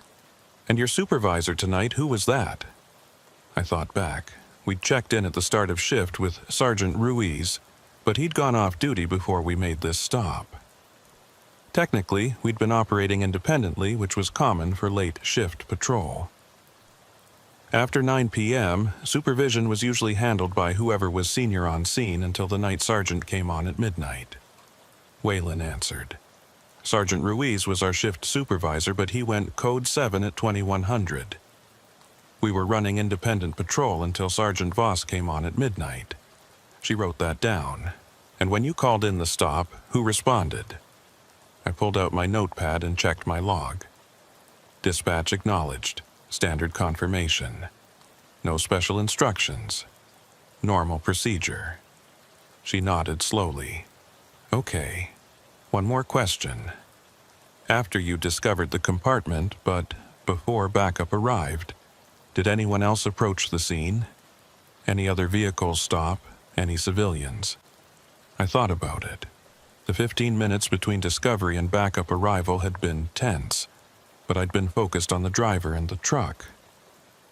And your supervisor tonight, who was that? I thought back. We'd checked in at the start of shift with Sergeant Ruiz, but he'd gone off duty before we made this stop. Technically, we'd been operating independently, which was common for late shift patrol. After 9 p.m., supervision was usually handled by whoever was senior on scene until the night sergeant came on at midnight. Waylon answered. Sergeant Ruiz was our shift supervisor, but he went Code 7 at 2100. We were running independent patrol until Sergeant Voss came on at midnight. She wrote that down. And when you called in the stop, who responded? I pulled out my notepad and checked my log. Dispatch acknowledged. Standard confirmation. No special instructions. Normal procedure. She nodded slowly. Okay. One more question. After you discovered the compartment, but before backup arrived, did anyone else approach the scene? Any other vehicles stop? Any civilians? I thought about it. The 15 minutes between discovery and backup arrival had been tense, but I'd been focused on the driver and the truck.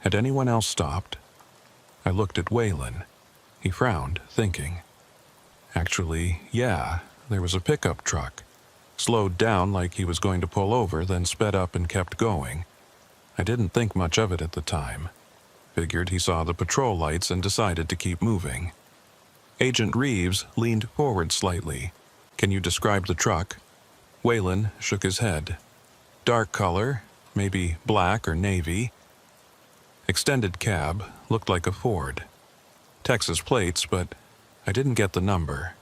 Had anyone else stopped? I looked at Waylon. He frowned, thinking. Actually, yeah, there was a pickup truck. Slowed down like he was going to pull over, then sped up and kept going. I didn't think much of it at the time. Figured he saw the patrol lights and decided to keep moving. Agent Reeves leaned forward slightly. Can you describe the truck? Waylon shook his head. Dark color, maybe black or navy. Extended cab, looked like a Ford. Texas plates, but I didn't get the number.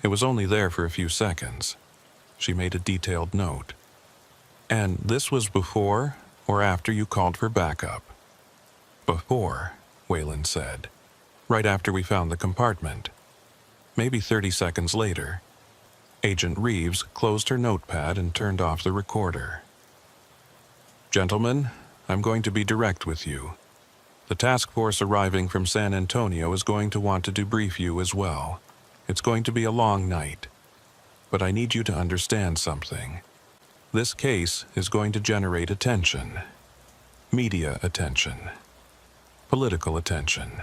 It was only there for a few seconds. She made a detailed note. And this was before or after you called for backup? Before, Waylon said. Right after we found the compartment. Maybe 30 seconds later. Agent Reeves closed her notepad and turned off the recorder. Gentlemen, I'm going to be direct with you. The task force arriving from San Antonio is going to want to debrief you as well. It's going to be a long night. But I need you to understand something. This case is going to generate attention. Media attention. Political attention.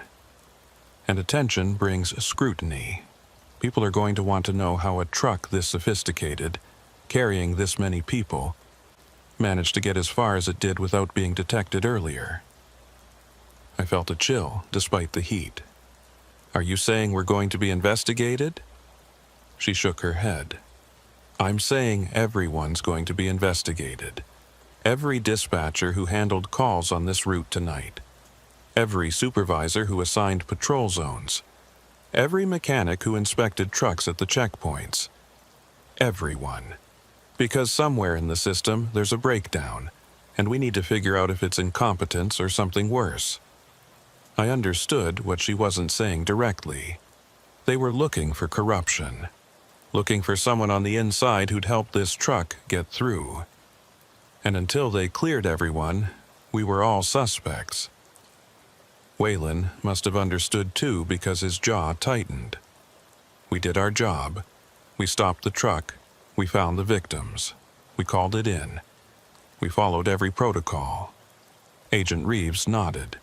And attention brings scrutiny. People are going to want to know how a truck this sophisticated, carrying this many people, managed to get as far as it did without being detected earlier. I felt a chill, despite the heat. Are you saying we're going to be investigated? She shook her head. I'm saying everyone's going to be investigated. Every dispatcher who handled calls on this route tonight. Every supervisor who assigned patrol zones. Every mechanic who inspected trucks at the checkpoints. Everyone. Because somewhere in the system there's a breakdown, and we need to figure out if it's incompetence or something worse. I understood what she wasn't saying directly. They were looking for corruption. Looking for someone on the inside who'd help this truck get through. And until they cleared everyone, we were all suspects. Waylon must have understood too, because his jaw tightened. We did our job. We stopped the truck. We found the victims. We called it in. We followed every protocol. Agent Reeves nodded.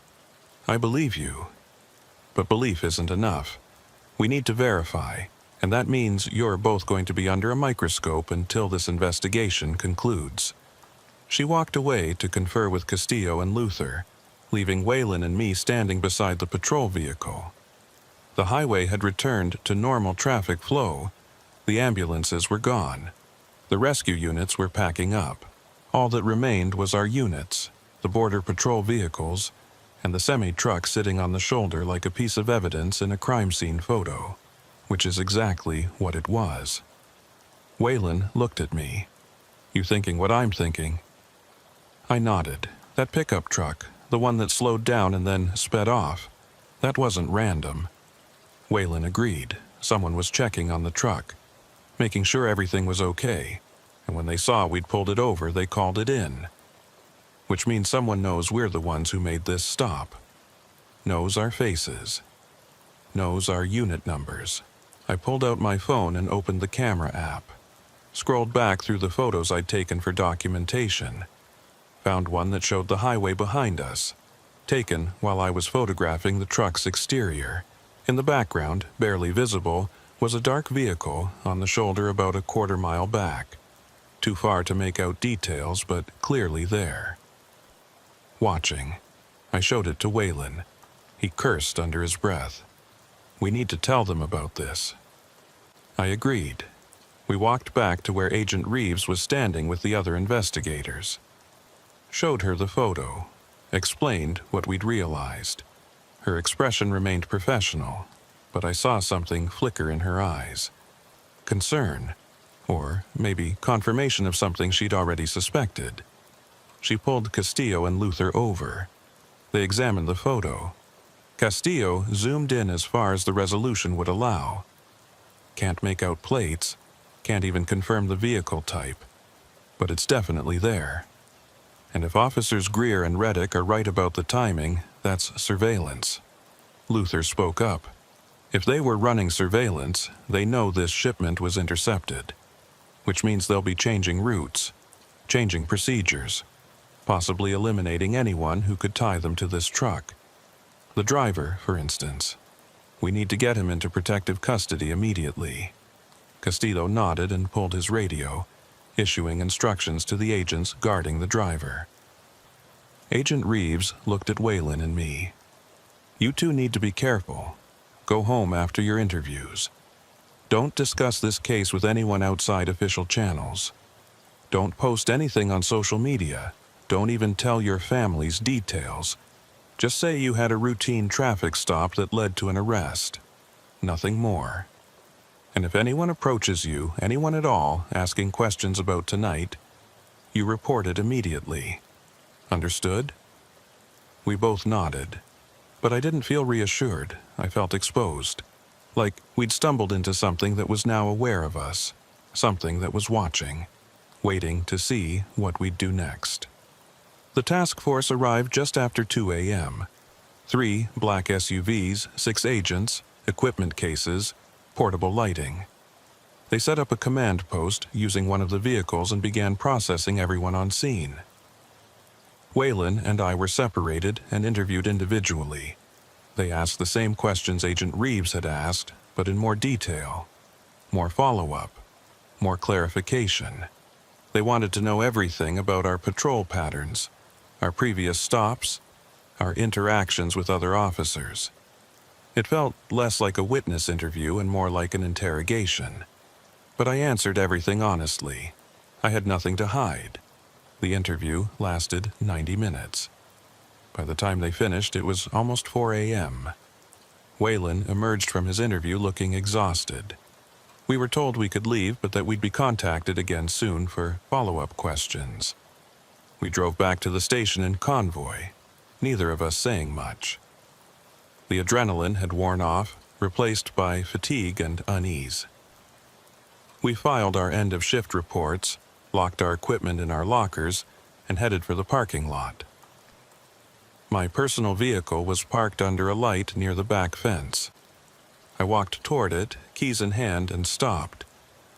I believe you. But belief isn't enough. We need to verify, and that means you're both going to be under a microscope until this investigation concludes. She walked away to confer with Castillo and Luther, leaving Waylon and me standing beside the patrol vehicle. The highway had returned to normal traffic flow. The ambulances were gone. The rescue units were packing up. All that remained was our units, the border patrol vehicles, and the semi-truck sitting on the shoulder like a piece of evidence in a crime scene photo, which is exactly what it was. Waylon looked at me. You thinking what I'm thinking? I nodded. That pickup truck, the one that slowed down and then sped off, that wasn't random. Waylon agreed. Someone was checking on the truck, making sure everything was okay, and when they saw we'd pulled it over, they called it in. Which means someone knows we're the ones who made this stop. Knows our faces. Knows our unit numbers. I pulled out my phone and opened the camera app. Scrolled back through the photos I'd taken for documentation. Found one that showed the highway behind us, taken while I was photographing the truck's exterior. In the background, barely visible, was a dark vehicle on the shoulder about a quarter-mile back. Too far to make out details, but clearly there. Watching. I showed it to Waylon. He cursed under his breath. "We need to tell them about this." I agreed. We walked back to where Agent Reeves was standing with the other investigators. Showed her the photo, explained what we'd realized. Her expression remained professional, but I saw something flicker in her eyes. Concern, or maybe confirmation of something she'd already suspected. She pulled Castillo and Luther over. They examined the photo. Castillo zoomed in as far as the resolution would allow. Can't make out plates, can't even confirm the vehicle type, but it's definitely there. And if Officers Greer and Reddick are right about the timing, that's surveillance. Luther spoke up. If they were running surveillance, they know this shipment was intercepted, which means they'll be changing routes, changing procedures, possibly eliminating anyone who could tie them to this truck. The driver, for instance. We need to get him into protective custody immediately. Castillo nodded and pulled his radio, issuing instructions to the agents guarding the driver. Agent Reeves looked at Waylon and me. "You two need to be careful. Go home after your interviews. Don't discuss this case with anyone outside official channels. Don't post anything on social media. Don't even tell your families details. Just say you had a routine traffic stop that led to an arrest. Nothing more. And if anyone approaches you, anyone at all, asking questions about tonight, you report it immediately. Understood?" We both nodded, but I didn't feel reassured. I felt exposed, like we'd stumbled into something that was now aware of us, something that was watching, waiting to see what we'd do next. The task force arrived just after 2 a.m. 3 black SUVs, 6 agents, equipment cases, portable lighting. They set up a command post using one of the vehicles and began processing everyone on scene. Waylon and I were separated and interviewed individually. They asked the same questions Agent Reeves had asked, but in more detail. More follow-up. More clarification. They wanted to know everything about our patrol patterns, our previous stops, our interactions with other officers. It felt less like a witness interview and more like an interrogation. But I answered everything honestly. I had nothing to hide. The interview lasted 90 minutes. By the time they finished, it was almost 4 a.m. Waylon emerged from his interview looking exhausted. We were told we could leave, but that we'd be contacted again soon for follow-up questions. We drove back to the station in convoy, neither of us saying much. The adrenaline had worn off, replaced by fatigue and unease. We filed our end-of-shift reports, locked our equipment in our lockers, and headed for the parking lot. My personal vehicle was parked under a light near the back fence. I walked toward it, keys in hand, and stopped.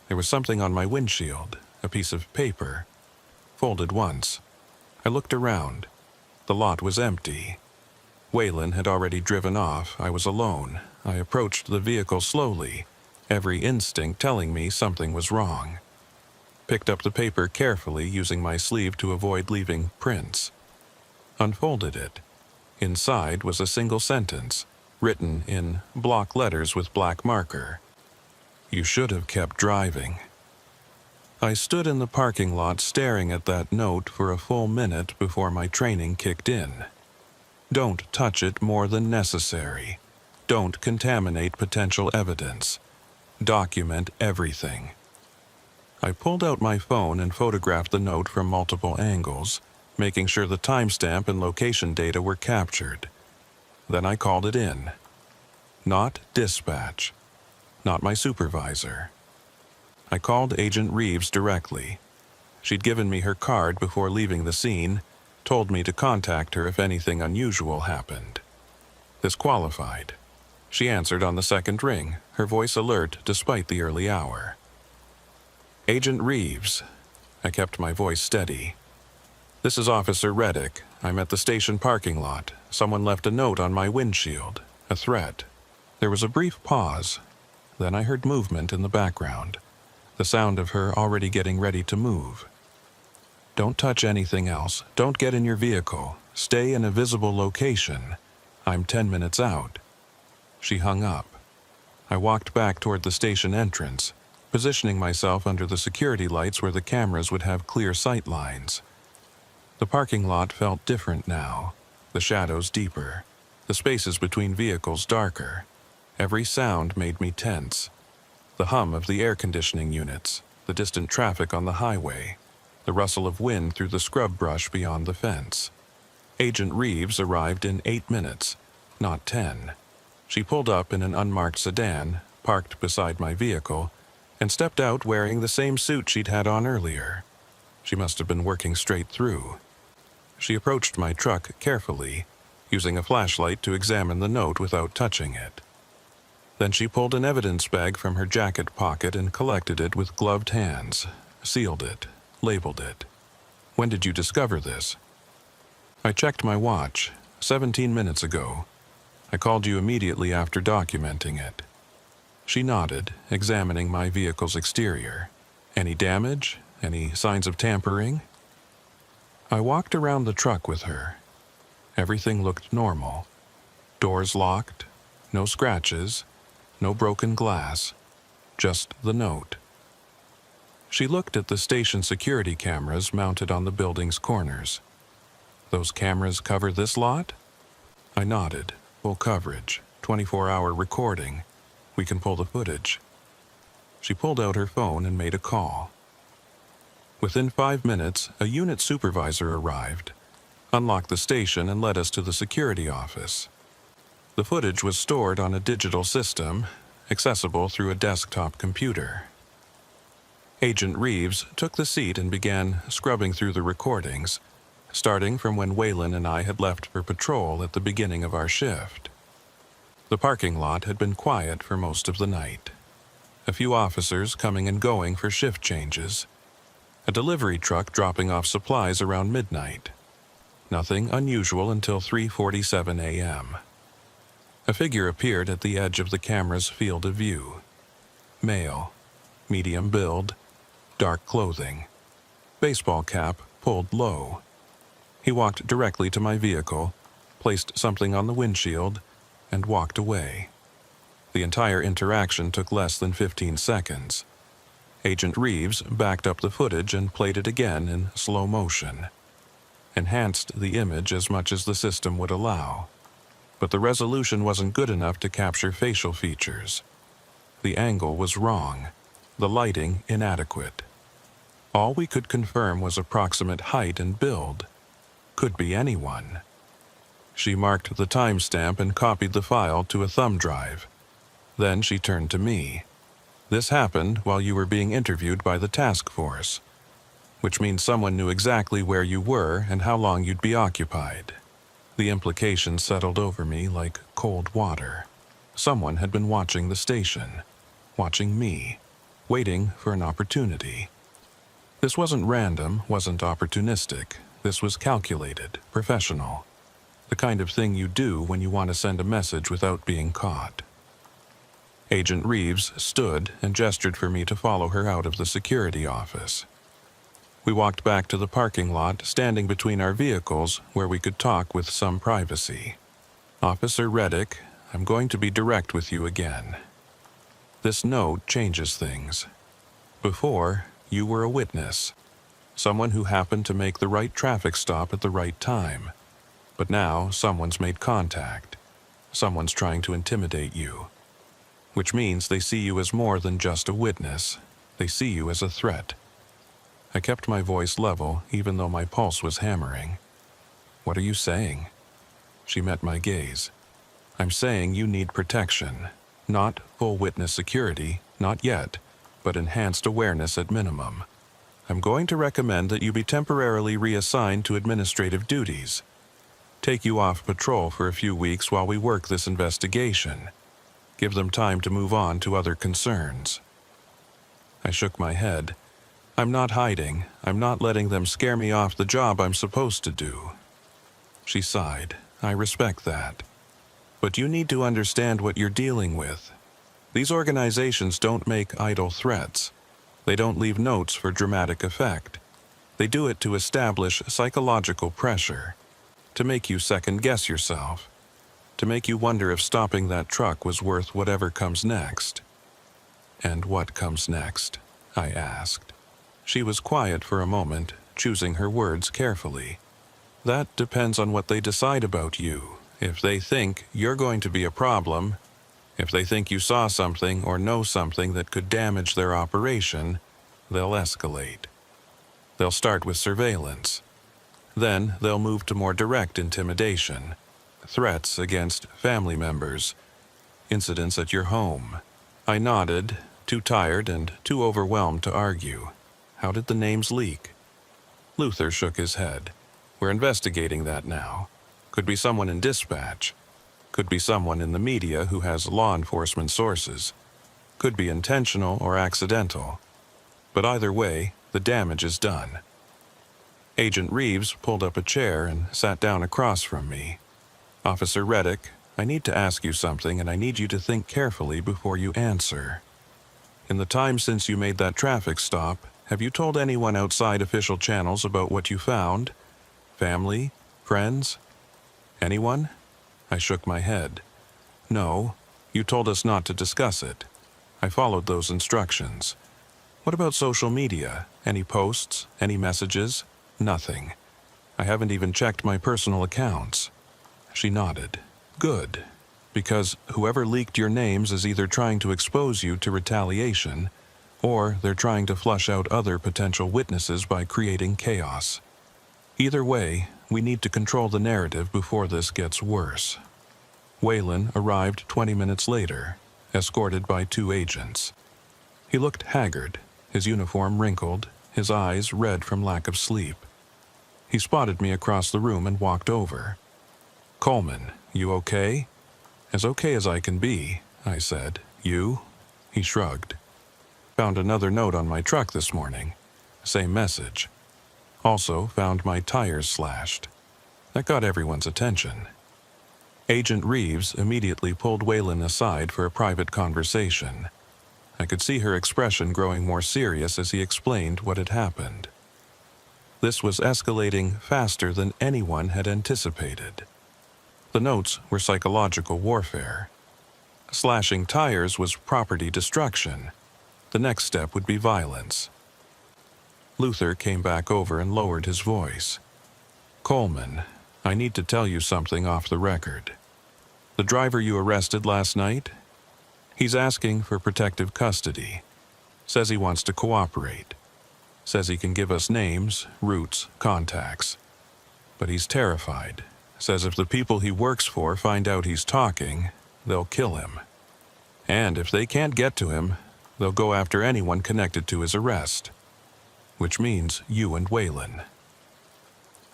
There was something on my windshield, a piece of paper, folded once. I looked around. The lot was empty. Waylon had already driven off. I was alone. I approached the vehicle slowly, every instinct telling me something was wrong. Picked up the paper carefully, using my sleeve to avoid leaving prints. Unfolded it. Inside was a single sentence, written in block letters with black marker. "You should have kept driving." I stood in the parking lot staring at that note for a full minute before my training kicked in. Don't touch it more than necessary. Don't contaminate potential evidence. Document everything. I pulled out my phone and photographed the note from multiple angles, making sure the timestamp and location data were captured. Then I called it in. Not dispatch. Not my supervisor. I called Agent Reeves directly. She'd given me her card before leaving the scene, told me to contact her if anything unusual happened. This qualified. She answered on the second ring, her voice alert despite the early hour. "Agent Reeves." I kept my voice steady. "This is Officer Reddick. I'm at the station parking lot. Someone left a note on my windshield. A threat." There was a brief pause. Then I heard movement in the background. The sound of her already getting ready to move. "Don't touch anything else. Don't get in your vehicle. Stay in a visible location. I'm 10 minutes out." She hung up. I walked back toward the station entrance, positioning myself under the security lights where the cameras would have clear sight lines. The parking lot felt different now, the shadows deeper, the spaces between vehicles darker. Every sound made me tense. The hum of the air conditioning units, the distant traffic on the highway, the rustle of wind through the scrub brush beyond the fence. Agent Reeves arrived in 8 minutes, not 10. She pulled up in an unmarked sedan, parked beside my vehicle, and stepped out wearing the same suit she'd had on earlier. She must have been working straight through. She approached my truck carefully, using a flashlight to examine the note without touching it. Then she pulled an evidence bag from her jacket pocket and collected it with gloved hands, sealed it, labeled it. "When did you discover this?" I checked my watch, 17 minutes ago. I called you immediately after documenting it. She nodded, examining my vehicle's exterior. Any damage? Any signs of tampering? I walked around the truck with her. Everything looked normal. Doors locked, no scratches, no broken glass, just the note. She looked at the station security cameras mounted on the building's corners. "Those cameras cover this lot?" I nodded. "Full coverage, 24-hour recording. We can pull the footage." She pulled out her phone and made a call. Within 5 minutes, a unit supervisor arrived, unlocked the station, and led us to the security office. The footage was stored on a digital system, accessible through a desktop computer. Agent Reeves took the seat and began scrubbing through the recordings, starting from when Waylon and I had left for patrol at the beginning of our shift. The parking lot had been quiet for most of the night. A few officers coming and going for shift changes. A delivery truck dropping off supplies around midnight. Nothing unusual until 3:47 a.m. A figure appeared at the edge of the camera's field of view. Male, medium build, dark clothing, baseball cap pulled low. He walked directly to my vehicle, placed something on the windshield, and walked away. The entire interaction took less than 15 seconds. Agent Reeves backed up the footage and played it again in slow motion. Enhanced the image as much as the system would allow. But the resolution wasn't good enough to capture facial features. The angle was wrong, the lighting inadequate. All we could confirm was approximate height and build. Could be anyone. She marked the timestamp and copied the file to a thumb drive. Then she turned to me. "This happened while you were being interviewed by the task force, which means someone knew exactly where you were and how long you'd be occupied." The implication settled over me like cold water. Someone had been watching the station, watching me, waiting for an opportunity. This wasn't random, wasn't opportunistic. This was calculated, professional. The kind of thing you do when you want to send a message without being caught. Agent Reeves stood and gestured for me to follow her out of the security office. We walked back to the parking lot, standing between our vehicles where we could talk with some privacy. "Officer Reddick, I'm going to be direct with you again. This note changes things. Before, you were a witness, someone who happened to make the right traffic stop at the right time. But now someone's made contact. Someone's trying to intimidate you. Which means they see you as more than just a witness. They see you as a threat." I kept my voice level, even though my pulse was hammering. "What are you saying?" She met my gaze. "I'm saying you need protection. Not full witness security, not yet, but enhanced awareness at minimum. I'm going to recommend that you be temporarily reassigned to administrative duties. Take you off patrol for a few weeks while we work this investigation. Give them time to move on to other concerns." I shook my head. "I'm not hiding. I'm not letting them scare me off the job I'm supposed to do." She sighed. "I respect that. But you need to understand what you're dealing with. These organizations don't make idle threats. They don't leave notes for dramatic effect. They do it to establish psychological pressure, to make you second-guess yourself, to make you wonder if stopping that truck was worth whatever comes next. And what comes next? I asked. She was quiet for a moment, choosing her words carefully. That depends on what they decide about you. If they think you're going to be a problem, if they think you saw something or know something that could damage their operation, they'll escalate. They'll start with surveillance. Then they'll move to more direct intimidation, threats against family members, incidents at your home. I nodded, too tired and too overwhelmed to argue. How did the names leak? Luther shook his head. We're investigating that now. Could be someone in dispatch. Could be someone in the media who has law enforcement sources. Could be intentional or accidental. But either way, the damage is done. Agent Reeves pulled up a chair and sat down across from me. Officer Reddick, I need to ask you something, and I need you to think carefully before you answer. In the time since you made that traffic stop, have you told anyone outside official channels about what you found? Family? Friends? Anyone? I shook my head. No, you told us not to discuss it. I followed those instructions. What about social media? Any posts? Any messages? Nothing. I haven't even checked my personal accounts. She nodded. Good. Because whoever leaked your names is either trying to expose you to retaliation, or they're trying to flush out other potential witnesses by creating chaos. Either way, we need to control the narrative before this gets worse. Waylon arrived 20 minutes later, escorted by 2 agents. He looked haggard, his uniform wrinkled, his eyes red from lack of sleep. He spotted me across the room and walked over. "Coleman, you okay?" "As okay as I can be," I said. "You?" He shrugged. "Found another note on my truck this morning. Same message. Also found my tires slashed." That got everyone's attention. Agent Reeves immediately pulled Waylon aside for a private conversation. I could see her expression growing more serious as he explained what had happened. This was escalating faster than anyone had anticipated. The notes were psychological warfare. Slashing tires was property destruction. The next step would be violence. Luther came back over and lowered his voice. "Coleman, I need to tell you something off the record. The driver you arrested last night? He's asking for protective custody. Says he wants to cooperate. Says he can give us names, routes, contacts. But he's terrified. Says if the people he works for find out he's talking, they'll kill him. And if they can't get to him, they'll go after anyone connected to his arrest. Which means you and Waylon."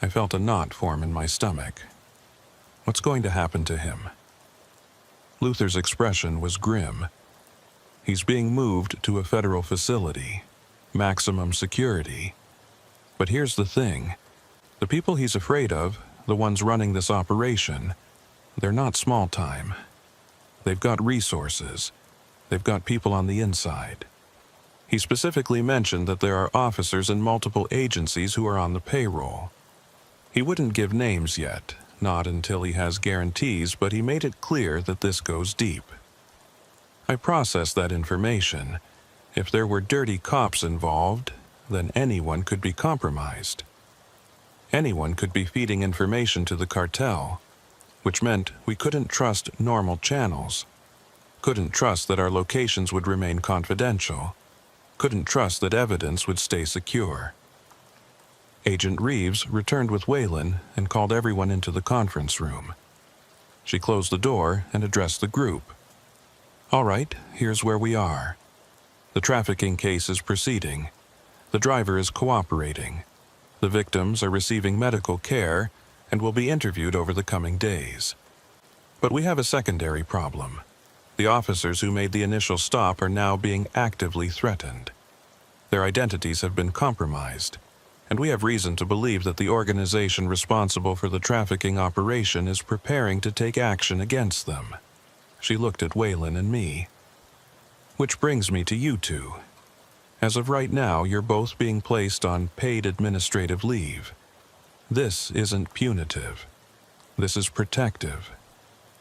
I felt a knot form in my stomach. What's going to happen to him? Luther's expression was grim. He's being moved to a federal facility. Maximum security. But here's the thing. The people he's afraid of, the ones running this operation, they're not small time. They've got resources. They've got people on the inside. He specifically mentioned that there are officers in multiple agencies who are on the payroll. He wouldn't give names yet, not until he has guarantees, but he made it clear that this goes deep. I processed that information. If there were dirty cops involved, then anyone could be compromised. Anyone could be feeding information to the cartel, which meant we couldn't trust normal channels. Couldn't trust that our locations would remain confidential. Couldn't trust that evidence would stay secure. Agent Reeves returned with Waylon and called everyone into the conference room. She closed the door and addressed the group. "All right, here's where we are. The trafficking case is proceeding. The driver is cooperating. The victims are receiving medical care and will be interviewed over the coming days. But we have a secondary problem. The officers who made the initial stop are now being actively threatened. Their identities have been compromised, and we have reason to believe that the organization responsible for the trafficking operation is preparing to take action against them." She looked at Waylon and me. "Which brings me to you two. As of right now, you're both being placed on paid administrative leave. This isn't punitive. This is protective.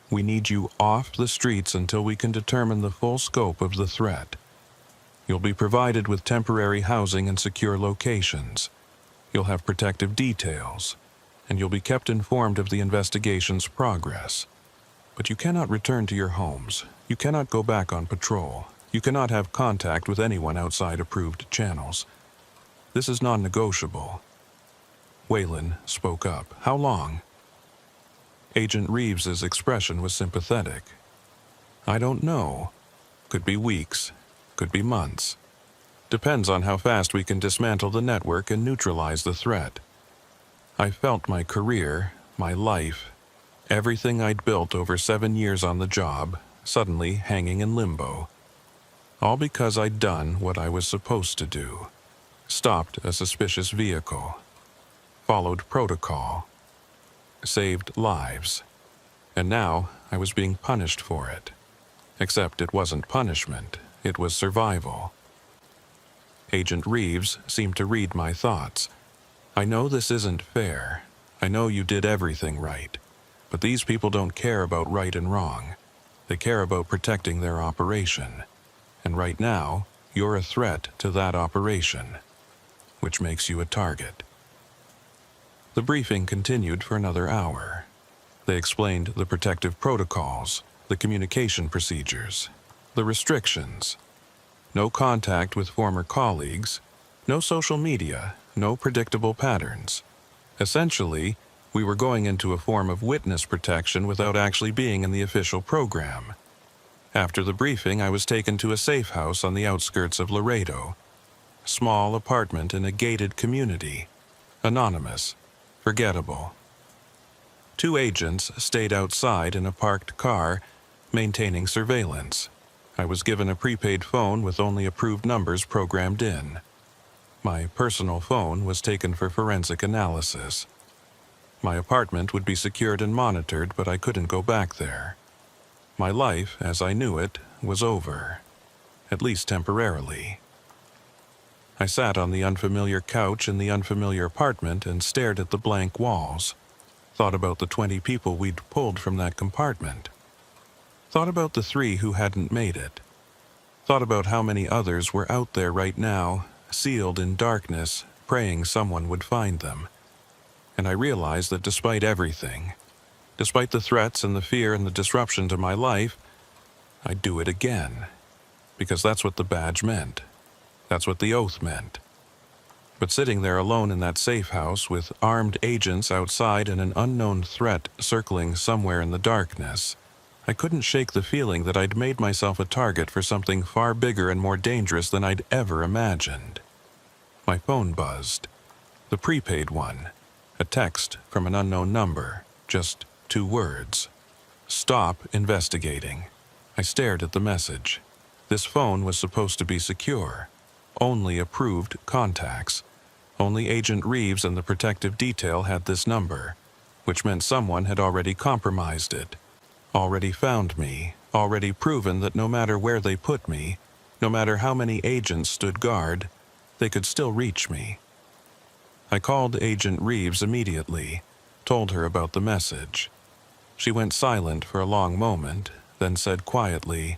We need you off the streets until we can determine the full scope of the threat. You'll be provided with temporary housing and secure locations. You'll have protective details, and you'll be kept informed of the investigation's progress. But you cannot return to your homes. You cannot go back on patrol. You cannot have contact with anyone outside approved channels. This is non-negotiable. Waylon spoke up. How long? Agent Reeves's expression was sympathetic. I don't know. Could be weeks. Could be months. Depends on how fast we can dismantle the network and neutralize the threat. I felt my career, my life, everything I'd built over 7 years on the job, suddenly hanging in limbo. All because I'd done what I was supposed to do. Stopped a suspicious vehicle. Followed protocol. Saved lives. And now I was being punished for it. Except it wasn't punishment, it was survival. Agent Reeves seemed to read my thoughts. I know this isn't fair. I know you did everything right. But these people don't care about right and wrong. They care about protecting their operation. And right now, you're a threat to that operation, which makes you a target. The briefing continued for another hour. They explained the protective protocols, the communication procedures, the restrictions. No contact with former colleagues, no social media, no predictable patterns. Essentially, we were going into a form of witness protection without actually being in the official program. After the briefing, I was taken to a safe house on the outskirts of Laredo. Small apartment in a gated community. Anonymous. Forgettable. 2 agents stayed outside in a parked car, maintaining surveillance. I was given a prepaid phone with only approved numbers programmed in. My personal phone was taken for forensic analysis. My apartment would be secured and monitored, but I couldn't go back there. My life, as I knew it, was over, at least temporarily. I sat on the unfamiliar couch in the unfamiliar apartment and stared at the blank walls. Thought about the 20 people we'd pulled from that compartment. Thought about the 3 who hadn't made it. Thought about how many others were out there right now, sealed in darkness, praying someone would find them. And I realized that despite everything, despite the threats and the fear and the disruption to my life, I'd do it again. Because that's what the badge meant. That's what the oath meant. But sitting there alone in that safe house with armed agents outside and an unknown threat circling somewhere in the darkness, I couldn't shake the feeling that I'd made myself a target for something far bigger and more dangerous than I'd ever imagined. My phone buzzed. The prepaid one. A text from an unknown number. Just 2 words. Stop investigating. I stared at the message. This phone was supposed to be secure. Only approved contacts. Only Agent Reeves and the protective detail had this number, which meant someone had already compromised it, already found me, already proven that no matter where they put me, no matter how many agents stood guard, they could still reach me. I called Agent Reeves immediately, told her about the message. She went silent for a long moment, then said quietly,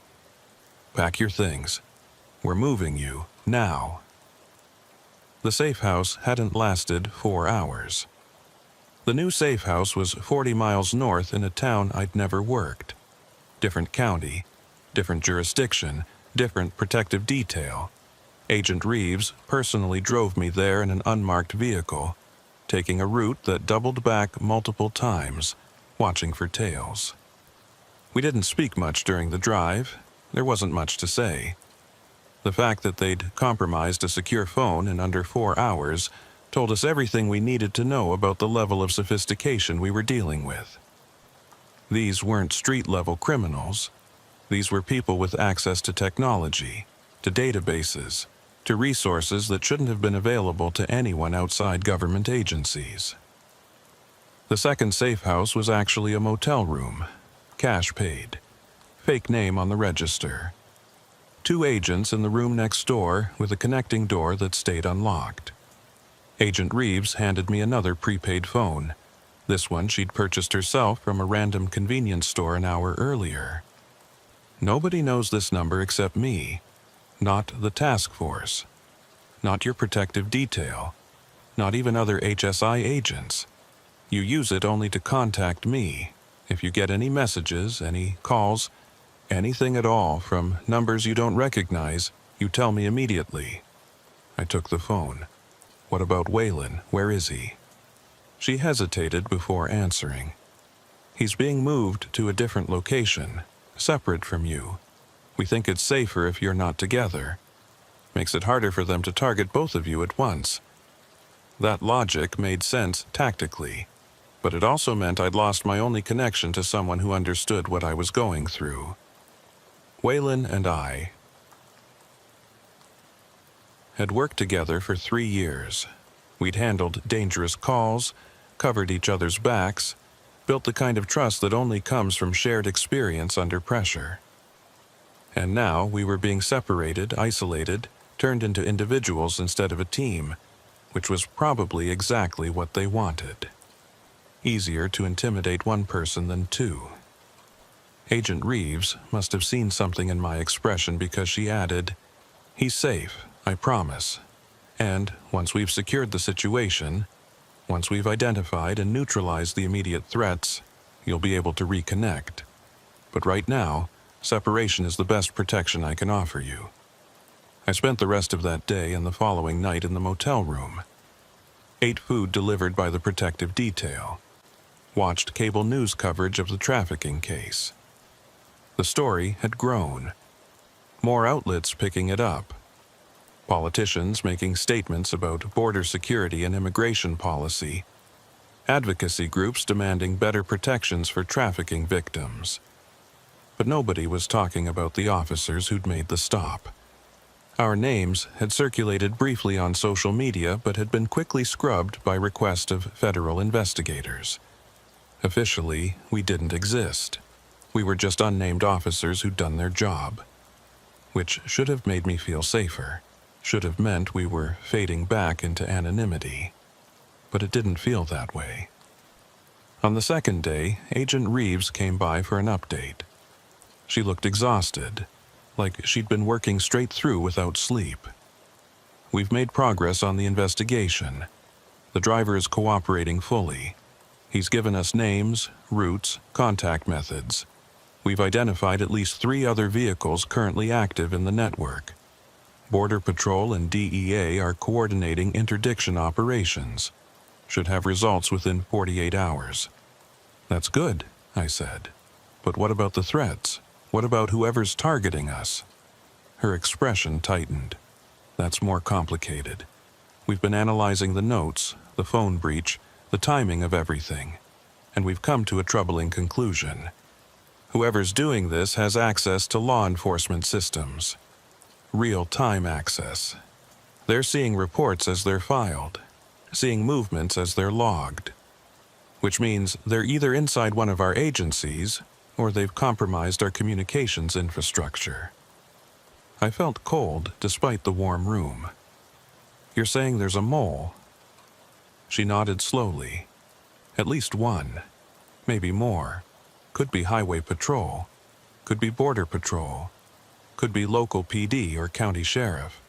"Pack your things. We're moving you. Now." The safe house hadn't lasted 4 hours. The new safe house was 40 miles north in a town I'd never worked. Different county, different jurisdiction, different protective detail. Agent Reeves personally drove me there in an unmarked vehicle, taking a route that doubled back multiple times, watching for tails. We didn't speak much during the drive. There wasn't much to say. The fact that they'd compromised a secure phone in under 4 hours told us everything we needed to know about the level of sophistication we were dealing with. These weren't street-level criminals. These were people with access to technology, to databases, to resources that shouldn't have been available to anyone outside government agencies. The second safe house was actually a motel room, cash paid, fake name on the register. 2 agents in the room next door with a connecting door that stayed unlocked. Agent Reeves handed me another prepaid phone, This one she'd purchased herself from a random convenience store an hour earlier. Nobody knows this number except me, not the task force, not your protective detail, not even other HSI agents. You use it only to contact me. If you get any messages, any calls, anything at all from numbers you don't recognize, you tell me immediately. I took the phone. What about Waylon? Where is he? She hesitated before answering. He's being moved to a different location, separate from you. We think it's safer if you're not together. Makes it harder for them to target both of you at once. That logic made sense tactically, but it also meant I'd lost my only connection to someone who understood what I was going through. Waylon and I had worked together for 3 years. We'd handled dangerous calls, covered each other's backs, built the kind of trust that only comes from shared experience under pressure. And now we were being separated, isolated, turned into individuals instead of a team, which was probably exactly what they wanted. Easier to intimidate one person than two. Agent Reeves must have seen something in my expression because she added, "He's safe, I promise. And once we've secured the situation, once we've identified and neutralized the immediate threats, you'll be able to reconnect. But right now, separation is the best protection I can offer you." I spent the rest of that day and the following night in the motel room. Ate food delivered by the protective detail. Watched cable news coverage of the trafficking case. The story had grown. More outlets picking it up. Politicians making statements about border security and immigration policy. Advocacy groups demanding better protections for trafficking victims. But nobody was talking about the officers who'd made the stop. Our names had circulated briefly on social media but had been quickly scrubbed by request of federal investigators. Officially, we didn't exist. We were just unnamed officers who'd done their job. Which should have made me feel safer. Should have meant we were fading back into anonymity. But it didn't feel that way. On the second day, Agent Reeves came by for an update. She looked exhausted, like she'd been working straight through without sleep. "We've made progress on the investigation. The driver is cooperating fully. He's given us names, routes, contact methods. We've identified at least 3 other vehicles currently active in the network. Border Patrol and DEA are coordinating interdiction operations. Should have results within 48 hours. "That's good," I said. "But what about the threats? What about whoever's targeting us?" Her expression tightened. "That's more complicated. We've been analyzing the notes, the phone breach, the timing of everything, and we've come to a troubling conclusion. Whoever's doing this has access to law enforcement systems. Real-time access. They're seeing reports as they're filed, seeing movements as they're logged. Which means they're either inside one of our agencies, or they've compromised our communications infrastructure." I felt cold despite the warm room. "You're saying there's a mole?" She nodded slowly. "At least one. Maybe more. Could be Highway Patrol. Could be Border Patrol. Could be local PD or county sheriff.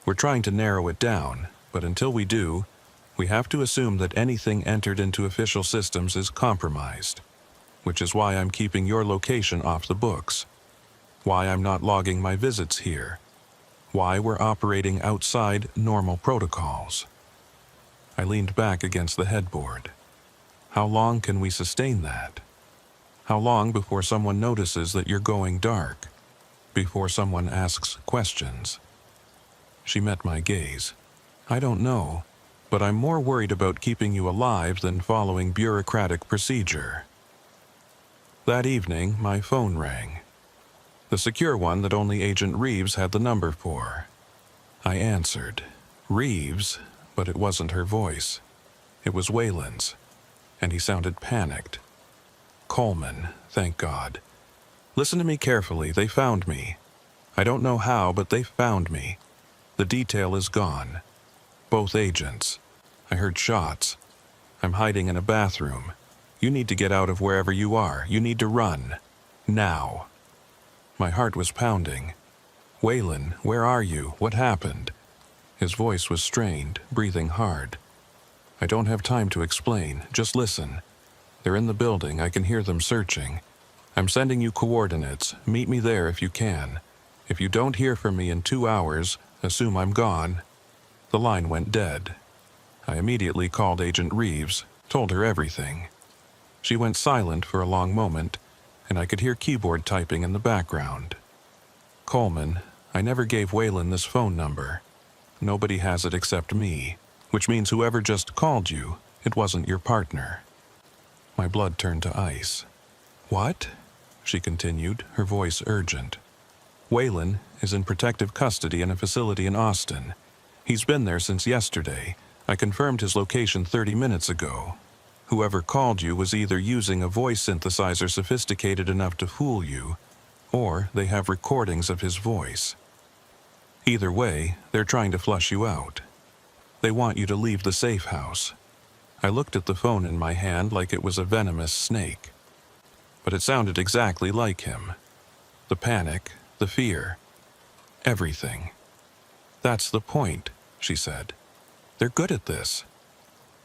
We're trying to narrow it down, but until we do, we have to assume that anything entered into official systems is compromised. Which is why I'm keeping your location off the books. Why I'm not logging my visits here. Why we're operating outside normal protocols." I leaned back against the headboard. How long can we sustain that? How long before someone notices that you're going dark? Before someone asks questions? She met my gaze. "I don't know, but I'm more worried about keeping you alive than following bureaucratic procedure." That evening, my phone rang. The secure one that only Agent Reeves had the number for. I answered. Reeves, but it wasn't her voice. It was Waylon's, and he sounded panicked. "Coleman, thank God. Listen to me carefully, they found me. I don't know how, but they found me. The detail is gone. Both agents. I heard shots. I'm hiding in a bathroom. You need to get out of wherever you are. You need to run. Now." My heart was pounding. "Waylon, where are you? What happened?" His voice was strained, breathing hard. "I don't have time to explain. Just listen. They're in the building. I can hear them searching. I'm sending you coordinates. Meet me there if you can. If you don't hear from me in 2 hours, assume I'm gone." The line went dead. I immediately called Agent Reeves, told her everything. She went silent for a long moment, and I could hear keyboard typing in the background. "Coleman, I never gave Waylon this phone number. Nobody has it except me, which means whoever just called you, it wasn't your partner." My blood turned to ice. "What?" she continued, her voice urgent. "Waylon is in protective custody in a facility in Austin. He's been there since yesterday. I confirmed his location 30 minutes ago. Whoever called you was either using a voice synthesizer sophisticated enough to fool you, or they have recordings of his voice. Either way, they're trying to flush you out. They want you to leave the safe house." I looked at the phone in my hand like it was a venomous snake. But it sounded exactly like him. The panic, the fear, everything. "That's the point," she said. "They're good at this.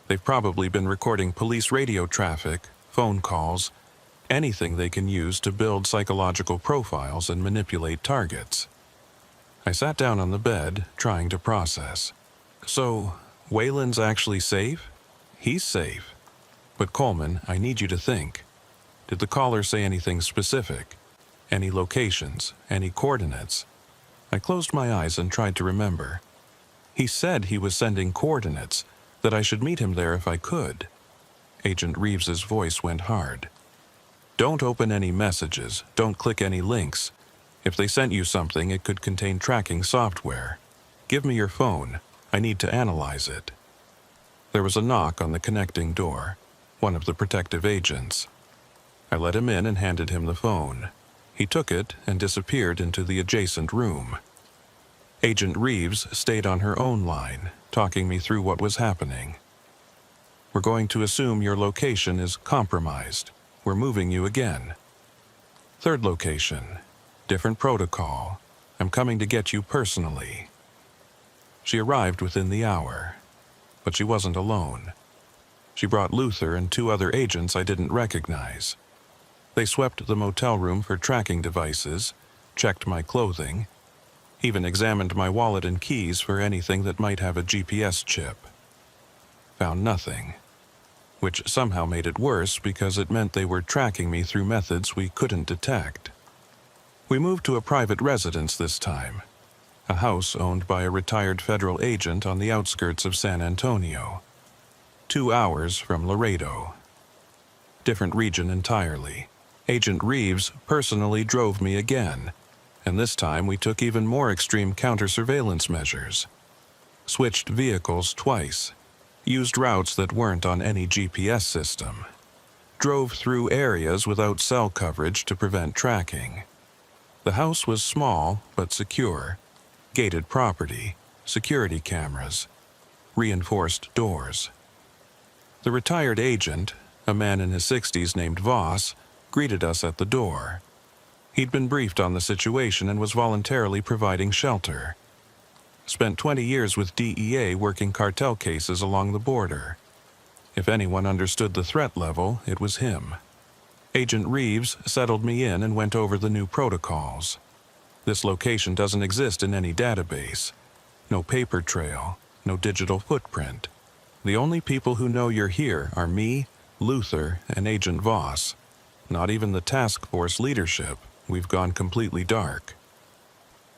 They've probably been recording police radio traffic, phone calls, anything they can use to build psychological profiles and manipulate targets." I sat down on the bed, trying to process. "So, Waylon's actually safe?" "He's safe. But Coleman, I need you to think. Did the caller say anything specific? Any locations? Any coordinates?" I closed my eyes and tried to remember. "He said he was sending coordinates, that I should meet him there if I could." Agent Reeves's voice went hard. "Don't open any messages. Don't click any links. If they sent you something, it could contain tracking software. Give me your phone. I need to analyze it." There was a knock on the connecting door, one of the protective agents. I let him in and handed him the phone. He took it and disappeared into the adjacent room. Agent Reeves stayed on her own line, talking me through what was happening. "We're going to assume your location is compromised. We're moving you again. Third location, different protocol. I'm coming to get you personally." She arrived within the hour, but she wasn't alone. She brought Luther and 2 other agents I didn't recognize. They swept the motel room for tracking devices, checked my clothing, even examined my wallet and keys for anything that might have a GPS chip. Found nothing, which somehow made it worse because it meant they were tracking me through methods we couldn't detect. We moved to a private residence this time, a house owned by a retired federal agent on the outskirts of San Antonio, 2 hours from Laredo. Different region entirely. Agent Reeves personally drove me again, and this time we took even more extreme counter-surveillance measures. Switched vehicles twice, used routes that weren't on any GPS system, drove through areas without cell coverage to prevent tracking. The house was small but secure, gated property, security cameras, reinforced doors. The retired agent, a man in his 60s named Voss, greeted us at the door. He'd been briefed on the situation and was voluntarily providing shelter. Spent 20 years with DEA working cartel cases along the border. If anyone understood the threat level, it was him. Agent Reeves settled me in and went over the new protocols. This location doesn't exist in any database. No paper trail, no digital footprint. The only people who know you're here are me, Luther, and Agent Voss. Not even the task force leadership. We've gone completely dark.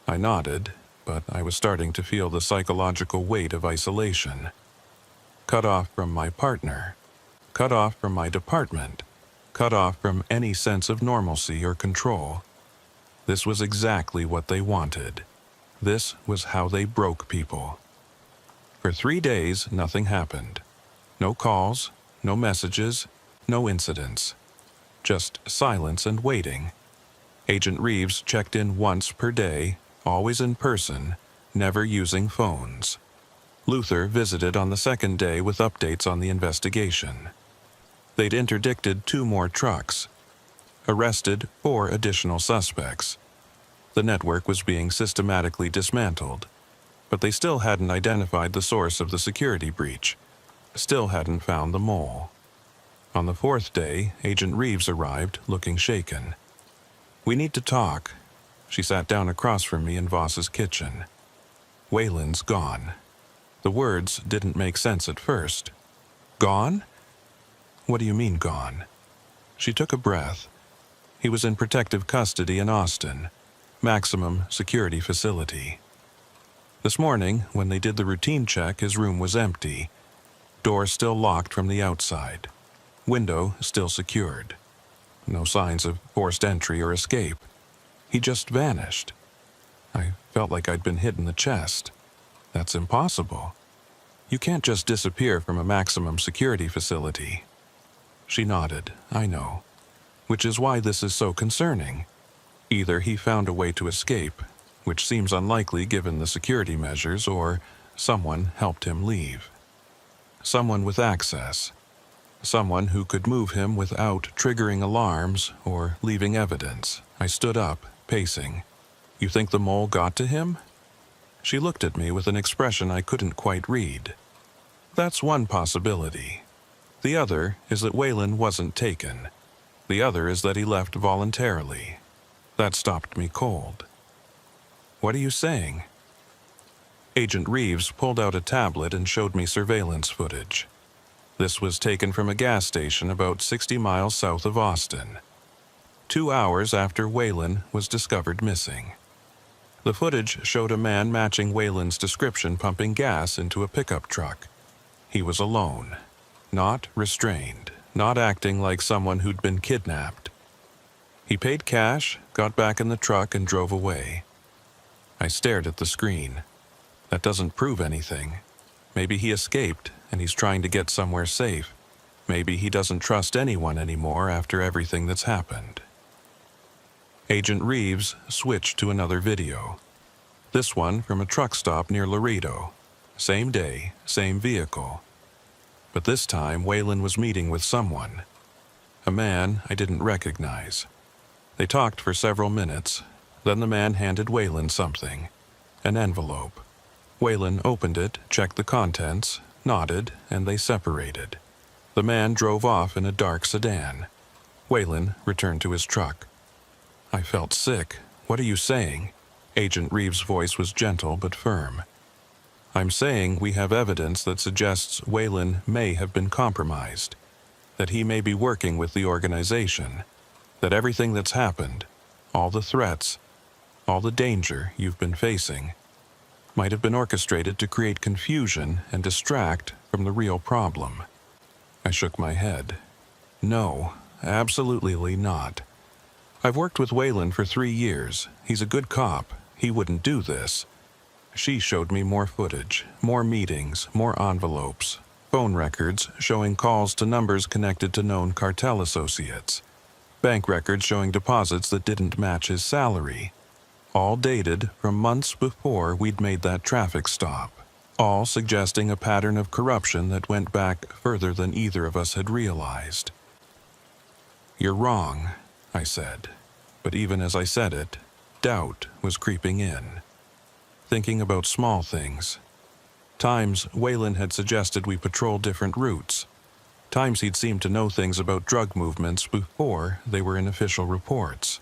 I nodded, but I was starting to feel the psychological weight of isolation. Cut off from my partner. Cut off from my department. Cut off from any sense of normalcy or control. This was exactly what they wanted. This was how they broke people. For 3 days, nothing happened. No calls, no messages, no incidents. Just silence and waiting. Agent Reeves checked in once per day, always in person, never using phones. Luther visited on the second day with updates on the investigation. They'd interdicted 2 more trucks, arrested 4 additional suspects. The network was being systematically dismantled, but they still hadn't identified the source of the security breach, still hadn't found the mole. On the 4th day, Agent Reeves arrived, looking shaken. "We need to talk." She sat down across from me in Voss's kitchen. "Wayland's gone." The words didn't make sense at first. "Gone? What do you mean, gone?" She took a breath. "He was in protective custody in Austin, maximum security facility. This morning, when they did the routine check, his room was empty. Door still locked from the outside. Window still secured. No signs of forced entry or escape. He just vanished. I felt like I'd been hit in the chest. That's impossible. You can't just disappear from a maximum security facility." She nodded. "I know. Which is why this is so concerning. Either he found a way to escape, which seems unlikely given the security measures, or someone helped him leave. Someone with access. Someone who could move him without triggering alarms or leaving evidence." I stood up, pacing. "You think the mole got to him?" She looked at me with an expression I couldn't quite read. "That's one possibility. The other is that Wayland wasn't taken. The other is that he left voluntarily." That stopped me cold. "What are you saying?" Agent Reeves pulled out a tablet and showed me surveillance footage. This was taken from a gas station about 60 miles south of Austin, 2 hours after Wayland was discovered missing. The footage showed a man matching Wayland's description pumping gas into a pickup truck. He was alone, not restrained, not acting like someone who'd been kidnapped. He paid cash, got back in the truck, and drove away. I stared at the screen. That doesn't prove anything. Maybe he escaped, and he's trying to get somewhere safe. Maybe he doesn't trust anyone anymore after everything that's happened. Agent Reeves switched to another video. This one from a truck stop near Laredo. Same day, same vehicle. But this time, Wayland was meeting with someone. A man I didn't recognize. They talked for several minutes. Then the man handed Wayland something. An envelope. Wayland opened it, checked the contents, nodded, and they separated. The man drove off in a dark sedan. Wayland returned to his truck. I felt sick. "What are you saying?" Agent Reeves' voice was gentle but firm. "I'm saying we have evidence that suggests Wayland may have been compromised, that he may be working with the organization, that everything that's happened, all the threats, all the danger you've been facing, might have been orchestrated to create confusion and distract from the real problem." I shook my head. "No, absolutely not. I've worked with Wayland for 3 years. He's a good cop. He wouldn't do this." She showed me more footage, more meetings, more envelopes, phone records showing calls to numbers connected to known cartel associates, bank records showing deposits that didn't match his salary, all dated from months before we'd made that traffic stop, all suggesting a pattern of corruption that went back further than either of us had realized. "You're wrong," I said, but even as I said it, doubt was creeping in. Thinking about small things. Times Wayland had suggested we patrol different routes. Times he'd seemed to know things about drug movements before they were in official reports.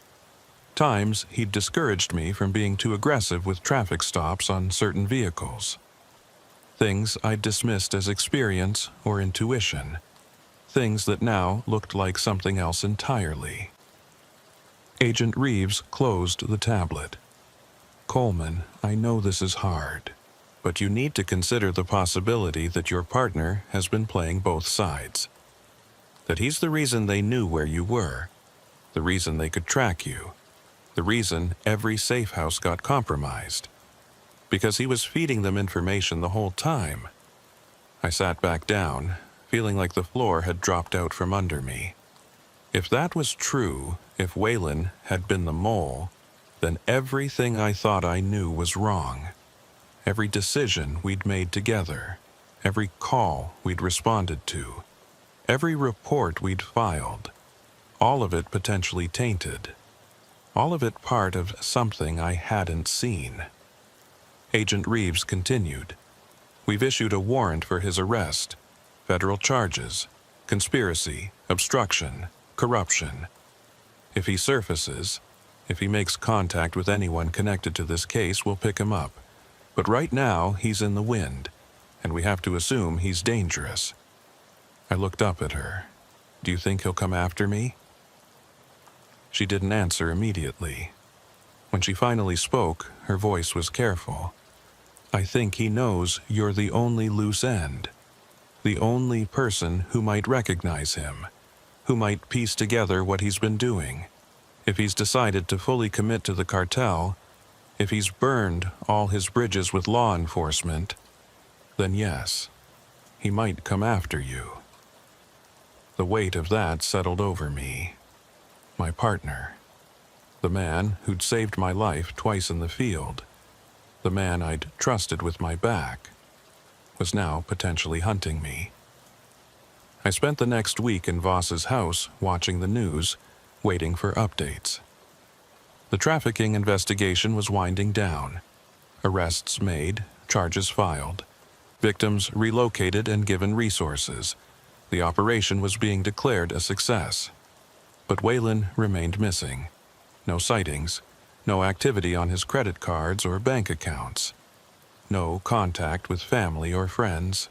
Times he'd discouraged me from being too aggressive with traffic stops on certain vehicles. Things I'd dismissed as experience or intuition. Things that now looked like something else entirely. Agent Reeves closed the tablet. "Coleman, I know this is hard, but you need to consider the possibility that your partner has been playing both sides. That he's the reason they knew where you were, the reason they could track you, the reason every safe house got compromised. Because he was feeding them information the whole time." I sat back down, feeling like the floor had dropped out from under me. If that was true, if Wayland had been the mole, then everything I thought I knew was wrong. every decision we'd made together, every call we'd responded to, every report we'd filed, all of it potentially tainted, all of it part of something I hadn't seen. Agent Reeves continued, "We've issued a warrant for his arrest, federal charges, conspiracy, obstruction, corruption. If he surfaces, if he makes contact with anyone connected to this case, we'll pick him up. But right now, he's in the wind, and we have to assume he's dangerous." I looked up at her. "Do you think he'll come after me?" She didn't answer immediately. When she finally spoke, her voice was careful. "I think he knows you're the only loose end, the only person who might recognize him, who might piece together what he's been doing. If he's decided to fully commit to the cartel, if he's burned all his bridges with law enforcement, then yes, he might come after you." The weight of that settled over me. My partner, the man who'd saved my life twice in the field, the man I'd trusted with my back, was now potentially hunting me. I spent the next week in Voss's house watching the news, waiting for updates. The trafficking investigation was winding down. Arrests made, charges filed, victims relocated and given resources. The operation was being declared a success. But Waylon remained missing. No sightings, no activity on his credit cards or bank accounts. No contact with family or friends.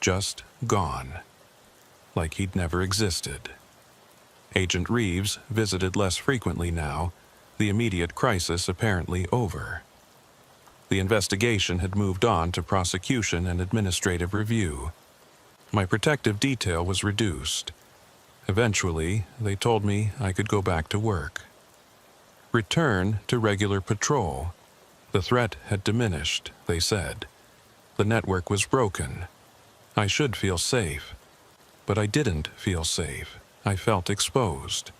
Just gone. Like he'd never existed. Agent Reeves visited less frequently now, the immediate crisis apparently over. The investigation had moved on to prosecution and administrative review. My protective detail was reduced. Eventually, they told me I could go back to work. Return to regular patrol. The threat had diminished, they said. The network was broken. I should feel safe. But I didn't feel safe. I felt exposed.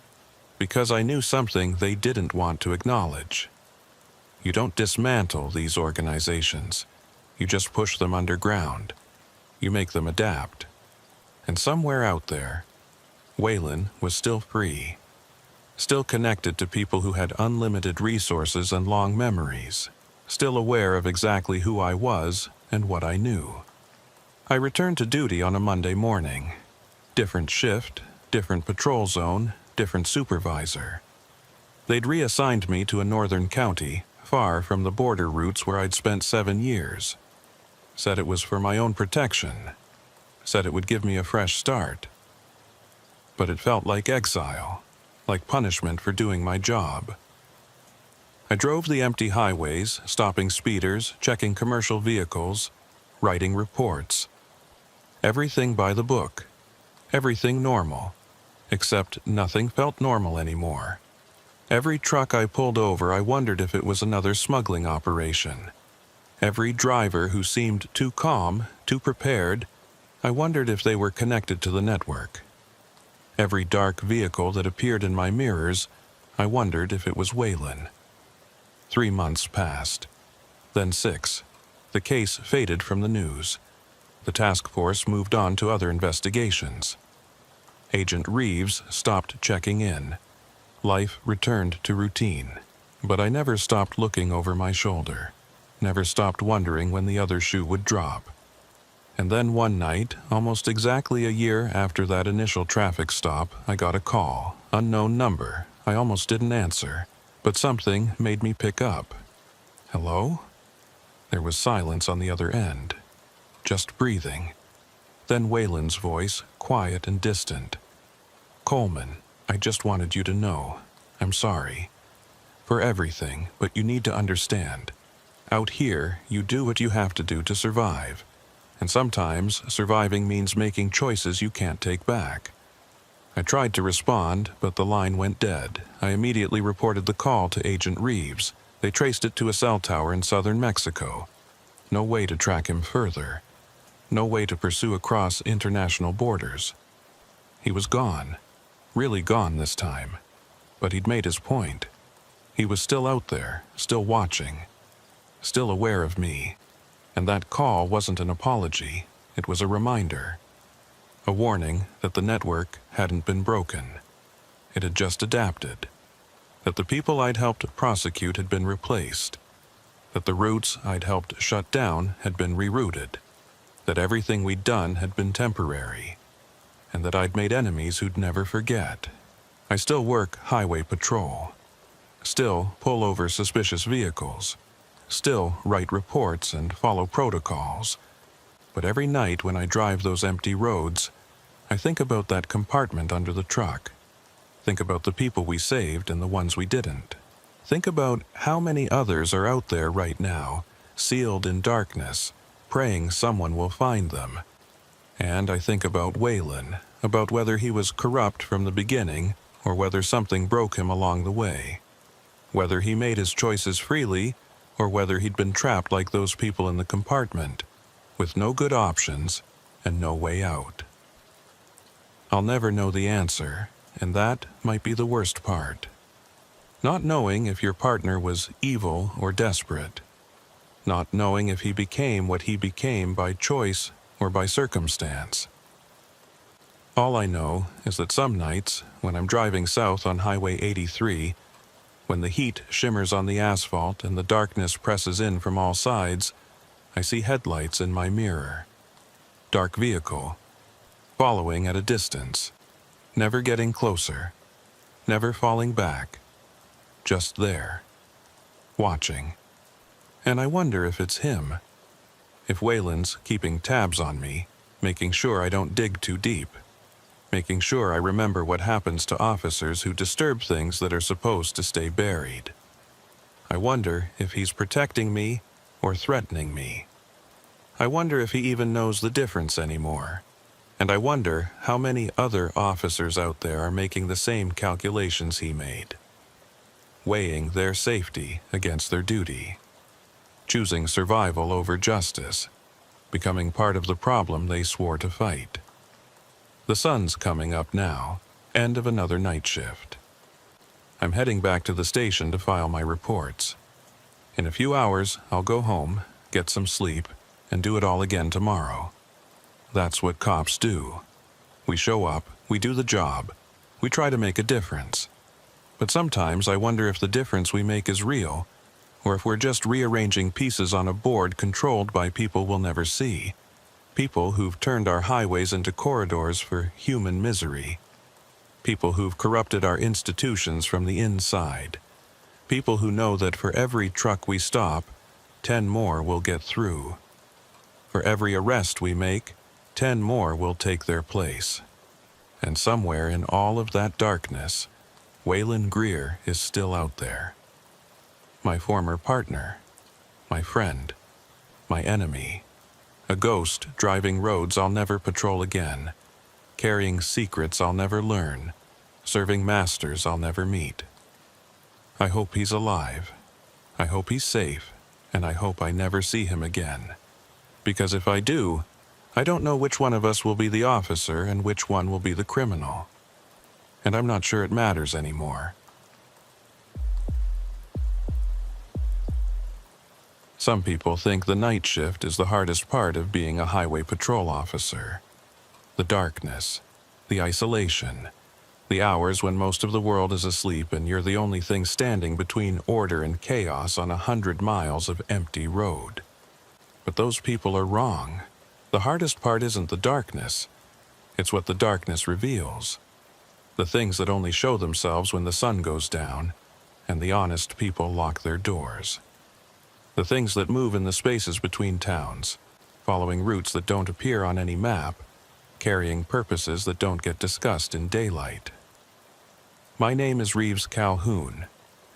Because I knew something they didn't want to acknowledge. You don't dismantle these organizations. You just push them underground. You make them adapt. And somewhere out there, Waylon was still free, still connected to people who had unlimited resources and long memories, still aware of exactly who I was and what I knew. I returned to duty on a Monday morning. Different shift, different patrol zone, different supervisor. They'd reassigned me to a northern county, far from the border routes where I'd spent 7 years. Said it was for my own protection. Said it would give me a fresh start. But it felt like exile, like punishment for doing my job. I drove the empty highways, stopping speeders, checking commercial vehicles, writing reports. Everything by the book. Everything normal. Except nothing felt normal anymore. Every truck I pulled over, I wondered if it was another smuggling operation. Every driver who seemed too calm, too prepared, I wondered if they were connected to the network. Every dark vehicle that appeared in my mirrors, I wondered if it was Waylon. 3 months passed. Then 6. The case faded from the news. The task force moved on to other investigations. Agent Reeves stopped checking in. Life returned to routine. But I never stopped looking over my shoulder. Never stopped wondering when the other shoe would drop. And then one night, almost exactly a year after that initial traffic stop, I got a call. Unknown number. I almost didn't answer. But something made me pick up. "Hello?" There was silence on the other end. Just breathing. Then Waylon's voice, quiet and distant. "Coleman, I just wanted you to know. I'm sorry. For everything, but you need to understand. Out here, you do what you have to do to survive. And sometimes, surviving means making choices you can't take back." I tried to respond, but the line went dead. I immediately reported the call to Agent Reeves. They traced it to a cell tower in southern Mexico. No way to track him further. No way to pursue across international borders. He was gone. Really gone this time. But he'd made his point. He was still out there, still watching. Still aware of me. And that call wasn't an apology, it was a reminder. A warning that the network hadn't been broken. It had just adapted. That the people I'd helped prosecute had been replaced. That the routes I'd helped shut down had been rerouted. That everything we'd done had been temporary. And that I'd made enemies who'd never forget. I still work highway patrol. Still pull over suspicious vehicles. Still write reports and follow protocols. But every night when I drive those empty roads, I think about that compartment under the truck. Think about the people we saved and the ones we didn't. Think about how many others are out there right now, sealed in darkness, praying someone will find them. And I think about Waylon, about whether he was corrupt from the beginning or whether something broke him along the way. Whether he made his choices freely or whether he'd been trapped like those people in the compartment, with no good options and no way out. I'll never know the answer, and that might be the worst part. Not knowing if your partner was evil or desperate. Not knowing if he became what he became by choice or by circumstance. All I know is that some nights, when I'm driving south on Highway 83, when the heat shimmers on the asphalt and the darkness presses in from all sides, I see headlights in my mirror. Dark vehicle, following at a distance, never getting closer, never falling back, just there, watching. And I wonder if it's him, if Waylon's keeping tabs on me, making sure I don't dig too deep, making sure I remember what happens to officers who disturb things that are supposed to stay buried. I wonder if he's protecting me or threatening me. I wonder if he even knows the difference anymore. And I wonder how many other officers out there are making the same calculations he made. Weighing their safety against their duty. Choosing survival over justice. Becoming part of the problem they swore to fight. The sun's coming up now, end of another night shift. I'm heading back to the station to file my reports. In a few hours, I'll go home, get some sleep, and do it all again tomorrow. That's what cops do. We show up, we do the job, we try to make a difference. But sometimes I wonder if the difference we make is real, or if we're just rearranging pieces on a board controlled by people we'll never see. People who've turned our highways into corridors for human misery. People who've corrupted our institutions from the inside. People who know that for every truck we stop, 10 more will get through. For every arrest we make, 10 more will take their place. And somewhere in all of that darkness, Waylon Greer is still out there. My former partner, my friend, my enemy. A ghost driving roads I'll never patrol again, carrying secrets I'll never learn, serving masters I'll never meet. I hope he's alive. I hope he's safe, and I hope I never see him again. Because if I do, I don't know which one of us will be the officer and which one will be the criminal. And I'm not sure it matters anymore. Some people think the night shift is the hardest part of being a highway patrol officer. The darkness, the isolation, the hours when most of the world is asleep and you're the only thing standing between order and chaos on 100 miles of empty road. But those people are wrong. The hardest part isn't the darkness. It's what the darkness reveals. The things that only show themselves when the sun goes down and the honest people lock their doors. The things that move in the spaces between towns, following routes that don't appear on any map, carrying purposes that don't get discussed in daylight. My name is Reeves Calhoun,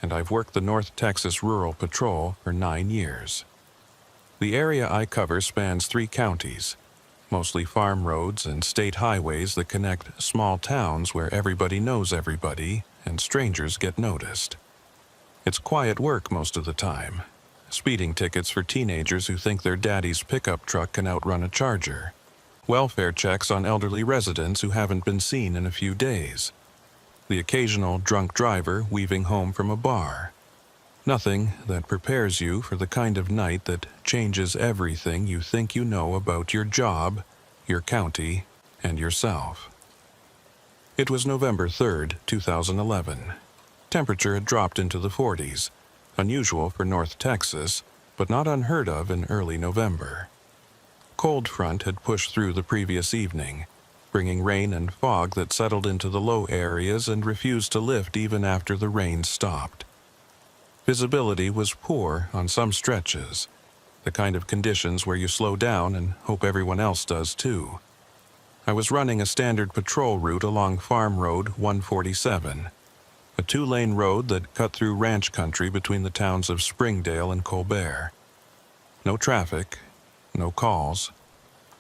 and I've worked the North Texas Rural Patrol for 9 years. The area I cover spans 3 counties, mostly farm roads and state highways that connect small towns where everybody knows everybody and strangers get noticed. It's quiet work most of the time. Speeding tickets for teenagers who think their daddy's pickup truck can outrun a Charger. Welfare checks on elderly residents who haven't been seen in a few days. The occasional drunk driver weaving home from a bar. Nothing that prepares you for the kind of night that changes everything you think you know about your job, your county, and yourself. It was November 3rd, 2011. Temperature had dropped into the 40s, unusual for North Texas, but not unheard of in early November. Cold front had pushed through the previous evening, bringing rain and fog that settled into the low areas and refused to lift even after the rain stopped. Visibility was poor on some stretches, the kind of conditions where you slow down and hope everyone else does too. I was running a standard patrol route along Farm Road 147, a two-lane road that cut through ranch country between the towns of Springdale and Colbert. No traffic, no calls,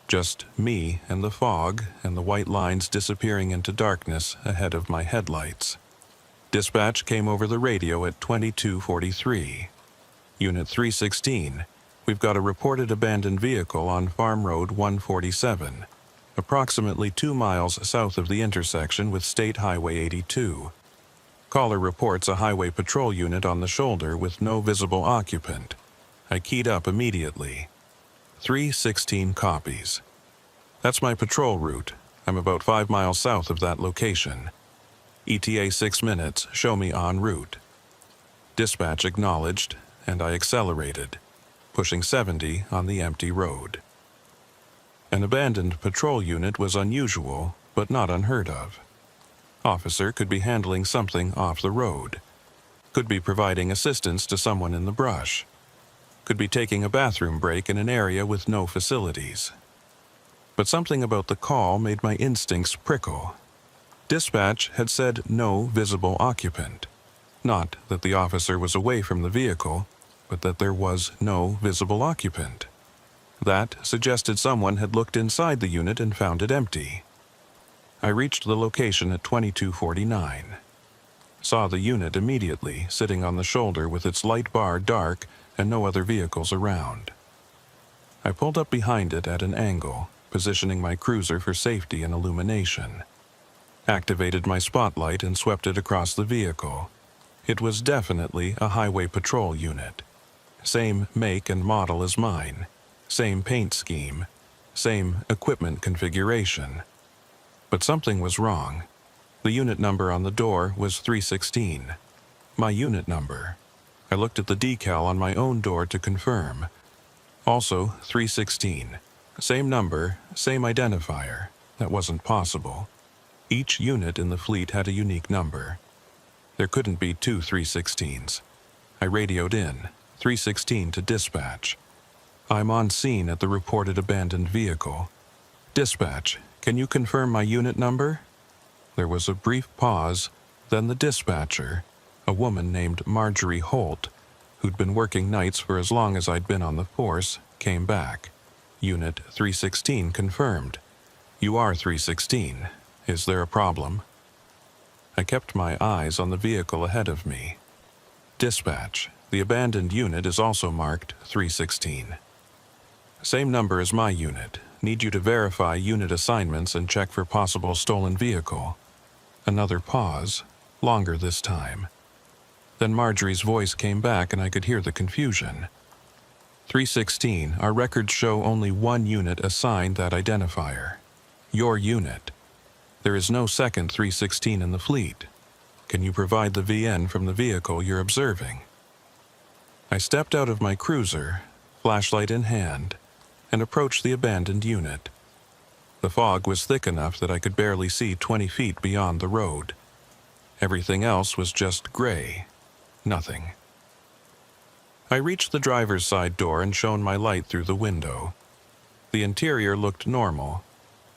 just me and the fog and the white lines disappearing into darkness ahead of my headlights. Dispatch came over the radio at 2243. Unit 316, we've got a reported abandoned vehicle on Farm Road 147, approximately 2 miles south of the intersection with State Highway 82. Caller reports a highway patrol unit on the shoulder with no visible occupant. I keyed up immediately. 316 copies. That's my patrol route. I'm about 5 miles south of that location. ETA 6 minutes, show me en route. Dispatch acknowledged, and I accelerated, pushing 70 on the empty road. An abandoned patrol unit was unusual, but not unheard of. Officer could be handling something off the road, could be providing assistance to someone in the brush, could be taking a bathroom break in an area with no facilities. But something about the call made my instincts prickle. Dispatch had said no visible occupant. Not that the officer was away from the vehicle, but that there was no visible occupant. That suggested someone had looked inside the unit and found it empty. I reached the location at 2249. Saw the unit immediately, sitting on the shoulder with its light bar dark and no other vehicles around. I pulled up behind it at an angle, positioning my cruiser for safety and illumination. Activated my spotlight and swept it across the vehicle. It was definitely a highway patrol unit. Same make and model as mine. Same paint scheme. Same equipment configuration. But something was wrong. The unit number on the door was 316. My unit number. I looked at the decal on my own door to confirm. Also 316. Same number, same identifier. That wasn't possible. Each unit in the fleet had a unique number. There couldn't be two 316s. I radioed in, 316 to dispatch. I'm on scene at the reported abandoned vehicle. Dispatch, can you confirm my unit number? There was a brief pause, then the dispatcher, a woman named Marjorie Holt, who'd been working nights for as long as I'd been on the force, came back. Unit 316 confirmed. You are 316. Is there a problem? I kept my eyes on the vehicle ahead of me. Dispatch, the abandoned unit is also marked 316. Same number as my unit. Need you to verify unit assignments and check for possible stolen vehicle. Another pause, longer this time. Then Marjorie's voice came back and I could hear the confusion. 316, our records show only one unit assigned that identifier. Your unit. There is no second 316 in the fleet. Can you provide the VN from the vehicle you're observing? I stepped out of my cruiser, flashlight in hand, and approached the abandoned unit. The fog was thick enough that I could barely see 20 feet beyond the road. Everything else was just gray. Nothing. I reached the driver's side door and shone my light through the window. The interior looked normal.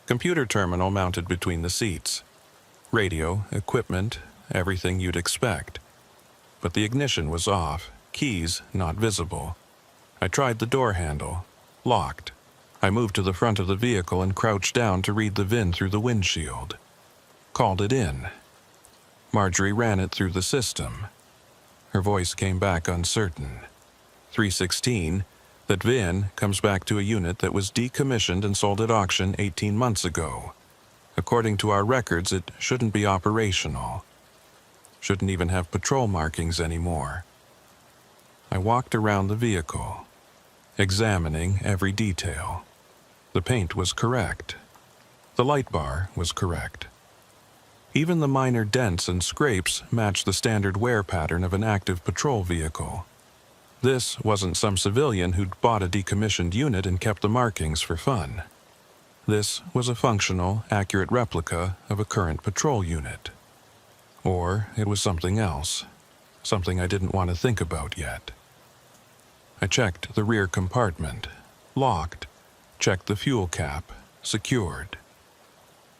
Computer terminal mounted between the seats. Radio, equipment, everything you'd expect. But the ignition was off, keys not visible. I tried the door handle. Locked. I moved to the front of the vehicle and crouched down to read the VIN through the windshield. Called it in. Marjorie ran it through the system. Her voice came back uncertain. 316, that VIN comes back to a unit that was decommissioned and sold at auction 18 months ago. According to our records, it shouldn't be operational. Shouldn't even have patrol markings anymore. I walked around the vehicle, examining every detail. The paint was correct. The light bar was correct. Even the minor dents and scrapes matched the standard wear pattern of an active patrol vehicle. This wasn't some civilian who'd bought a decommissioned unit and kept the markings for fun. This was a functional, accurate replica of a current patrol unit. Or it was something else, something I didn't want to think about yet. I checked the rear compartment, locked, checked the fuel cap, secured.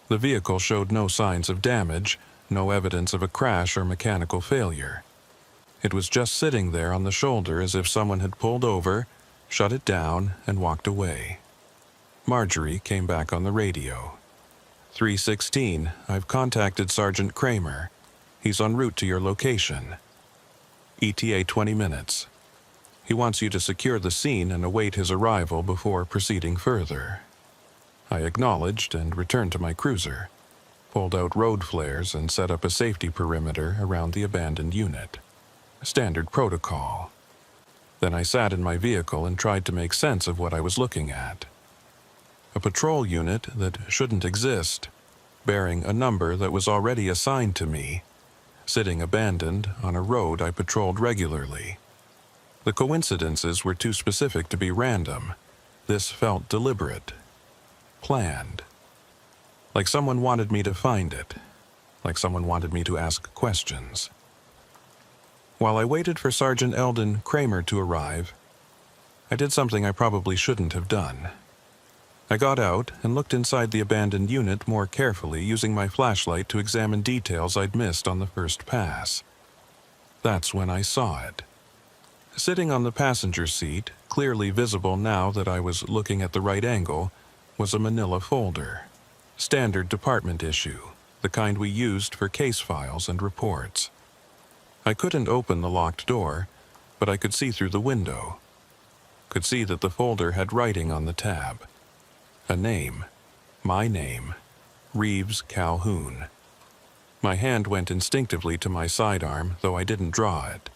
The vehicle showed no signs of damage, no evidence of a crash or mechanical failure. It was just sitting there on the shoulder as if someone had pulled over, shut it down, and walked away. Marjorie came back on the radio. 316, I've contacted Sergeant Kramer. He's en route to your location. ETA 20 minutes. He wants you to secure the scene and await his arrival before proceeding further. I acknowledged and returned to my cruiser, pulled out road flares and set up a safety perimeter around the abandoned unit. Standard protocol. Then I sat in my vehicle and tried to make sense of what I was looking at. A patrol unit that shouldn't exist, bearing a number that was already assigned to me, sitting abandoned on a road I patrolled regularly. The coincidences were too specific to be random. This felt deliberate, planned. Like someone wanted me to find it, like someone wanted me to ask questions. While I waited for Sergeant Eldon Kramer to arrive, I did something I probably shouldn't have done. I got out and looked inside the abandoned unit more carefully, using my flashlight to examine details I'd missed on the first pass. That's when I saw it. Sitting on the passenger seat, clearly visible now that I was looking at the right angle, was a manila folder. Standard department issue, the kind we used for case files and reports. I couldn't open the locked door, but I could see through the window. Could see that the folder had writing on the tab. A name. My name. Reeves Calhoun. My hand went instinctively to my sidearm, though I didn't draw it.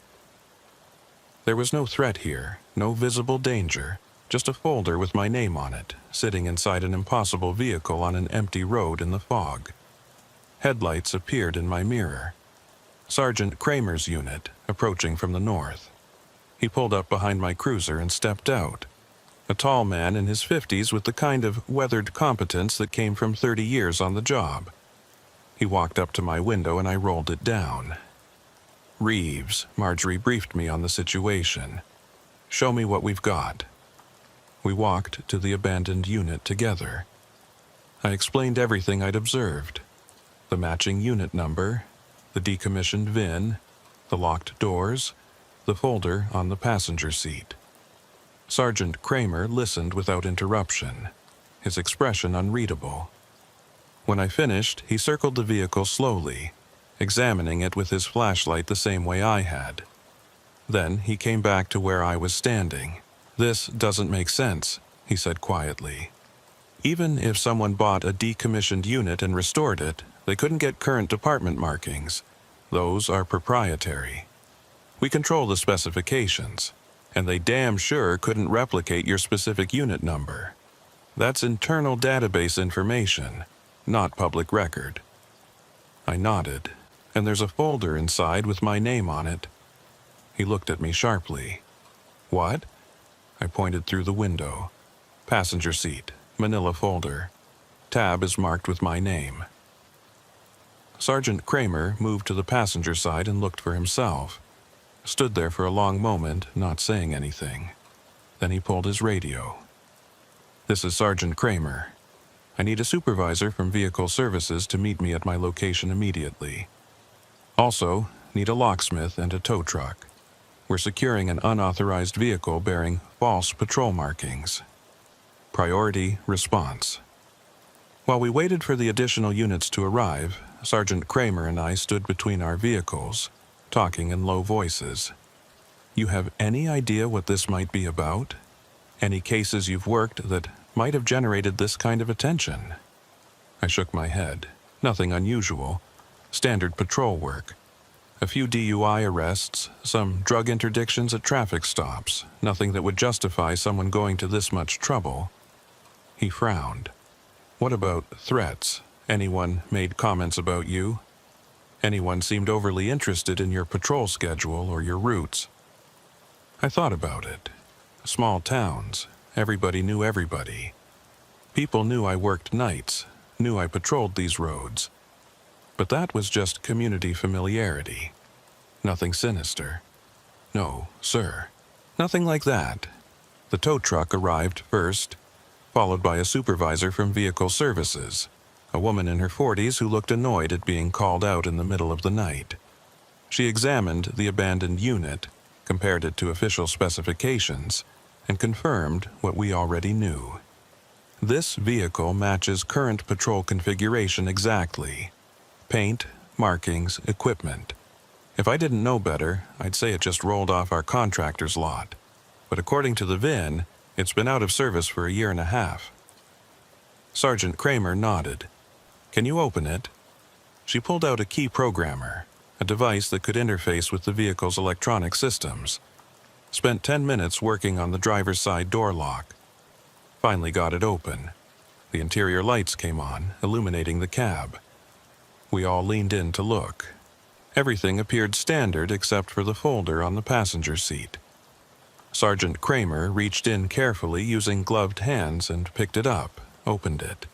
There was no threat here, no visible danger, just a folder with my name on it, sitting inside an impossible vehicle on an empty road in the fog. Headlights appeared in my mirror. Sergeant Kramer's unit, approaching from the north. He pulled up behind my cruiser and stepped out. A tall man in his 50s with the kind of weathered competence that came from 30 years on the job. He walked up to my window and I rolled it down. Reeves, Marjorie briefed me on the situation. Show me what we've got. We walked to the abandoned unit together. I explained everything I'd observed. The matching unit number, the decommissioned VIN, the locked doors, the folder on the passenger seat. Sergeant Kramer listened without interruption, his expression unreadable. When I finished, he circled the vehicle slowly, examining it with his flashlight the same way I had. Then he came back to where I was standing. "This doesn't make sense," he said quietly. "Even if someone bought a decommissioned unit and restored it, they couldn't get current department markings. Those are proprietary. We control the specifications, and they damn sure couldn't replicate your specific unit number. That's internal database information, not public record." I nodded, and there's a folder inside with my name on it. He looked at me sharply. "What?" I pointed through the window. "Passenger seat, manila folder. Tab is marked with my name." Sergeant Kramer moved to the passenger side and looked for himself. Stood there for a long moment, not saying anything. Then he pulled his radio. "This is Sergeant Kramer. I need a supervisor from Vehicle Services to meet me at my location immediately. Also, need a locksmith and a tow truck. We're securing an unauthorized vehicle bearing false patrol markings. Priority response." While we waited for the additional units to arrive, Sergeant Kramer and I stood between our vehicles, talking in low voices. "You have any idea what this might be about? Any cases you've worked that might have generated this kind of attention?" I shook my head. Nothing unusual. Standard patrol work. A few DUI arrests, some drug interdictions at traffic stops, nothing that would justify someone going to this much trouble. He frowned. What about threats? Anyone made comments about you? Anyone seemed overly interested in your patrol schedule or your routes? I thought about it. Small towns. Everybody knew everybody. People knew I worked nights, knew I patrolled these roads. But that was just community familiarity. Nothing sinister. No, sir. Nothing like that. The tow truck arrived first, followed by a supervisor from Vehicle Services, a woman in her 40s who looked annoyed at being called out in the middle of the night. She examined the abandoned unit, compared it to official specifications, and confirmed what we already knew. This vehicle matches current patrol configuration exactly. Paint, markings, equipment. If I didn't know better, I'd say it just rolled off our contractor's lot. But according to the VIN, it's been out of service for 1.5 years. Sergeant Kramer nodded. Can you open it? She pulled out a key programmer, a device that could interface with the vehicle's electronic systems. Spent 10 minutes working on the driver's side door lock. Finally got it open. The interior lights came on, illuminating the cab. We all leaned in to look. Everything appeared standard except for the folder on the passenger seat. Sergeant Kramer reached in carefully using gloved hands and picked it up, opened it.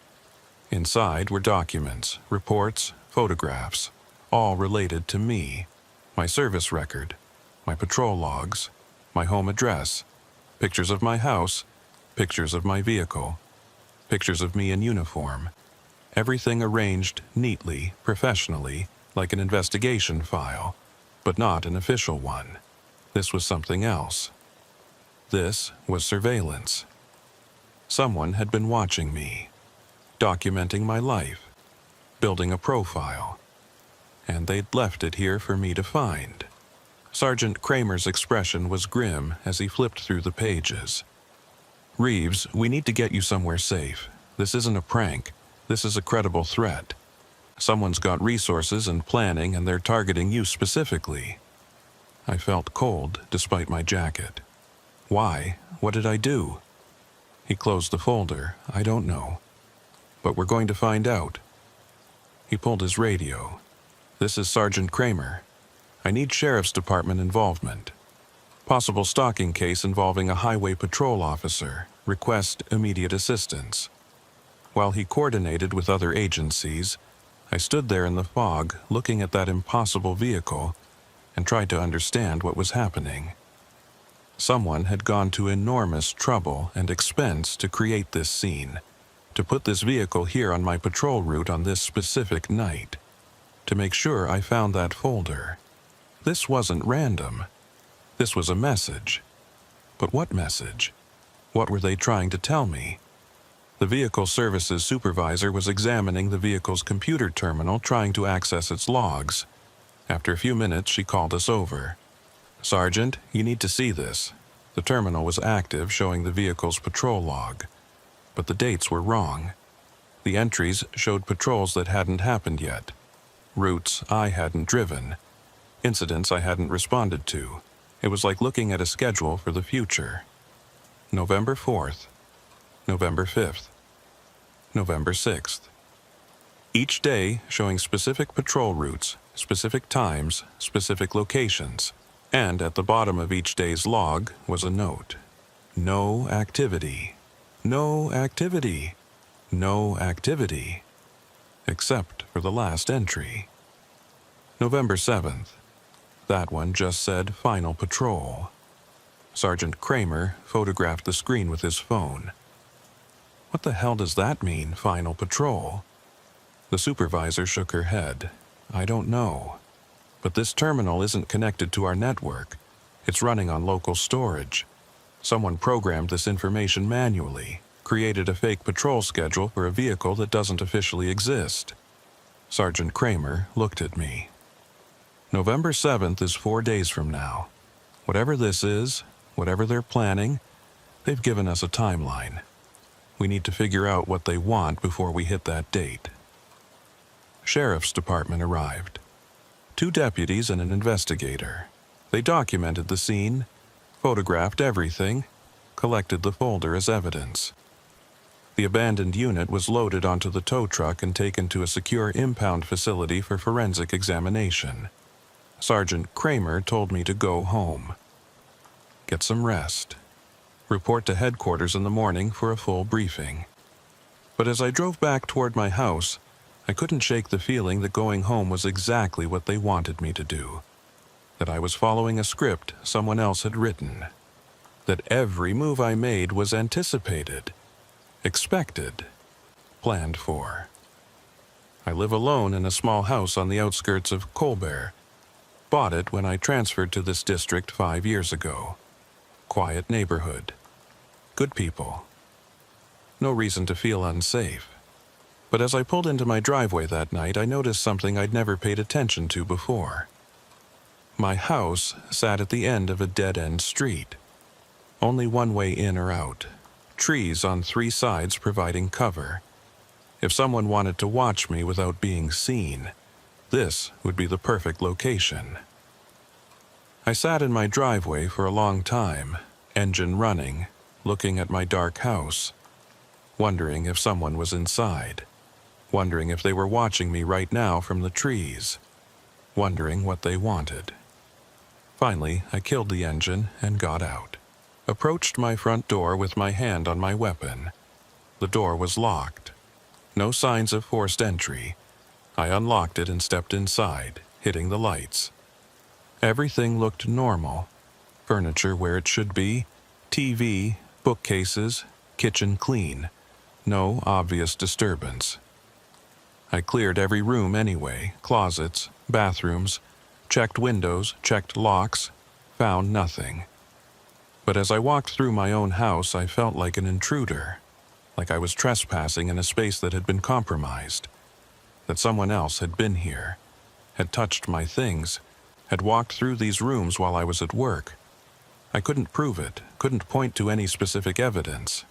Inside were documents, reports, photographs, all related to me, my service record, my patrol logs, my home address, pictures of my house, pictures of my vehicle, pictures of me in uniform. Everything arranged neatly, professionally, like an investigation file, but not an official one. This was something else. This was surveillance. Someone had been watching me, documenting my life, building a profile, and they'd left it here for me to find. Sergeant Kramer's expression was grim as he flipped through the pages. Reeves, we need to get you somewhere safe. This isn't a prank. This is a credible threat. Someone's got resources and planning, and they're targeting you specifically. I felt cold despite my jacket. Why? What did I do? He closed the folder. I don't know. But we're going to find out. He pulled his radio. This is Sergeant Kramer. I need Sheriff's Department involvement. Possible stalking case involving a highway patrol officer. Request immediate assistance. While he coordinated with other agencies, I stood there in the fog, looking at that impossible vehicle, and tried to understand what was happening. Someone had gone to enormous trouble and expense to create this scene, to put this vehicle here on my patrol route on this specific night, to make sure I found that folder. This wasn't random. This was a message. But what message? What were they trying to tell me? The Vehicle Services supervisor was examining the vehicle's computer terminal, trying to access its logs. After a few minutes, she called us over. Sergeant, you need to see this. The terminal was active, showing the vehicle's patrol log. But the dates were wrong. The entries showed patrols that hadn't happened yet. Routes I hadn't driven. Incidents I hadn't responded to. It was like looking at a schedule for the future. November 4th. November 5th. November 6th. Each day showing specific patrol routes, specific times, specific locations, and at the bottom of each day's log was a note. No activity. No activity. No activity. Except for the last entry. November 7th. That one just said Final Patrol. Sergeant Kramer photographed the screen with his phone. What the hell does that mean, Final Patrol? The supervisor shook her head. I don't know. But this terminal isn't connected to our network. It's running on local storage. Someone programmed this information manually, created a fake patrol schedule for a vehicle that doesn't officially exist. Sergeant Kramer looked at me. November 7th is 4 days from now. Whatever this is, whatever they're planning, they've given us a timeline. We need to figure out what they want before we hit that date. Sheriff's Department arrived. 2 deputies and an investigator. They documented the scene, photographed everything, collected the folder as evidence. The abandoned unit was loaded onto the tow truck and taken to a secure impound facility for forensic examination. Sergeant Kramer told me to go home. Get some rest. Report to headquarters in the morning for a full briefing. But as I drove back toward my house, I couldn't shake the feeling that going home was exactly what they wanted me to do. That I was following a script someone else had written. That every move I made was anticipated, expected, planned for. I live alone in a small house on the outskirts of Colbert. Bought it when I transferred to this district 5 years ago. Quiet neighborhood. Good people. No reason to feel unsafe. But as I pulled into my driveway that night, I noticed something I'd never paid attention to before. My house sat at the end of a dead-end street. Only one way in or out. Trees on 3 sides providing cover. If someone wanted to watch me without being seen, this would be the perfect location. I sat in my driveway for a long time, engine running, looking at my dark house, wondering if someone was inside, wondering if they were watching me right now from the trees, wondering what they wanted. Finally, I killed the engine and got out. Approached my front door with my hand on my weapon. The door was locked. No signs of forced entry. I unlocked it and stepped inside, hitting the lights. Everything looked normal. Furniture where it should be, TV, bookcases, kitchen clean. No obvious disturbance. I cleared every room anyway, closets, bathrooms, checked windows, checked locks, found nothing. But as I walked through my own house, I felt like an intruder, like I was trespassing in a space that had been compromised, that someone else had been here, had touched my things, had walked through these rooms while I was at work. I couldn't prove it, couldn't point to any specific evidence.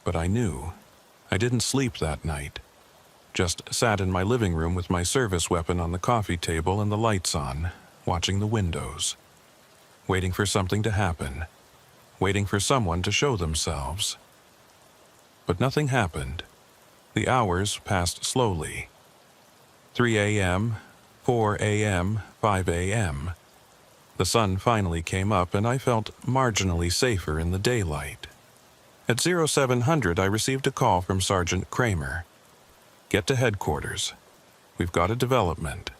But I knew. I didn't sleep that night. Just sat in my living room with my service weapon on the coffee table and the lights on, watching the windows. Waiting for something to happen. Waiting for someone to show themselves. But nothing happened. The hours passed slowly. 3 a.m., 4 a.m., 5 a.m. The sun finally came up and I felt marginally safer in the daylight. At 0700, I received a call from Sergeant Kramer. Get to headquarters. We've got a development.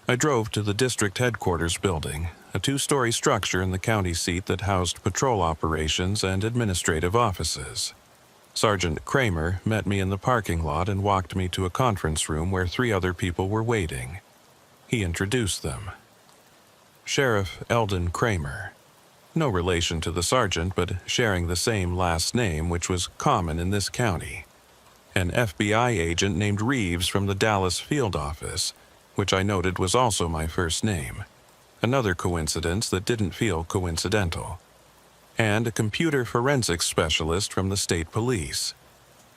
I drove to the district headquarters building, a 2-story structure in the county seat that housed patrol operations and administrative offices. Sergeant Kramer met me in the parking lot and walked me to a conference room where 3 other people were waiting. He introduced them. Sheriff Eldon Kramer. No relation to the sergeant, but sharing the same last name, which was common in this county. An FBI agent named Reeves from the Dallas field office, which I noted was also my first name. Another coincidence that didn't feel coincidental. And a computer forensics specialist from the state police.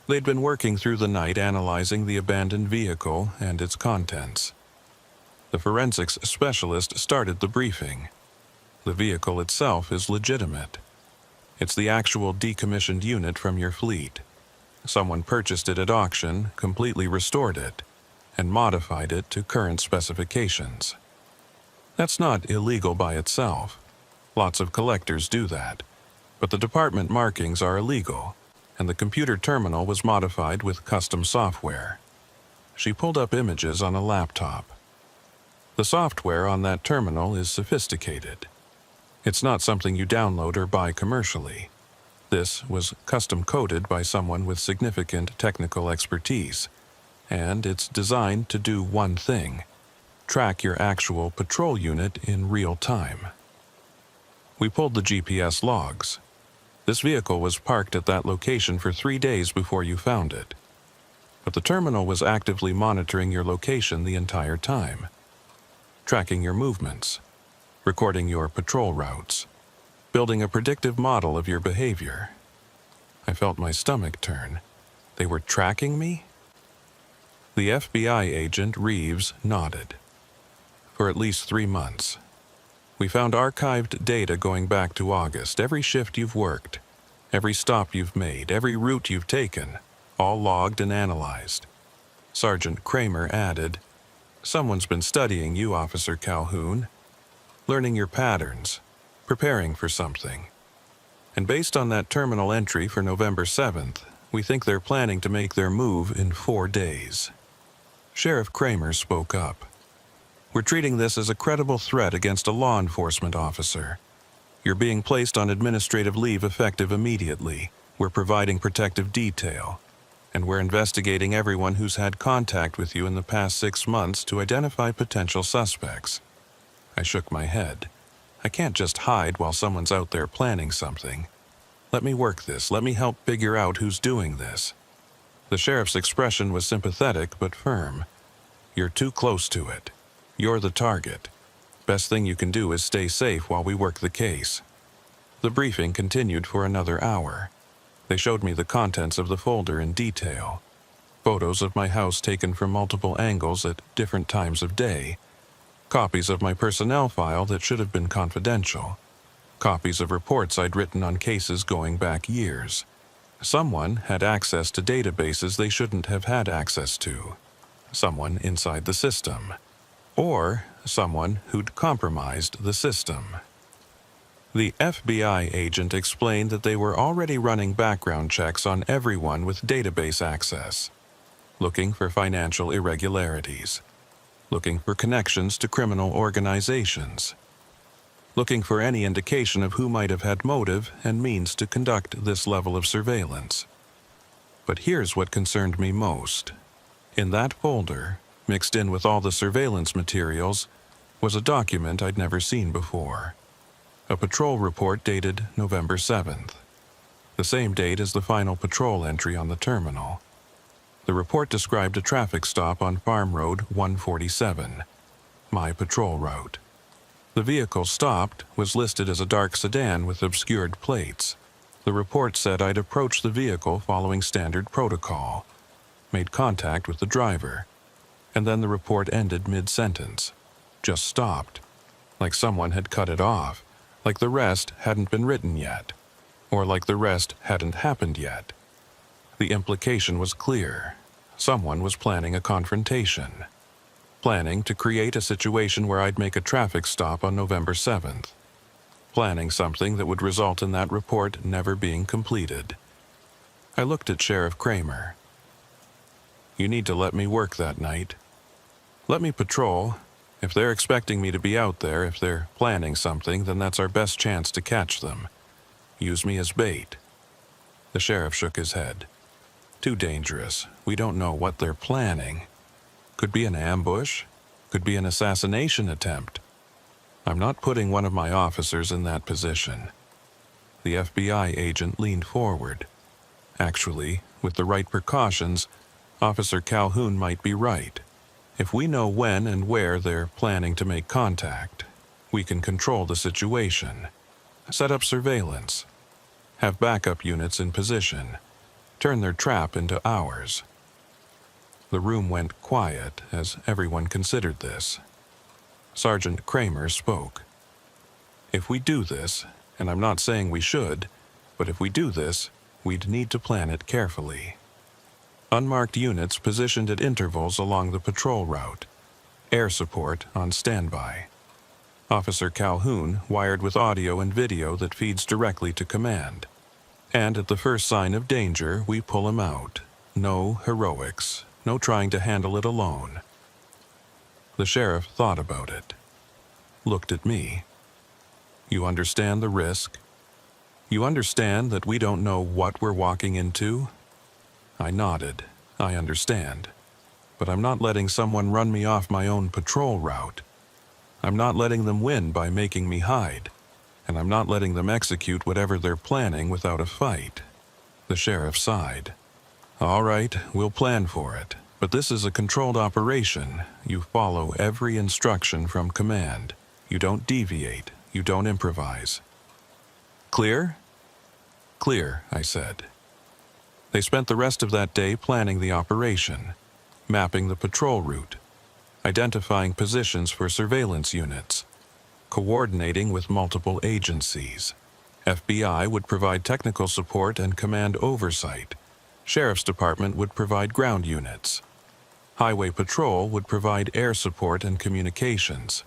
They'd been working through the night analyzing the abandoned vehicle and its contents. The forensics specialist started the briefing. The vehicle itself is legitimate. It's the actual decommissioned unit from your fleet. Someone purchased it at auction, completely restored it, and modified it to current specifications. That's not illegal by itself. Lots of collectors do that. But the department markings are illegal, and the computer terminal was modified with custom software. She pulled up images on a laptop. The software on that terminal is sophisticated. It's not something you download or buy commercially. This was custom-coded by someone with significant technical expertise, and it's designed to do one thing: track your actual patrol unit in real time. We pulled the GPS logs. This vehicle was parked at that location for 3 days before you found it. But the terminal was actively monitoring your location the entire time, tracking your movements, recording your patrol routes, building a predictive model of your behavior. I felt my stomach turn. They were tracking me? The FBI agent Reeves nodded. for at least 3 months. We found archived data going back to August, every shift you've worked, every stop you've made, every route you've taken, all logged and analyzed. Sergeant Kramer added, "Someone's been studying you, Officer Calhoun, learning your patterns, preparing for something. And based on that terminal entry for November 7th, we think they're planning to make their move in 4 days." Sheriff Kramer spoke up. "We're treating this as a credible threat against a law enforcement officer. You're being placed on administrative leave effective immediately. We're providing protective detail. And we're investigating everyone who's had contact with you in the past 6 months to identify potential suspects." I shook my head. I can't just hide while someone's out there planning something. Let me work this. Let me help figure out who's doing this. The sheriff's expression was sympathetic but firm. "You're too close to it. You're the target. Best thing you can do is stay safe while we work the case." The briefing continued for another hour. They showed me the contents of the folder in detail. Photos of my house taken from multiple angles at different times of day. Copies of my personnel file that should have been confidential. Copies of reports I'd written on cases going back years. Someone had access to databases they shouldn't have had access to. Someone inside the system. Or someone who'd compromised the system. The FBI agent explained that they were already running background checks on everyone with database access, looking for financial irregularities, looking for connections to criminal organizations, looking for any indication of who might have had motive and means to conduct this level of surveillance. But here's what concerned me most. In that folder, mixed in with all the surveillance materials, was a document I'd never seen before. A patrol report dated November 7th, the same date as the final patrol entry on the terminal. The report described a traffic stop on Farm Road 147, my patrol route. The vehicle stopped was listed as a dark sedan with obscured plates. The report said I'd approached the vehicle following standard protocol, made contact with the driver, and then the report ended mid-sentence. Just stopped. Like someone had cut it off. Like the rest hadn't been written yet. Or like the rest hadn't happened yet. The implication was clear. Someone was planning a confrontation. Planning to create a situation where I'd make a traffic stop on November 7th. Planning something that would result in that report never being completed. I looked at Sheriff Kramer. "You need to let me work that night. Let me patrol. If they're expecting me to be out there, if they're planning something, then that's our best chance to catch them. Use me as bait." The sheriff shook his head. "Too dangerous. We don't know what they're planning. Could be an ambush. Could be an assassination attempt. I'm not putting one of my officers in that position." The FBI agent leaned forward. "Actually, with the right precautions, Officer Calhoun might be right. If we know when and where they're planning to make contact, we can control the situation, set up surveillance, have backup units in position, turn their trap into ours." The room went quiet as everyone considered this. Sergeant Kramer spoke. "If we do this, and I'm not saying we should, but if we do this, we'd need to plan it carefully. Unmarked units positioned at intervals along the patrol route. Air support on standby. Officer Calhoun wired with audio and video that feeds directly to command. And at the first sign of danger, we pull him out. No heroics. No trying to handle it alone." The sheriff thought about it. Looked at me. "You understand the risk? You understand that we don't know what we're walking into?" I nodded. "I understand. But I'm not letting someone run me off my own patrol route. I'm not letting them win by making me hide. And I'm not letting them execute whatever they're planning without a fight." The sheriff sighed. "All right, we'll plan for it. But this is a controlled operation. You follow every instruction from command. You don't deviate. You don't improvise." "Clear?" "Clear," I said. They spent the rest of that day planning the operation, mapping the patrol route. identifying positions for surveillance units, coordinating with multiple agencies. FBI would provide technical support and command oversight. Sheriff's Department would provide ground units. Highway Patrol would provide air support and communications.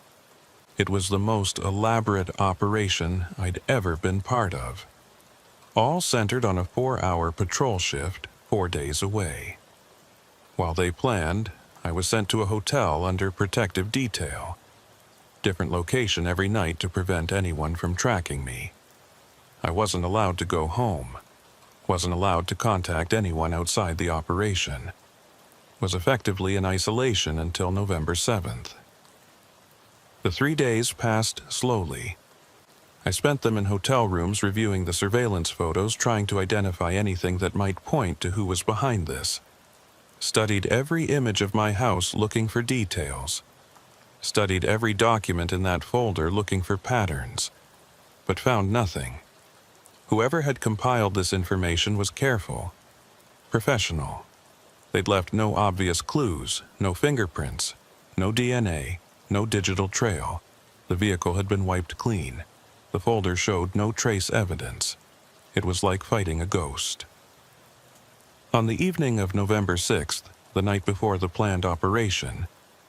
It was the most elaborate operation I'd ever been part of, all centered on a 4-hour patrol shift 4 days away. While they planned, I was sent to a hotel under protective detail. Different location every night to prevent anyone from tracking me. I wasn't allowed to go home. Wasn't allowed to contact anyone outside the operation. Was effectively in isolation until November 7th. The 3 days passed slowly. I spent them in hotel rooms reviewing the surveillance photos, trying to identify anything that might point to who was behind this. Studied every image of my house looking for details. Studied every document in that folder looking for patterns, but found nothing. Whoever had compiled this information was careful, professional. They'd left no obvious clues, no fingerprints, no DNA, no digital trail. The vehicle had been wiped clean. The folder showed no trace evidence. It was like fighting a ghost. On the evening of November 6th, the night before the planned operation,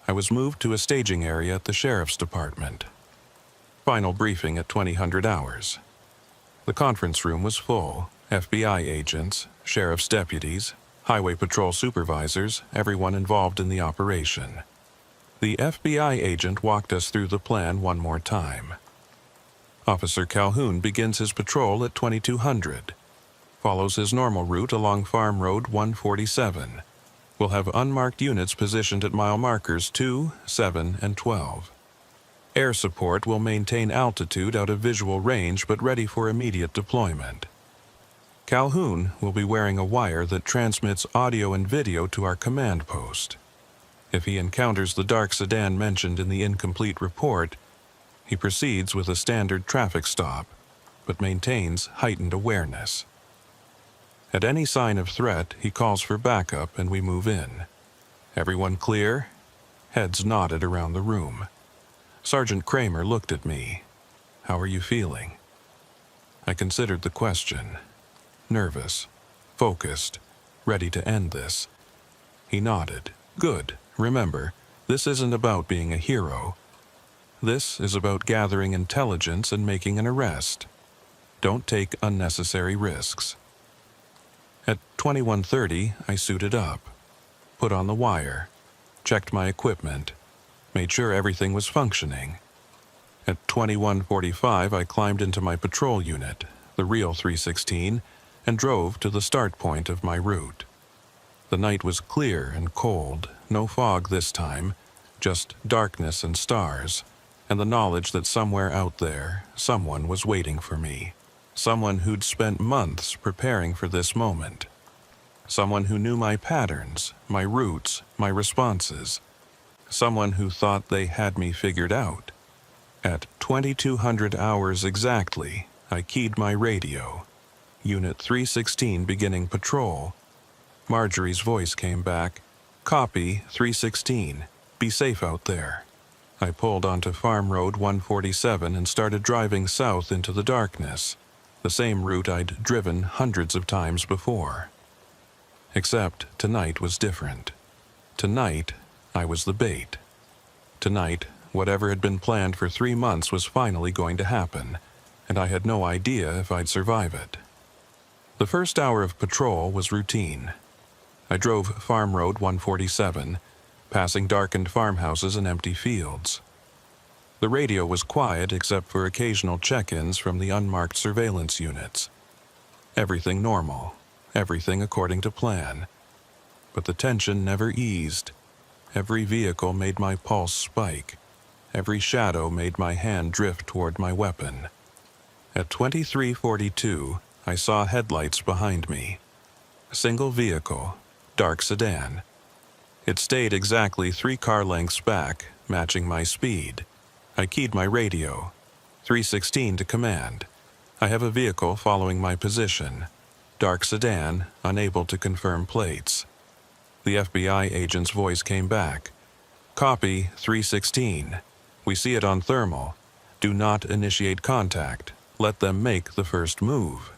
I was moved to a staging area at the Sheriff's Department. Final briefing at 2000 hours. The conference room was full. FBI agents, sheriff's deputies, highway patrol supervisors, everyone involved in the operation. The FBI agent walked us through the plan one more time. Officer Calhoun begins his patrol at 2200. Follows his normal route along Farm Road 147. Will have unmarked units positioned at mile markers 2, 7, and 12. Air support will maintain altitude out of visual range but ready for immediate deployment. Calhoun will be wearing a wire that transmits audio and video to our command post. If he encounters the dark sedan mentioned in the incomplete report, he proceeds with a standard traffic stop, but maintains heightened awareness. At any sign of threat, he calls for backup and we move in. Everyone clear? Heads nodded around the room. Sergeant Kramer looked at me. "How are you feeling?" I considered the question. Nervous, focused, ready to end this. He nodded. "Good. Remember, this isn't about being a hero. This is about gathering intelligence and making an arrest. Don't take unnecessary risks." At 2130, I suited up, put on the wire, checked my equipment, made sure everything was functioning. At 2145, I climbed into my patrol unit, the real 316, and drove to the start point of my route. The night was clear and cold, no fog this time, just darkness and stars, and the knowledge that somewhere out there, someone was waiting for me. Someone who'd spent months preparing for this moment. Someone who knew my patterns, my routes, my responses. Someone who thought they had me figured out. At 2200 hours exactly, I keyed my radio. Unit 316 beginning patrol. Marjorie's voice came back. "Copy, 316. Be safe out there." I pulled onto Farm Road 147 and started driving south into the darkness, the same route I'd driven hundreds of times before. Except tonight was different. Tonight, I was the bait. Tonight, whatever had been planned for 3 months was finally going to happen, and I had no idea if I'd survive it. The first hour of patrol was routine. I drove Farm Road 147, passing darkened farmhouses and empty fields. The radio was quiet except for occasional check-ins from the unmarked surveillance units. Everything normal, everything according to plan. But the tension never eased. Every vehicle made my pulse spike. Every shadow made my hand drift toward my weapon. At 2342, I saw headlights behind me. A single vehicle, dark sedan. It stayed exactly 3 car lengths back, matching my speed. I keyed my radio. 316 to command. I have a vehicle following my position. Dark sedan, unable to confirm plates. The FBI agent's voice came back. Copy 316. We see it on thermal. Do not initiate contact. Let them make the first move.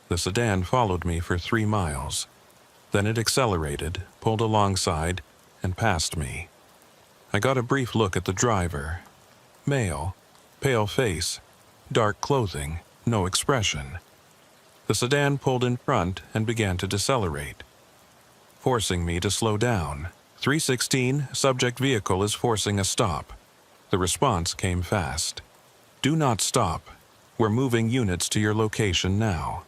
The sedan followed me for 3 miles. Then it accelerated, pulled alongside, and passed me. I got a brief look at the driver. Male, pale face, dark clothing, no expression. The sedan pulled in front and began to decelerate, forcing me to slow down. 316, subject vehicle is forcing a stop. The response came fast. Do not stop. We're moving units to your location now.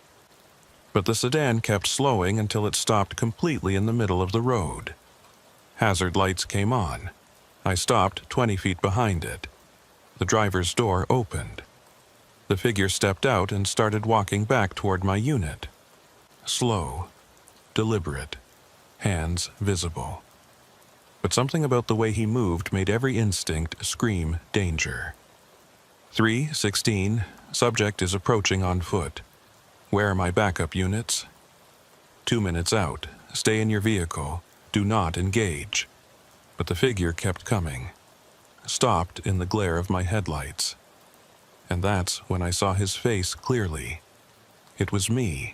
But the sedan kept slowing until it stopped completely in the middle of the road. Hazard lights came on. I stopped 20 feet behind it. The driver's door opened. The figure stepped out and started walking back toward my unit. Slow, deliberate, hands visible. But something about the way he moved made every instinct scream danger. 316, subject is approaching on foot. Where are my backup units? 2 minutes out. Stay in your vehicle. Do not engage. But the figure kept coming. Stopped in the glare of my headlights. And that's when I saw his face clearly. It was me.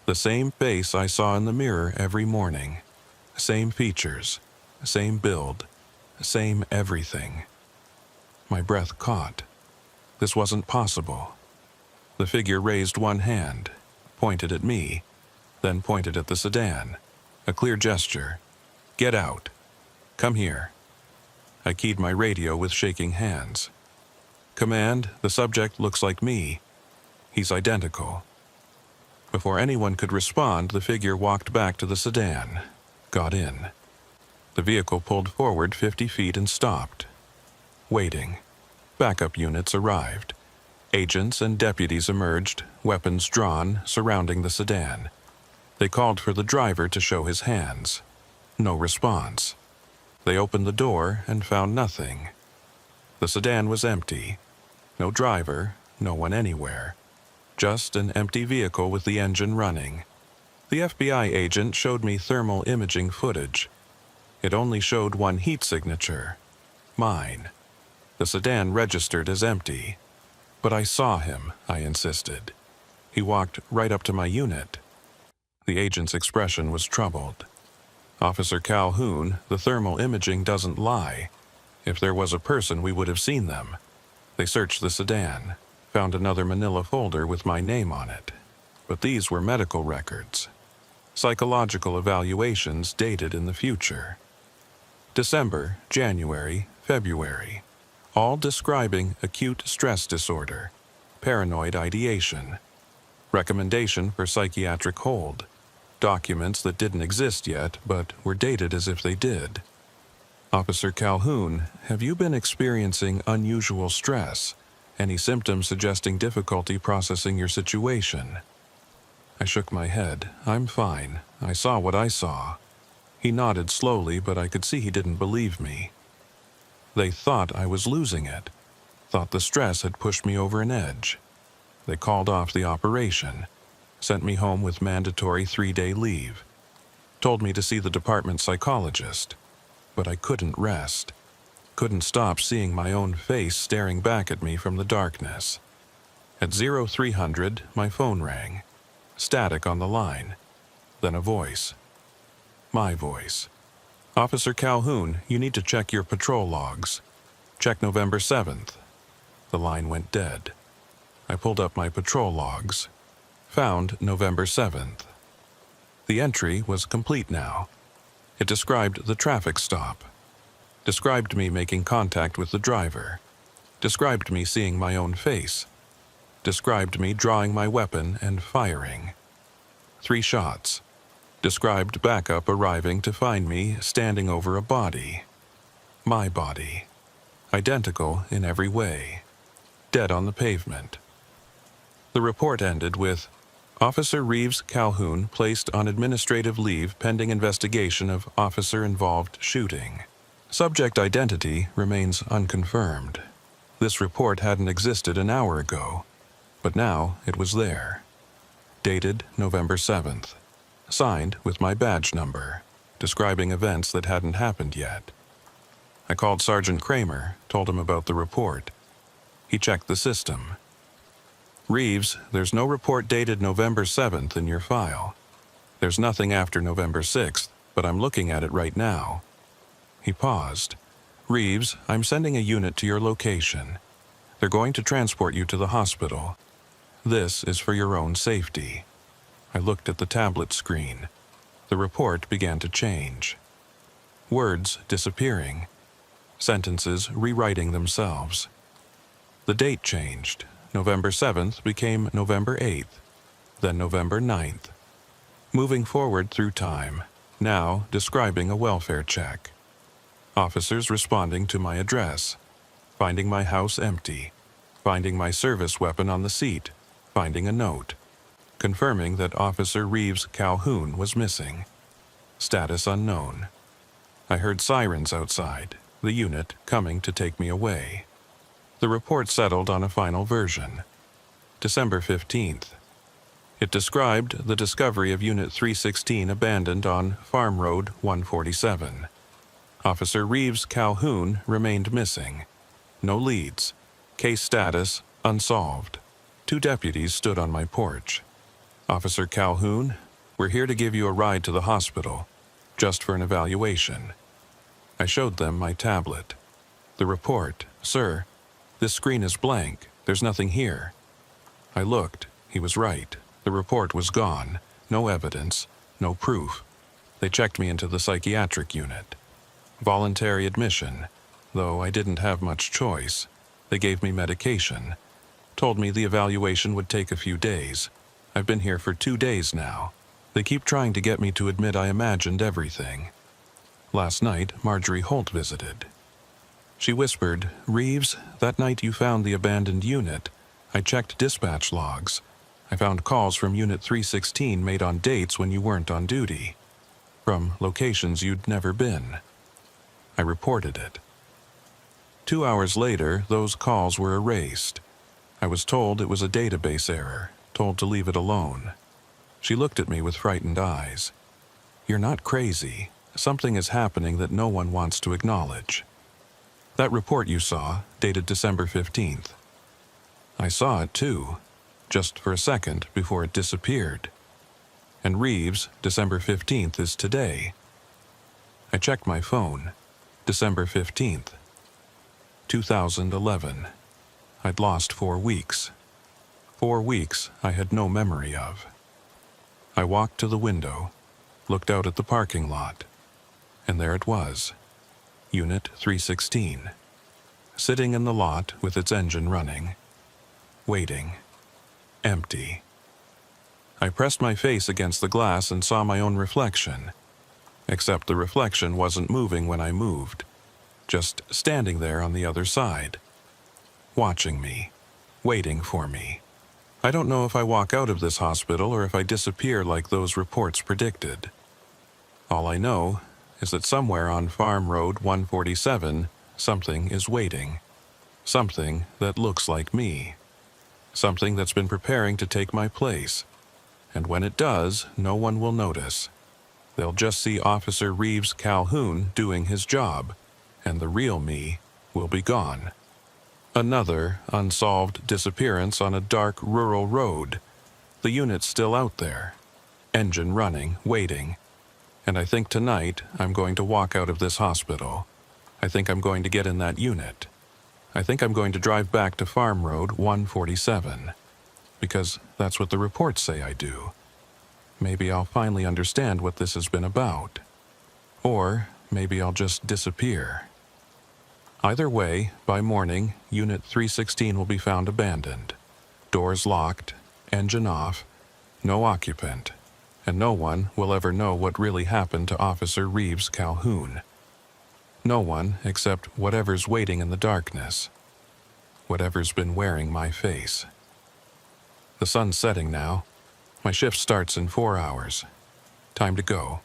The same face I saw in the mirror every morning. Same features. Same build. Same everything. My breath caught. This wasn't possible. The figure raised one hand, pointed at me, then pointed at the sedan. A clear gesture. Get out. Come here. I keyed my radio with shaking hands. Command, the subject looks like me. He's identical. Before anyone could respond, the figure walked back to the sedan, got in. The vehicle pulled forward 50 feet and stopped. Waiting. Backup units arrived. Agents and deputies emerged, weapons drawn, surrounding the sedan. They called for the driver to show his hands. No response. They opened the door and found nothing. The sedan was empty. No driver, no one anywhere. Just an empty vehicle with the engine running. The FBI agent showed me thermal imaging footage. It only showed one heat signature. Mine. The sedan registered as empty. But I saw him, I insisted. He walked right up to my unit. The agent's expression was troubled. Officer Calhoun, the thermal imaging doesn't lie. If there was a person, we would have seen them. They searched the sedan, found another manila folder with my name on it. But these were medical records. Psychological evaluations dated in the future. December, January, February. All describing acute stress disorder, paranoid ideation, recommendation for psychiatric hold, documents that didn't exist yet but were dated as if they did. Officer Calhoun, have you been experiencing unusual stress? Any symptoms suggesting difficulty processing your situation? I shook my head. I'm fine. I saw what I saw. He nodded slowly, but I could see he didn't believe me. They thought I was losing it, thought the stress had pushed me over an edge. They called off the operation, sent me home with mandatory 3-day leave, told me to see the department psychologist, but I couldn't rest, couldn't stop seeing my own face staring back at me from the darkness. At 0300, my phone rang, static on the line, then a voice. My voice. Officer Calhoun, you need to check your patrol logs. Check November 7th. The line went dead. I pulled up my patrol logs. Found November 7th. The entry was complete now. It described the traffic stop. Described me making contact with the driver. Described me seeing my own face. Described me drawing my weapon and firing. 3 shots. Described backup arriving to find me standing over a body. My body. Identical in every way. Dead on the pavement. The report ended with, Officer Reeves Calhoun placed on administrative leave pending investigation of officer-involved shooting. Subject identity remains unconfirmed. This report hadn't existed an hour ago, but now it was there. Dated November 7th. Signed with my badge number, describing events that hadn't happened yet. I called Sergeant Kramer, told him about the report. He checked the system. Reeves, there's no report dated November 7th in your file. There's nothing after November 6th, but I'm looking at it right now. He paused. Reeves, I'm sending a unit to your location. They're going to transport you to the hospital. This is for your own safety. I looked at the tablet screen. The report began to change. Words disappearing. Sentences rewriting themselves. The date changed. November 7th became November 8th, then November 9th. Moving forward through time, now describing a welfare check. Officers responding to my address, finding my house empty, finding my service weapon on the seat, finding a note, confirming that Officer Reeves Calhoun was missing. Status unknown. I heard sirens outside, the unit coming to take me away. The report settled on a final version. December 15th. It described the discovery of Unit 316 abandoned on Farm Road 147. Officer Reeves Calhoun remained missing. No leads. Case status unsolved. 2 deputies stood on my porch. Officer Calhoun, we're here to give you a ride to the hospital, just for an evaluation. I showed them my tablet. The report, sir, this screen is blank. There's nothing here. I looked. He was right. The report was gone. No evidence. No proof. They checked me into the psychiatric unit. Voluntary admission, though I didn't have much choice. They gave me medication. Told me the evaluation would take a few days. I've been here for 2 days now. They keep trying to get me to admit I imagined everything. Last night, Marjorie Holt visited. She whispered, Reeves, that night you found the abandoned unit, I checked dispatch logs. I found calls from Unit 316 made on dates when you weren't on duty. From locations you'd never been. I reported it. 2 hours later, those calls were erased. I was told it was a database error, told to leave it alone. She looked at me with frightened eyes. You're not crazy. Something is happening that no one wants to acknowledge. That report you saw, dated December 15th. I saw it too, just for a second before it disappeared. And Reeves, December 15th is today. I checked my phone. December 15th, 2011. I'd lost 4 weeks. 4 weeks I had no memory of. I walked to the window, looked out at the parking lot, and there it was, Unit 316, sitting in the lot with its engine running, waiting, empty. I pressed my face against the glass and saw my own reflection, except the reflection wasn't moving when I moved, just standing there on the other side, watching me, waiting for me. I don't know if I walk out of this hospital or if I disappear like those reports predicted. All I know is that somewhere on Farm Road 147, something is waiting. Something that looks like me. Something that's been preparing to take my place. And when it does, no one will notice. They'll just see Officer Reeves Calhoun doing his job, and the real me will be gone. Another unsolved disappearance on a dark rural road. The unit's still out there. Engine running, waiting. And I think tonight I'm going to walk out of this hospital. I think I'm going to get in that unit. I think I'm going to drive back to Farm Road 147. Because that's what the reports say I do. Maybe I'll finally understand what this has been about. Or maybe I'll just disappear. Either way, by morning, Unit 316 will be found abandoned. Doors locked, engine off, no occupant, and no one will ever know what really happened to Officer Reeves Calhoun. No one except whatever's waiting in the darkness. Whatever's been wearing my face. The sun's setting now. My shift starts in 4 hours. Time to go.